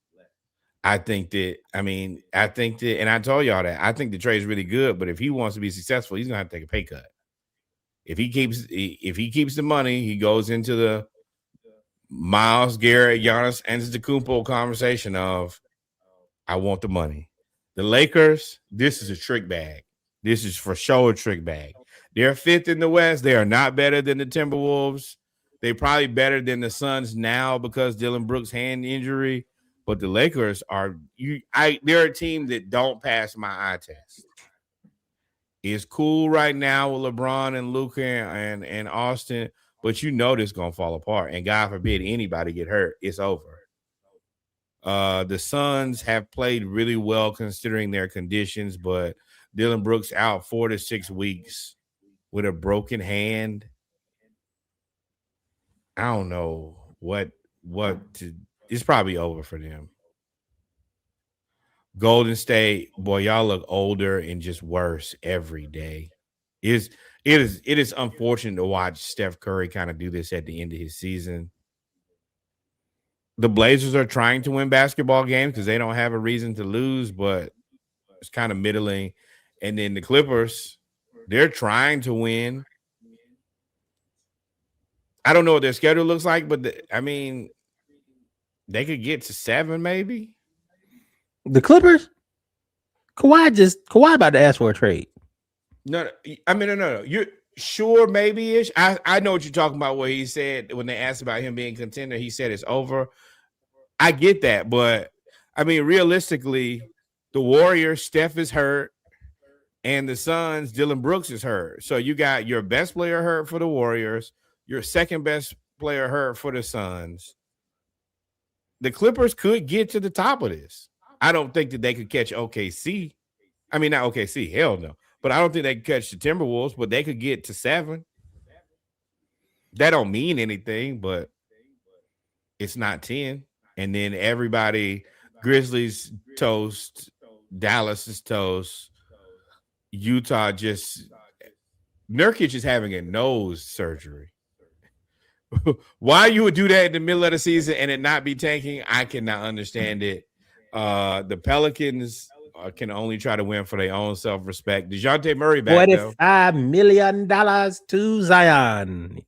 I think that, and I told y'all that I think the Trey's really good, but if he wants to be successful, he's gonna have to take a pay cut. If he keeps the money, he goes into the Miles Garrett, Giannis Antetokounmpo conversation of, I want the money. The Lakers, this is a trick bag. This is for sure a trick bag. They're fifth in the West. They are not better than the Timberwolves. They're probably better than the Suns now because Dylan Brooks' hand injury. But the Lakers they're a team that don't pass my eye test. It's cool right now with LeBron and Luka and Austin, but you know this gonna fall apart. And God forbid anybody get hurt, it's over. The Suns have played really well considering their conditions, but Dylan Brooks out 4 to 6 weeks with a broken hand. I don't know it's probably over for them. Golden State, boy, y'all look older and just worse every day. It is unfortunate to watch Steph Curry kind of do this at the end of his season. The Blazers are trying to win basketball games because they don't have a reason to lose, but it's kind of middling. And then the Clippers, they're trying to win. I don't know what their schedule looks like, but they could get to 7 maybe. The Clippers, Kawhi about to ask for a trade. No, no. You're sure maybe ish. I know what you're talking about. What he said when they asked about him being contender, he said it's over. I get that, but realistically, the Warriors, Steph is hurt, and the Suns, Dylan Brooks is hurt. So you got your best player hurt for the Warriors, your second best player hurt for the Suns. The Clippers could get to the top of this. I don't think that they could catch OKC. Not OKC, hell no. But I don't think they could catch the Timberwolves, but they could get to 7. That don't mean anything, but it's not 10. And then everybody, Grizzlies toast, Dallas is toast, Utah just Nurkic is having a nose surgery. Why you would do that in the middle of the season and it not be tanking, I cannot understand it. The Pelicans can only try to win for their own self-respect. DeJounte Murray back though. $45 million to Zion.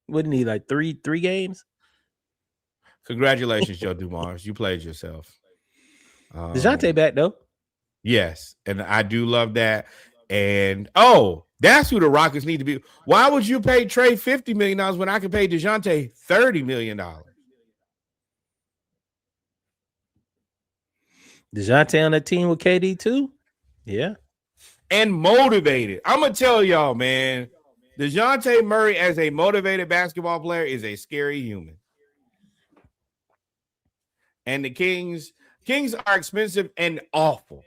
Wouldn't he like three games? Congratulations, Joe Dumars. You played yourself. DeJounte back though. Yes, and I do love that. And that's who the Rockets need to be. Why would you pay Trey $50 million when I can pay DeJounte $30 million? DeJounte on that team with KD too? Yeah. And motivated. I'm going to tell y'all, man, DeJounte Murray as a motivated basketball player is a scary human. And the Kings are expensive and awful.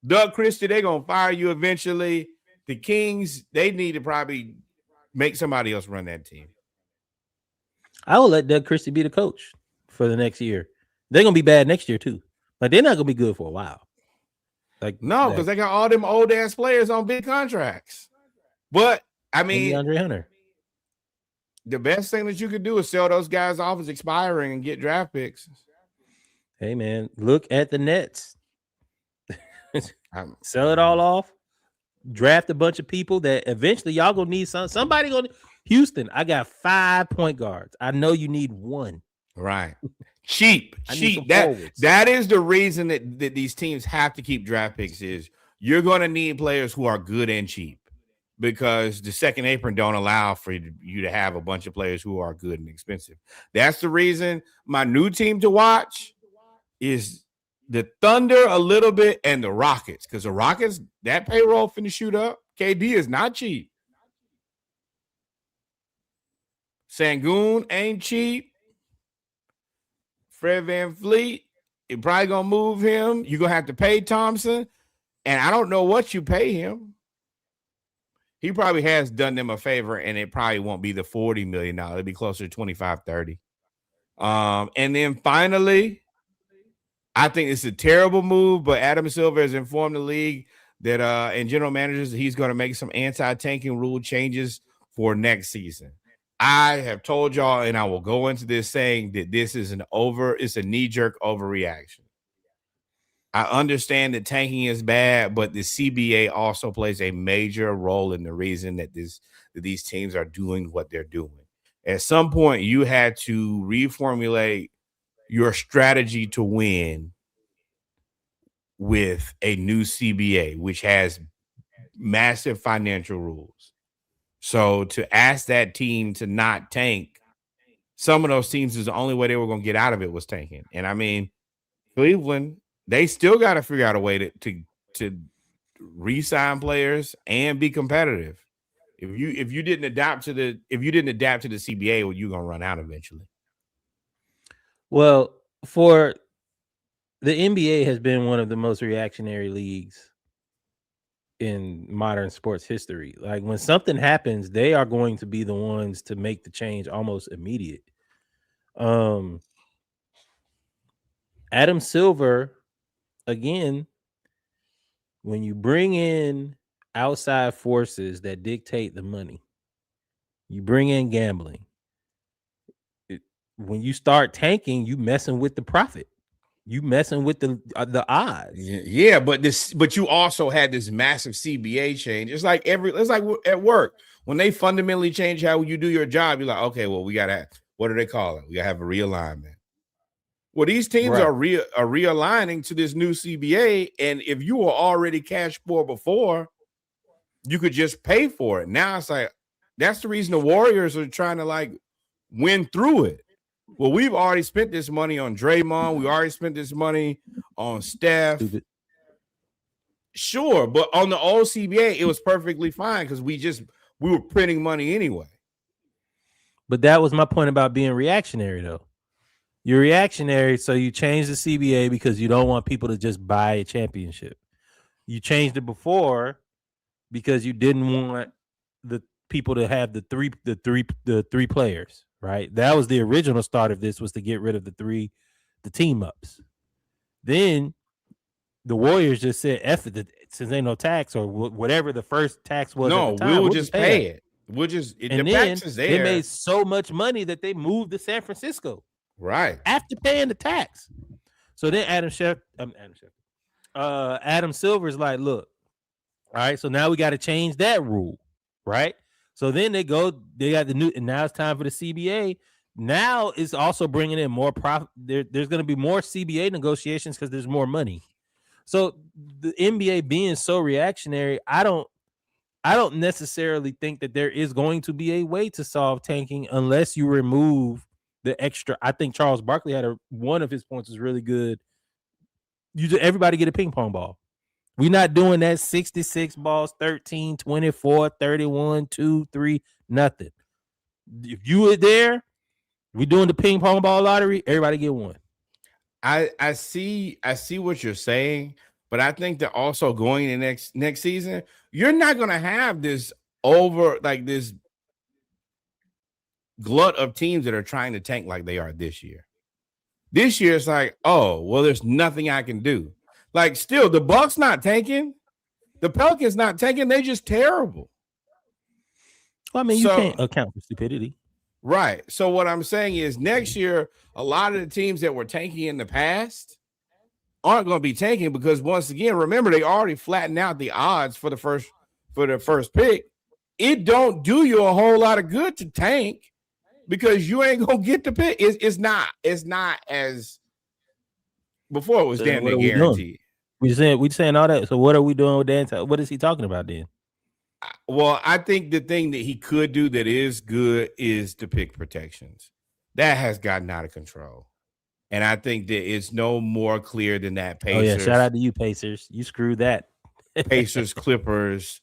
Doug Christie, they're going to fire you eventually. The Kings, they need to probably make somebody else run that team. I will let Doug Christie be the coach for the next year. They're going to be bad next year too. Like they're not going to be good for a while. Like no, because they got all them old ass players on big contracts. But I mean, Andre Hunter. The best thing that you could do is sell those guys off as expiring and get draft picks. Hey man, look at the Nets. Sell it all off. Draft a bunch of people that eventually y'all gonna need somebody gonna. Houston, I got 5 point guards. I know you need one. Right. Cheap. That is the reason that these teams have to keep draft picks is you're going to need players who are good and cheap because the second apron don't allow for you to have a bunch of players who are good and expensive. That's the reason my new team to watch is the Thunder a little bit and the Rockets because the Rockets, that payroll finna shoot up. KD is not cheap. Sengun ain't cheap. Fred VanVleet, you're probably going to move him. You're going to have to pay Thompson. And I don't know what you pay him. He probably has done them a favor, and it probably won't be the $40 million. It'll be closer to 25, 30. And then finally, I think it's a terrible move, but Adam Silver has informed the league that and general managers that he's going to make some anti-tanking rule changes for next season. I have told y'all, and I will go into this saying that this is it's a knee-jerk overreaction. I understand that tanking is bad, but the CBA also plays a major role in the reason that these teams are doing what they're doing. At some point, you had to reformulate your strategy to win with a new CBA, which has massive financial rules. So to ask that team to not tank, some of those teams is the only way they were going to get out of it was tanking. And I mean, Cleveland, they still got to figure out a way to re-sign players and be competitive. If you didn't adapt to the CBA, well, you're going to run out eventually. Well, for the NBA has been one of the most reactionary leagues in modern sports history. Like when something happens, they are going to be the ones to make the change almost immediate. Adam Silver, again, when you bring in outside forces that dictate the money, you bring in gambling. When you start tanking, you messing with the profit. You messing with the odds. Yeah, but you also had this massive CBA change. It's like at work when they fundamentally change how you do your job. You're like, okay, well, we gotta. What do they call it? We gotta have a realignment. Well, these teams are realigning to this new CBA, and if you were already cash poor before, you could just pay for it. Now it's like that's the reason the Warriors are trying to like win through it. Well, we've already spent this money on Draymond. We already spent this money on Steph. Sure, but on the old CBA, it was perfectly fine because we were printing money anyway. But that was my point about being reactionary, though. You're reactionary, so you change the CBA because you don't want people to just buy a championship. You changed it before because you didn't want the people to have the three players, right? That was the original start of this, was to get rid of the team ups. Then the Warriors just said, "F it, since ain't no tax or whatever the first tax was at the time, we'll just pay it. We'll just and the then tax is there. they made so much money that they moved to San Francisco, right, after paying the tax. So then Adam Silver's like, look, all right, so now we got to change that rule, right? So then they got the new, and now it's time for the CBA. Now it's also bringing in more profit. There's going to be more CBA negotiations because there's more money. So the NBA being so reactionary, I don't necessarily think that there is going to be a way to solve tanking unless you remove the extra. I think Charles Barkley had one of his points was really good. Everybody get a ping pong ball. We're not doing that 66 balls, 13, 24, 31, 2, 3, nothing. If you were there, we're doing the ping pong ball lottery, everybody get one. I see what you're saying, but I think that also going in next season, you're not going to have this this glut of teams that are trying to tank like they are this year. This year it's like, oh, well, there's nothing I can do. Like, still, the Bucks not tanking, the Pelicans not tanking, they're just terrible. Well, I mean, you can't account for stupidity. Right. So what I'm saying is next year, a lot of the teams that were tanking in the past aren't going to be tanking because, once again, remember, they already flattened out the odds for the first pick. It don't do you a whole lot of good to tank because you ain't going to get the pick. It's not as before. It was damn near guaranteed. We saying all that. So what are we doing with Dan? What is he talking about then? Well, I think the thing that he could do that is good is the pick protections. That has gotten out of control. And I think that it's no more clear than that. Pacers. Oh, yeah. Shout out to you, Pacers. You screwed that. Pacers, Clippers,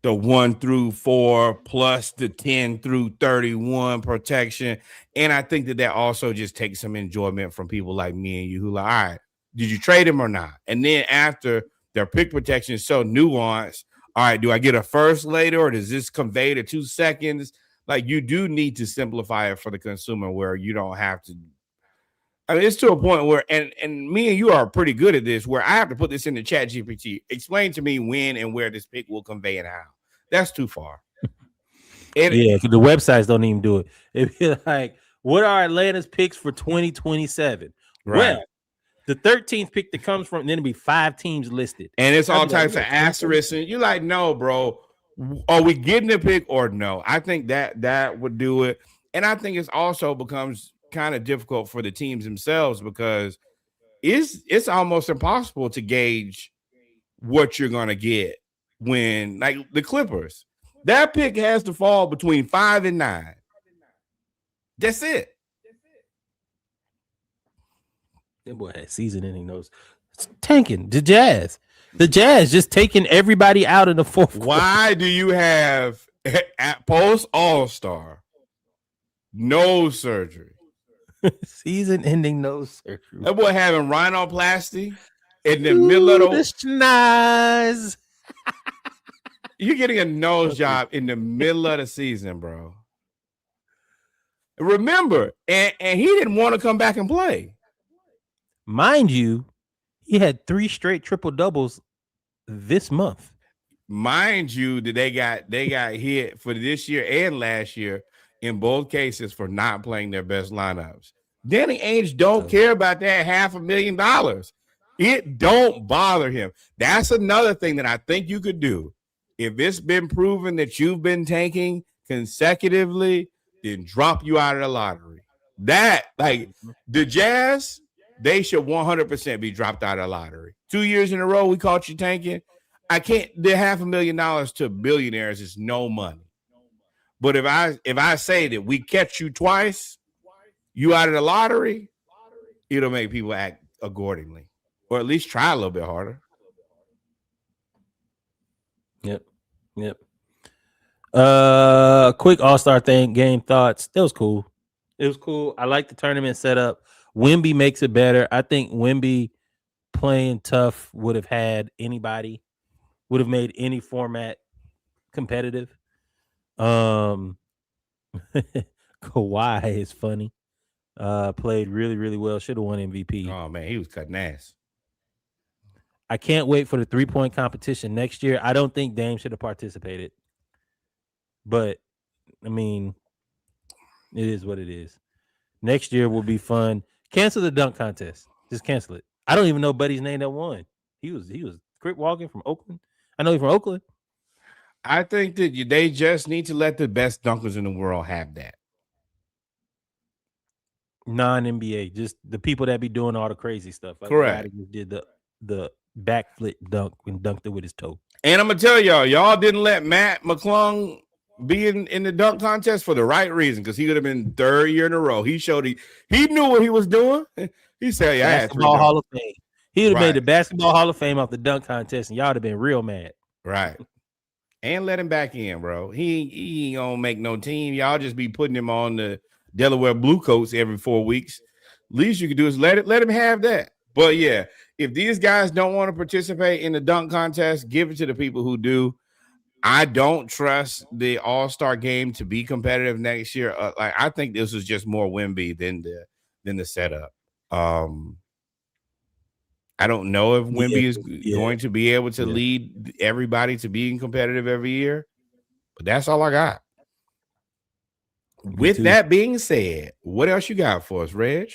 the 1 through 4 plus the 10 through 31 protection. And I think that also just takes some enjoyment from people like me and you who like, all right, did you trade him or not? And then after their pick protection is so nuanced, all right, do I get a first later or does this convey to 2 seconds? Like, you do need to simplify it for the consumer where you don't have to. I mean, it's to a point where, and me and you are pretty good at this, where I have to put this in the chat GPT. Explain to me when and where this pick will convey and how. That's too far. Yeah, because the websites don't even do it. It'd be like, what are Atlanta's picks for 2027? Right. Well, the 13th pick that comes from, then it'll be 5 teams listed. And it's all types of asterisks. And you're like, no, bro. Are we getting the pick or no? I think that would do it. And I think it's also becomes kind of difficult for the teams themselves because it's almost impossible to gauge what you're going to get when, like the Clippers, that pick has to fall between 5 and 9. That's it. That boy had season-ending nose. It's tanking the Jazz. The Jazz just taking everybody out in the fourth. Why do you have at post All-Star nose surgery? Season-ending nose surgery. That boy having rhinoplasty in the middle of the schnoz. You're getting a nose job in the middle of the season, bro. Remember, and he didn't want to come back and play. Mind you, he had 3 straight triple doubles this month. Mind you, that they got hit for this year and last year in both cases for not playing their best lineups. Danny Ainge don't care about that $500,000. It don't bother him. That's another thing that I think you could do. If it's been proven that you've been tanking consecutively, then drop you out of the lottery. That, like the Jazz, they should 100% be dropped out of the lottery. 2 years in a row, we caught you tanking. I can't. The $500,000 to billionaires is no money. But if I say that we catch you twice, you out of the lottery, it'll make people act accordingly, or at least try a little bit harder. Yep. Quick All-Star game thoughts. That was cool. It was cool. I like the tournament setup. Wemby makes it better. I think Wemby playing tough would have made any format competitive. Um, Kawhi is funny. Played really, really well. Should have won MVP. Oh man, he was cutting ass. I can't wait for the 3-point competition next year. I don't think Dame should have participated, but I mean, it is what it is. Next year will be fun. Cancel the dunk contest. Just cancel it. I don't even know Buddy's name that won. He was Crip walking from Oakland. I know he's from Oakland. I think that they just need to let the best dunkers in the world have that. Non-NBA, just the people that be doing all the crazy stuff. Like Correct. the guy that just did the backflip dunk and dunked it with his toe. And I'm gonna tell y'all didn't let Matt McClung be in the dunk contest for the right reason, because he could have been third year in a row. He showed he knew what he was doing. He said, "Yeah, Basketball Hall of Fame." He would have made Right. the Basketball Hall of Fame off the dunk contest, and y'all would have been real mad. Right." And let him back in, bro. He ain't gonna make no team. Y'all just be putting him on the Delaware Bluecoats every 4 weeks. Least you can do is let him have that. But yeah, if these guys don't want to participate in the dunk contest, give it to the people who do. I don't trust the All-Star game to be competitive next year. Like, I think this was just more Wemby than the setup. I don't know if Wemby is going to be able to lead everybody to being competitive every year, but that's all I got. With that being said, what else you got for us, Reg?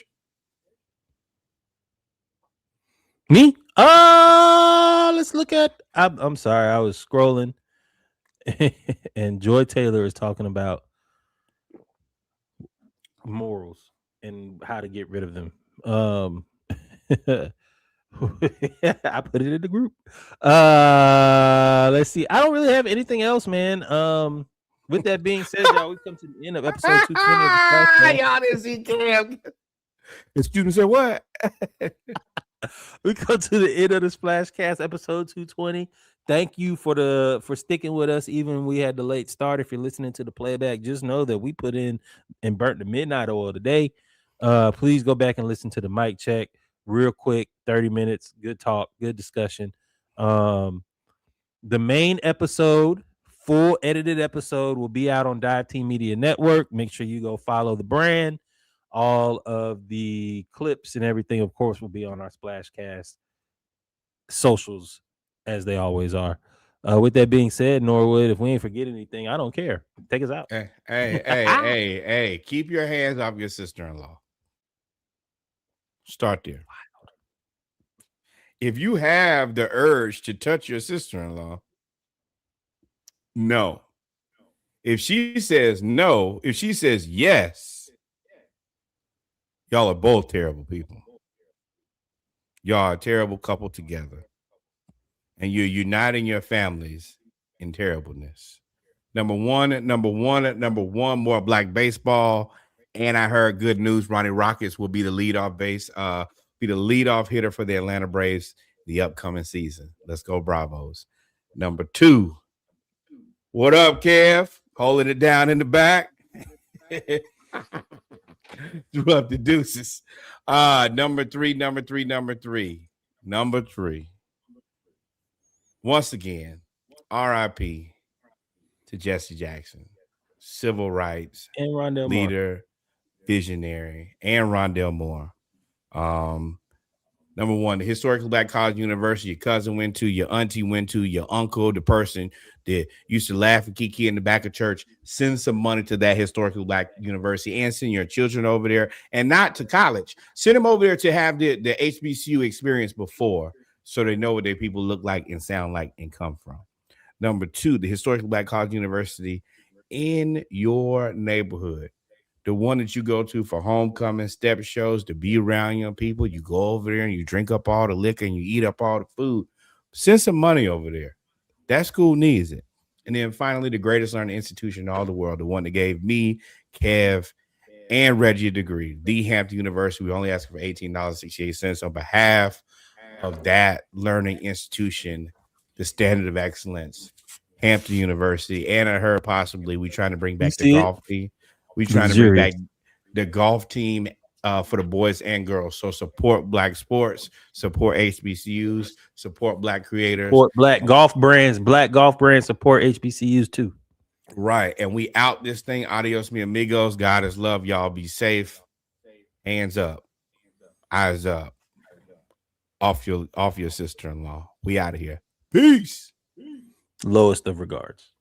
Me? Let's look at. I'm sorry, I was scrolling, and Joy Taylor is talking about morals and how to get rid of them. I put it in the group. Let's see. I don't really have anything else, man. With that being said, y'all, we come to the end of episode 220. Y'all didn't see Cam. The student said what? We come to the end of the SplashCast episode 220. Thank you for sticking with us, even when we had the late start. If you're listening to the playback, just know that we put in and burnt the midnight oil today. Please go back and listen to the mic check real quick, 30 minutes, good talk, good discussion. The main episode, full edited episode, will be out on Dive Team Media Network. Make sure you go follow the brand. All of the clips and everything, of course, will be on our SplashCast socials, as they always are. With that being said, Norwood, if we ain't forget anything, I don't care. Take us out. Hey, keep your hands off your sister-in-law. Start there. If you have the urge to touch your sister-in-law, no. If she says no, if she says yes, y'all are both terrible people. Y'all are a terrible couple together. And you're uniting your families in terribleness. Number one, more black baseball. And I heard good news. Ronnie Rockets will be the leadoff hitter for the Atlanta Braves the upcoming season. Let's go, Bravos. Number 2. What up, Kev? Holding it down in the back. Threw up the deuces. Number three. Once again, R.I.P. to Jesse Jackson, civil rights And Rondell leader, visionary, and Rondell Moore. Number 1, the historically black college university your cousin went to, your auntie went to, your uncle, the person that used to laugh and kiki in the back of church. Send some money to that historically black university and send your children over there, and not to college. Send them over there to have the HBCU experience before, so they know what their people look like and sound like and come from. Number 2, the historically black college university in your neighborhood. The one that you go to for homecoming, step shows, to be around young people. You go over there and you drink up all the liquor and you eat up all the food. Send some money over there. That school needs it. And then finally, the greatest learning institution in all the world, the one that gave me, Kev, and Reggie a degree, the Hampton University. We only ask for $18.68 on behalf of that learning institution, the standard of excellence, Hampton University. And I heard possibly we trying to bring back the golf team. We trying to bring back the golf team for the boys and girls. So support black sports, support HBCUs, support black creators, support black golf brands, support HBCUs too. Right. And we out this thing. Adios, mi amigos. God is love. Y'all be safe. Hands up. Eyes up. Off your sister-in-law. We out of here. Peace. Lowest of regards.